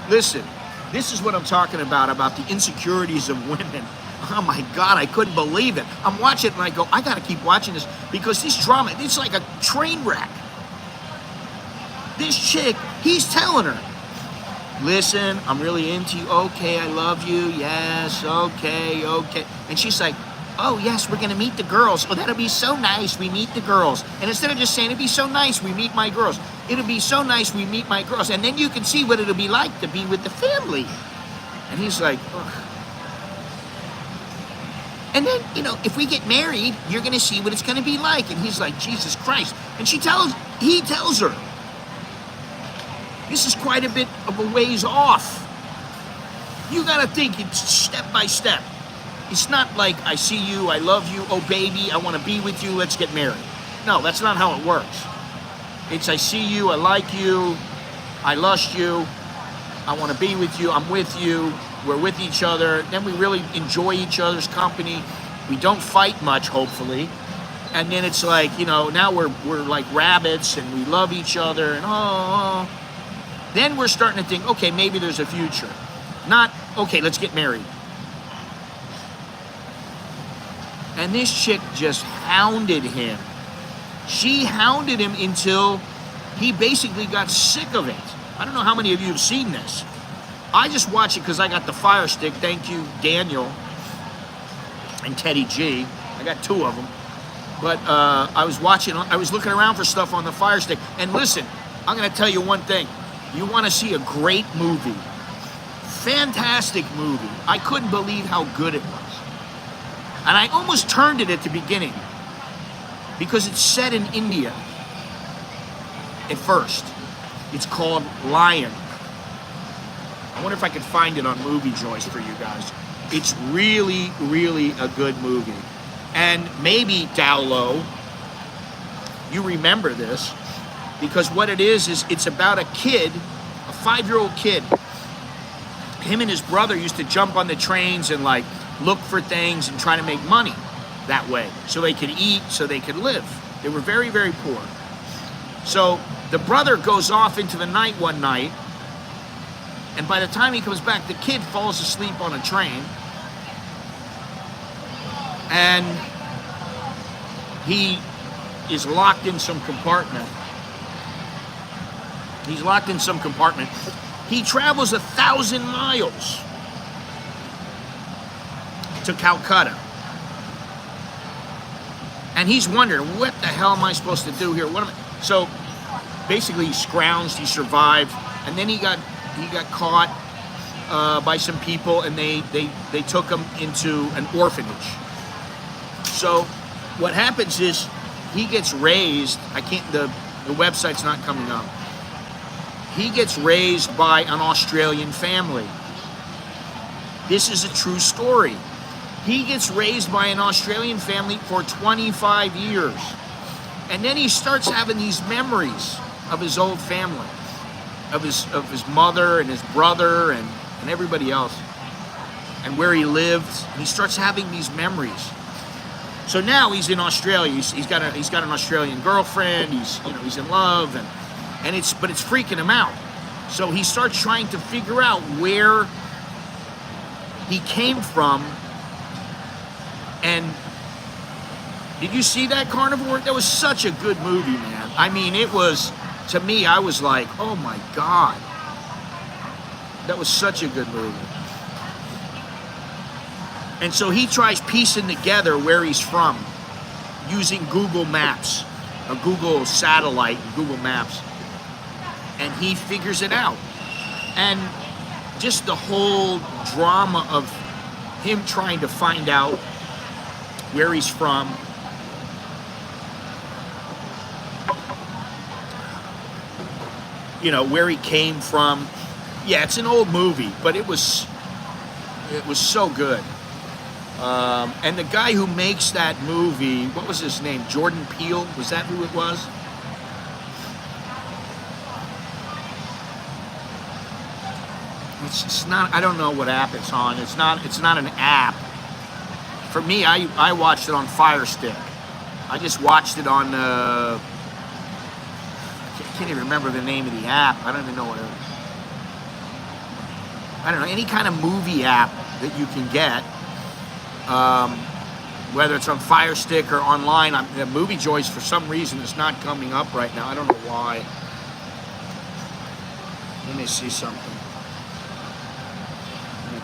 listen, this is what I'm talking about the insecurities of women. Oh my God, I couldn't believe it. I'm watching it and I go, I got to keep watching this because this drama, it's like a train wreck. This chick, he's telling her, listen, I'm really into you. Okay, I love you. Yes, okay. And she's like, oh, yes, we're going to meet the girls. Oh, that'll be so nice. We meet the girls. And instead of just saying, it'd be so nice, we meet my girls. It'll be so nice, we meet my girls. And then you can see what it'll be like to be with the family. And he's like, ugh. And then, you know, if we get married, you're going to see what it's going to be like. And he's like, Jesus Christ. And he tells her, this is quite a bit of a ways off. You got to think it's step by step. It's not like, I see you, I love you, oh baby, I want to be with you, let's get married. No, that's not how it works. It's, I see you, I like you, I lust you, I want to be with you, I'm with you, we're with each other, then we really enjoy each other's company. We don't fight much, hopefully. And then it's like, you know, now we're like rabbits and we love each other and oh. Then we're starting to think, okay, maybe there's a future. Not, okay, let's get married. And this chick just hounded him. She hounded him until he basically got sick of it. I don't know how many of you have seen this. I just watch it because I got the Fire Stick. Thank you, Daniel and Teddy G. I got 2 of them. But I was looking around for stuff on the Fire Stick. And listen, I'm going to tell you one thing. You want to see a great movie Fantastic movie. I couldn't believe how good it was. And I almost turned it at the beginning because it's set in India at first. It's called Lion. I wonder if I could find it on Movie Joys for you guys. It's really, really a good movie. And maybe, Dowlow, you remember this, because what it is it's about a kid, a 5-year-old kid. Him and his brother used to jump on the trains and like look for things and try to make money that way so they could eat, so they could live. They were very, very poor. So the brother goes off into the night one night, and by the time he comes back, the kid falls asleep on a train, and he is locked in some compartment. He's locked in some compartment. He travels 1,000 miles to Calcutta. And he's wondering, what the hell am I supposed to do here? So basically he scrounged, he survived, and then he got caught by some people, and they took him into an orphanage. So what happens is he gets raised, the website's not coming up. He gets raised by an Australian family. This is a true story. He gets raised by an Australian family for 25 years. And then he starts having these memories of his old family, of his mother and his brother and everybody else, and where he lived. And he starts having these memories. So now he's in Australia. He's got an Australian girlfriend. He's in love, but it's freaking him out. So he starts trying to figure out where he came from. And did you see that, Carnivore? That was such a good movie, man. I mean, it was, to me, I was like, oh my God. That was such a good movie. And so he tries piecing together where he's from using Google Maps, a Google satellite, Google Maps. And he figures it out. And just the whole drama of him trying to find out where he's from. Where he came from. Yeah, it's an old movie, but it was so good. And the guy who makes that movie, what was his name? Jordan Peele? Was that who it was? It's not, I don't know what app it's on. It's not an app. For me, I watched it on Fire Stick. I just watched it on, I can't even remember the name of the app. I don't even know what it is. I don't know, any kind of movie app that you can get, whether it's on Fire Stick or online. The Movie Joys, for some reason, is not coming up right now. I don't know why. Let me see something.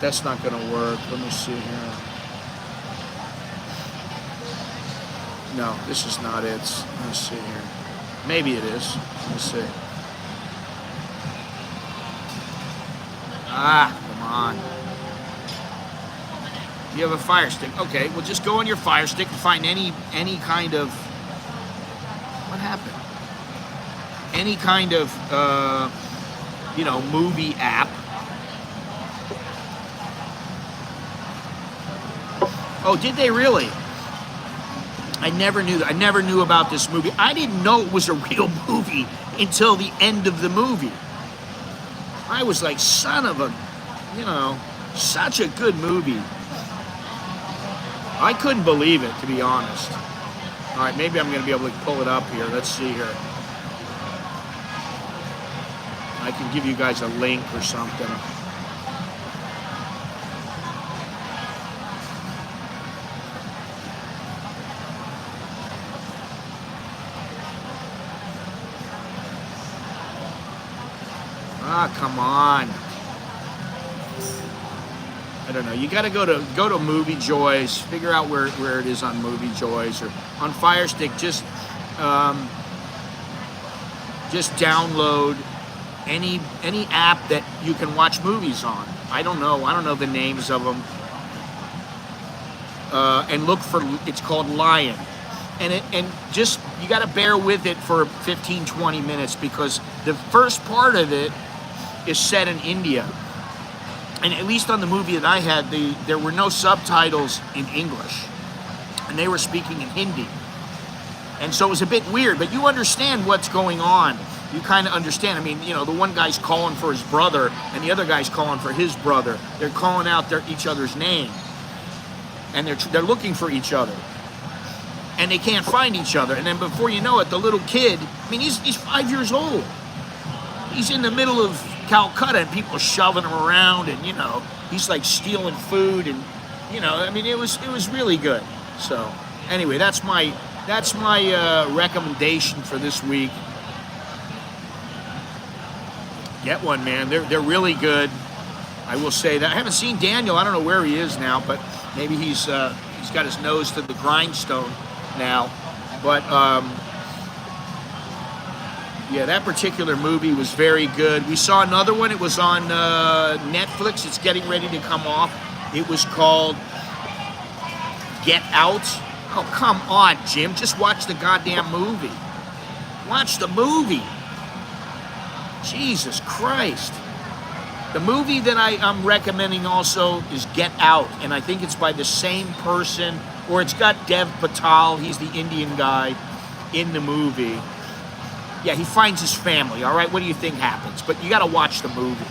That's not going to work. Let me see here. No, this is not it. Let me see here. Maybe it is. Let me see. Come on. You have a Fire Stick. Okay, well, just go on your Fire Stick and find any kind of... What happened? Any kind of, movie app. Oh, did they really? I never knew that. I never knew about this movie. I didn't know it was a real movie until the end of the movie. I was like, son of a, such a good movie. I couldn't believe it, to be honest. All right, maybe I'm going to be able to pull it up here. Let's see here. I can give you guys a link or something. Come on. I don't know. You got to go to Movie Joys, figure out where it is on Movie Joys, or on Fire Stick. Just download any app that you can watch movies on. I don't know the names of them. And look for, it's called Lion. And just, you got to bear with it for 15, 20 minutes because the first part of it is set in India. And at least on the movie that I had, there were no subtitles in English. And they were speaking in Hindi. And so it was a bit weird, but you understand what's going on. You kind of understand. I mean, you know, the one guy's calling for his brother and the other guy's calling for his brother. They're calling out each other's name. And they're looking for each other. And they can't find each other. And then before you know it, the little kid, I mean, he's 5 years old. He's in the middle of Calcutta and people shoving him around and, you know, he's like stealing food and, you know, I mean, it was really good. So anyway, that's my recommendation for this week. Get one, man. They're really good. I will say that. I haven't seen Daniel. I don't know where he is now, but maybe he's got his nose to the grindstone now. But yeah, that particular movie was very good. We saw another one. It was on Netflix. It's getting ready to come off. It was called Get Out. Oh, come on, Jim. Just watch the goddamn movie. Watch the movie. Jesus Christ. The movie that I'm recommending also is Get Out, and I think it's by the same person, or it's got Dev Patel, he's the Indian guy in the movie. Yeah, he finds his family, all right? What do you think happens? But you got to watch the movie.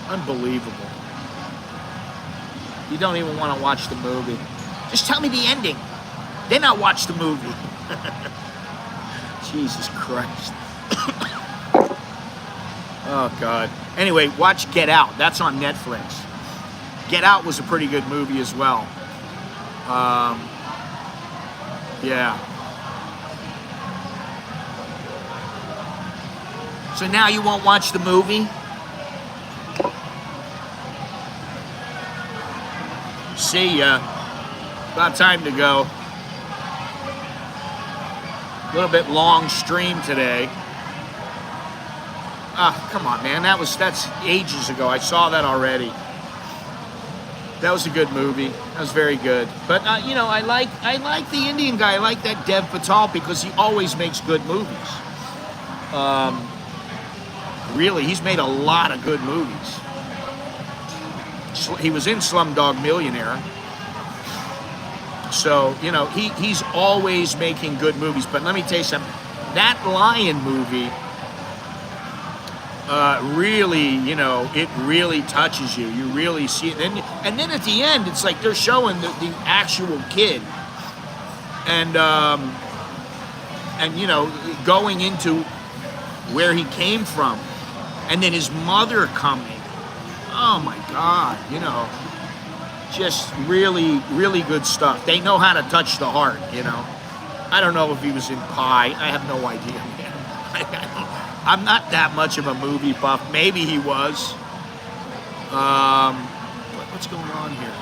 Unbelievable. You don't even want to watch the movie. Just tell me the ending. Then I'll watch the movie. Jesus Christ. Oh, God. Anyway, watch Get Out. That's on Netflix. Get Out was a pretty good movie as well. Yeah. So now you won't watch the movie? See ya. About time to go. A little bit long stream today. Ah, come on, man. That's ages ago. I saw that already. That was a good movie. That was very good. But you know, I like the Indian guy. I like that Dev Patel because he always makes good movies. Really, he's made a lot of good movies. He was in Slumdog Millionaire. So, you know, he's always making good movies. But let me tell you something. That Lion movie really, you know, it really touches you. You really see it. And then at the end, it's like they're showing the actual kid. And you know, going into where he came from. And then his mother coming. Oh, my God, you know. Just really, really good stuff. They know how to touch the heart, you know. I don't know if he was in Pi. I have no idea, man. I'm not that much of a movie buff. Maybe he was. What's going on here?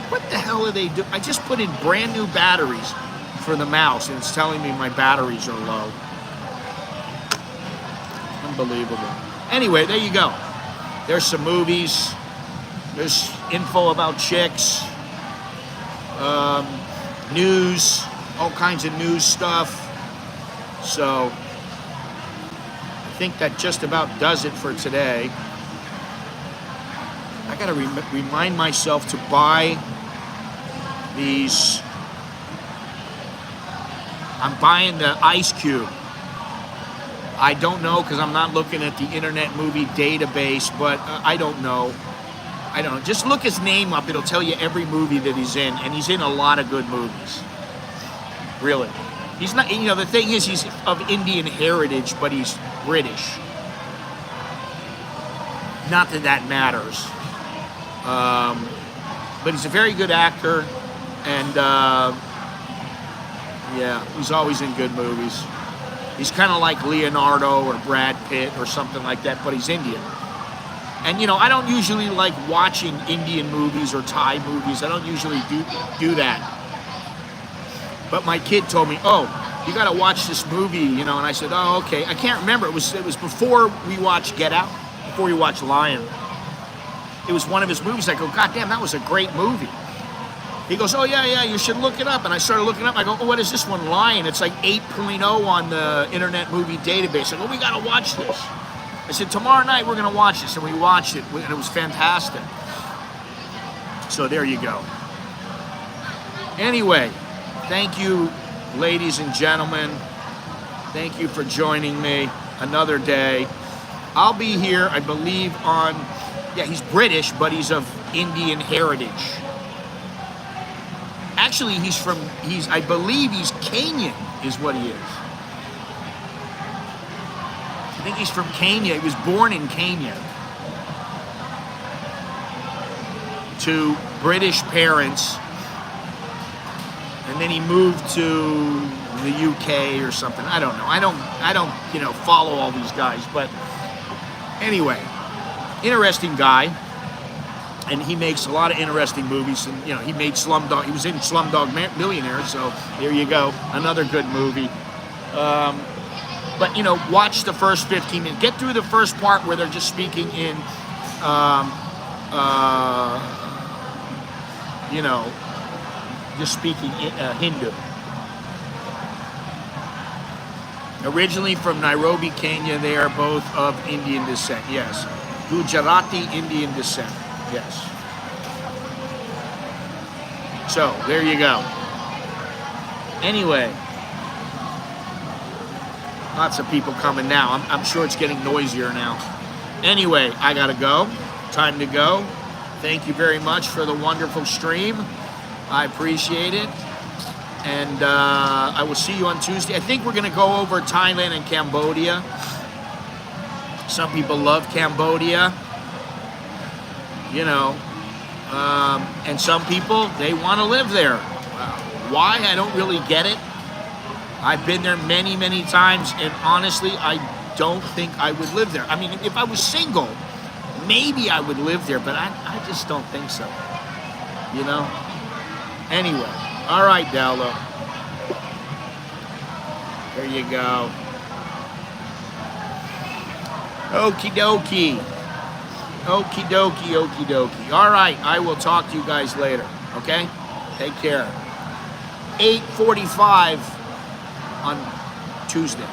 What the hell are they doing? I just put in brand new batteries for the mouse, and it's telling me my batteries are low. Unbelievable. Anyway, there you go. There's some movies. There's info about chicks. News. All kinds of news stuff. So, I think that just about does it for today. I gotta remind myself to buy these. I'm buying the Ice Cube. I don't know because I'm not looking at the Internet Movie Database, but I don't know. I don't know. Just look his name up. It'll tell you every movie that he's in, and he's in a lot of good movies. Really. He's not, you know, the thing is he's of Indian heritage, but he's British. Not that that matters. But he's a very good actor, and yeah, he's always in good movies. He's kind of like Leonardo or Brad Pitt or something like that, but he's Indian. And, you know, I don't usually like watching Indian movies or Thai movies. I don't usually do that. But my kid told me, oh, you got to watch this movie, you know, and I said, oh, okay. I can't remember. It was before we watched Get Out. before you watch Lion. It was one of his movies. I go, God damn, that was a great movie. He goes, oh yeah, you should look it up. And I started looking up. I go, oh, what is this one? Lion. It's like 8.0 on the Internet Movie Database. I go, we gotta watch this. I said, tomorrow night we're gonna watch this, and we watched it, and it was fantastic. So there you go. Anyway, thank you, ladies and gentlemen. Thank you for joining me another day. I'll be here, I believe, on, yeah, he's British, but he's of Indian heritage. Actually, I believe he's Kenyan, is what he is. I think he's from Kenya. He was born in Kenya to British parents, and then he moved to the UK or something. I don't know. I don't, follow all these guys, but anyway, interesting guy, and he makes a lot of interesting movies. And he made Slumdog. He was in Slumdog Millionaire, so there you go, another good movie. But watch the first 15 minutes. Get through the first part where they're just speaking in, just speaking Hindu. Originally from Nairobi, Kenya, they are both of Indian descent. Yes, Gujarati Indian descent. Yes. So there you go. Anyway. Lots of people coming now. I'm sure it's getting noisier now. Anyway, I gotta go. Time to go. Thank you very much for the wonderful stream. I appreciate it. And I will see you on Tuesday. I think we're gonna go over Thailand and Cambodia. Some people love Cambodia. And some people, they want to live there. Why? I don't really get it. I've been there many, many times, and honestly, I don't think I would live there. I mean, if I was single, maybe I would live there, but I just don't think so. Anyway, all right, Dowlo. There you go. Okie dokie. Okie dokie, okie dokie. All right, I will talk to you guys later, okay? Take care. 8:45 on Tuesday.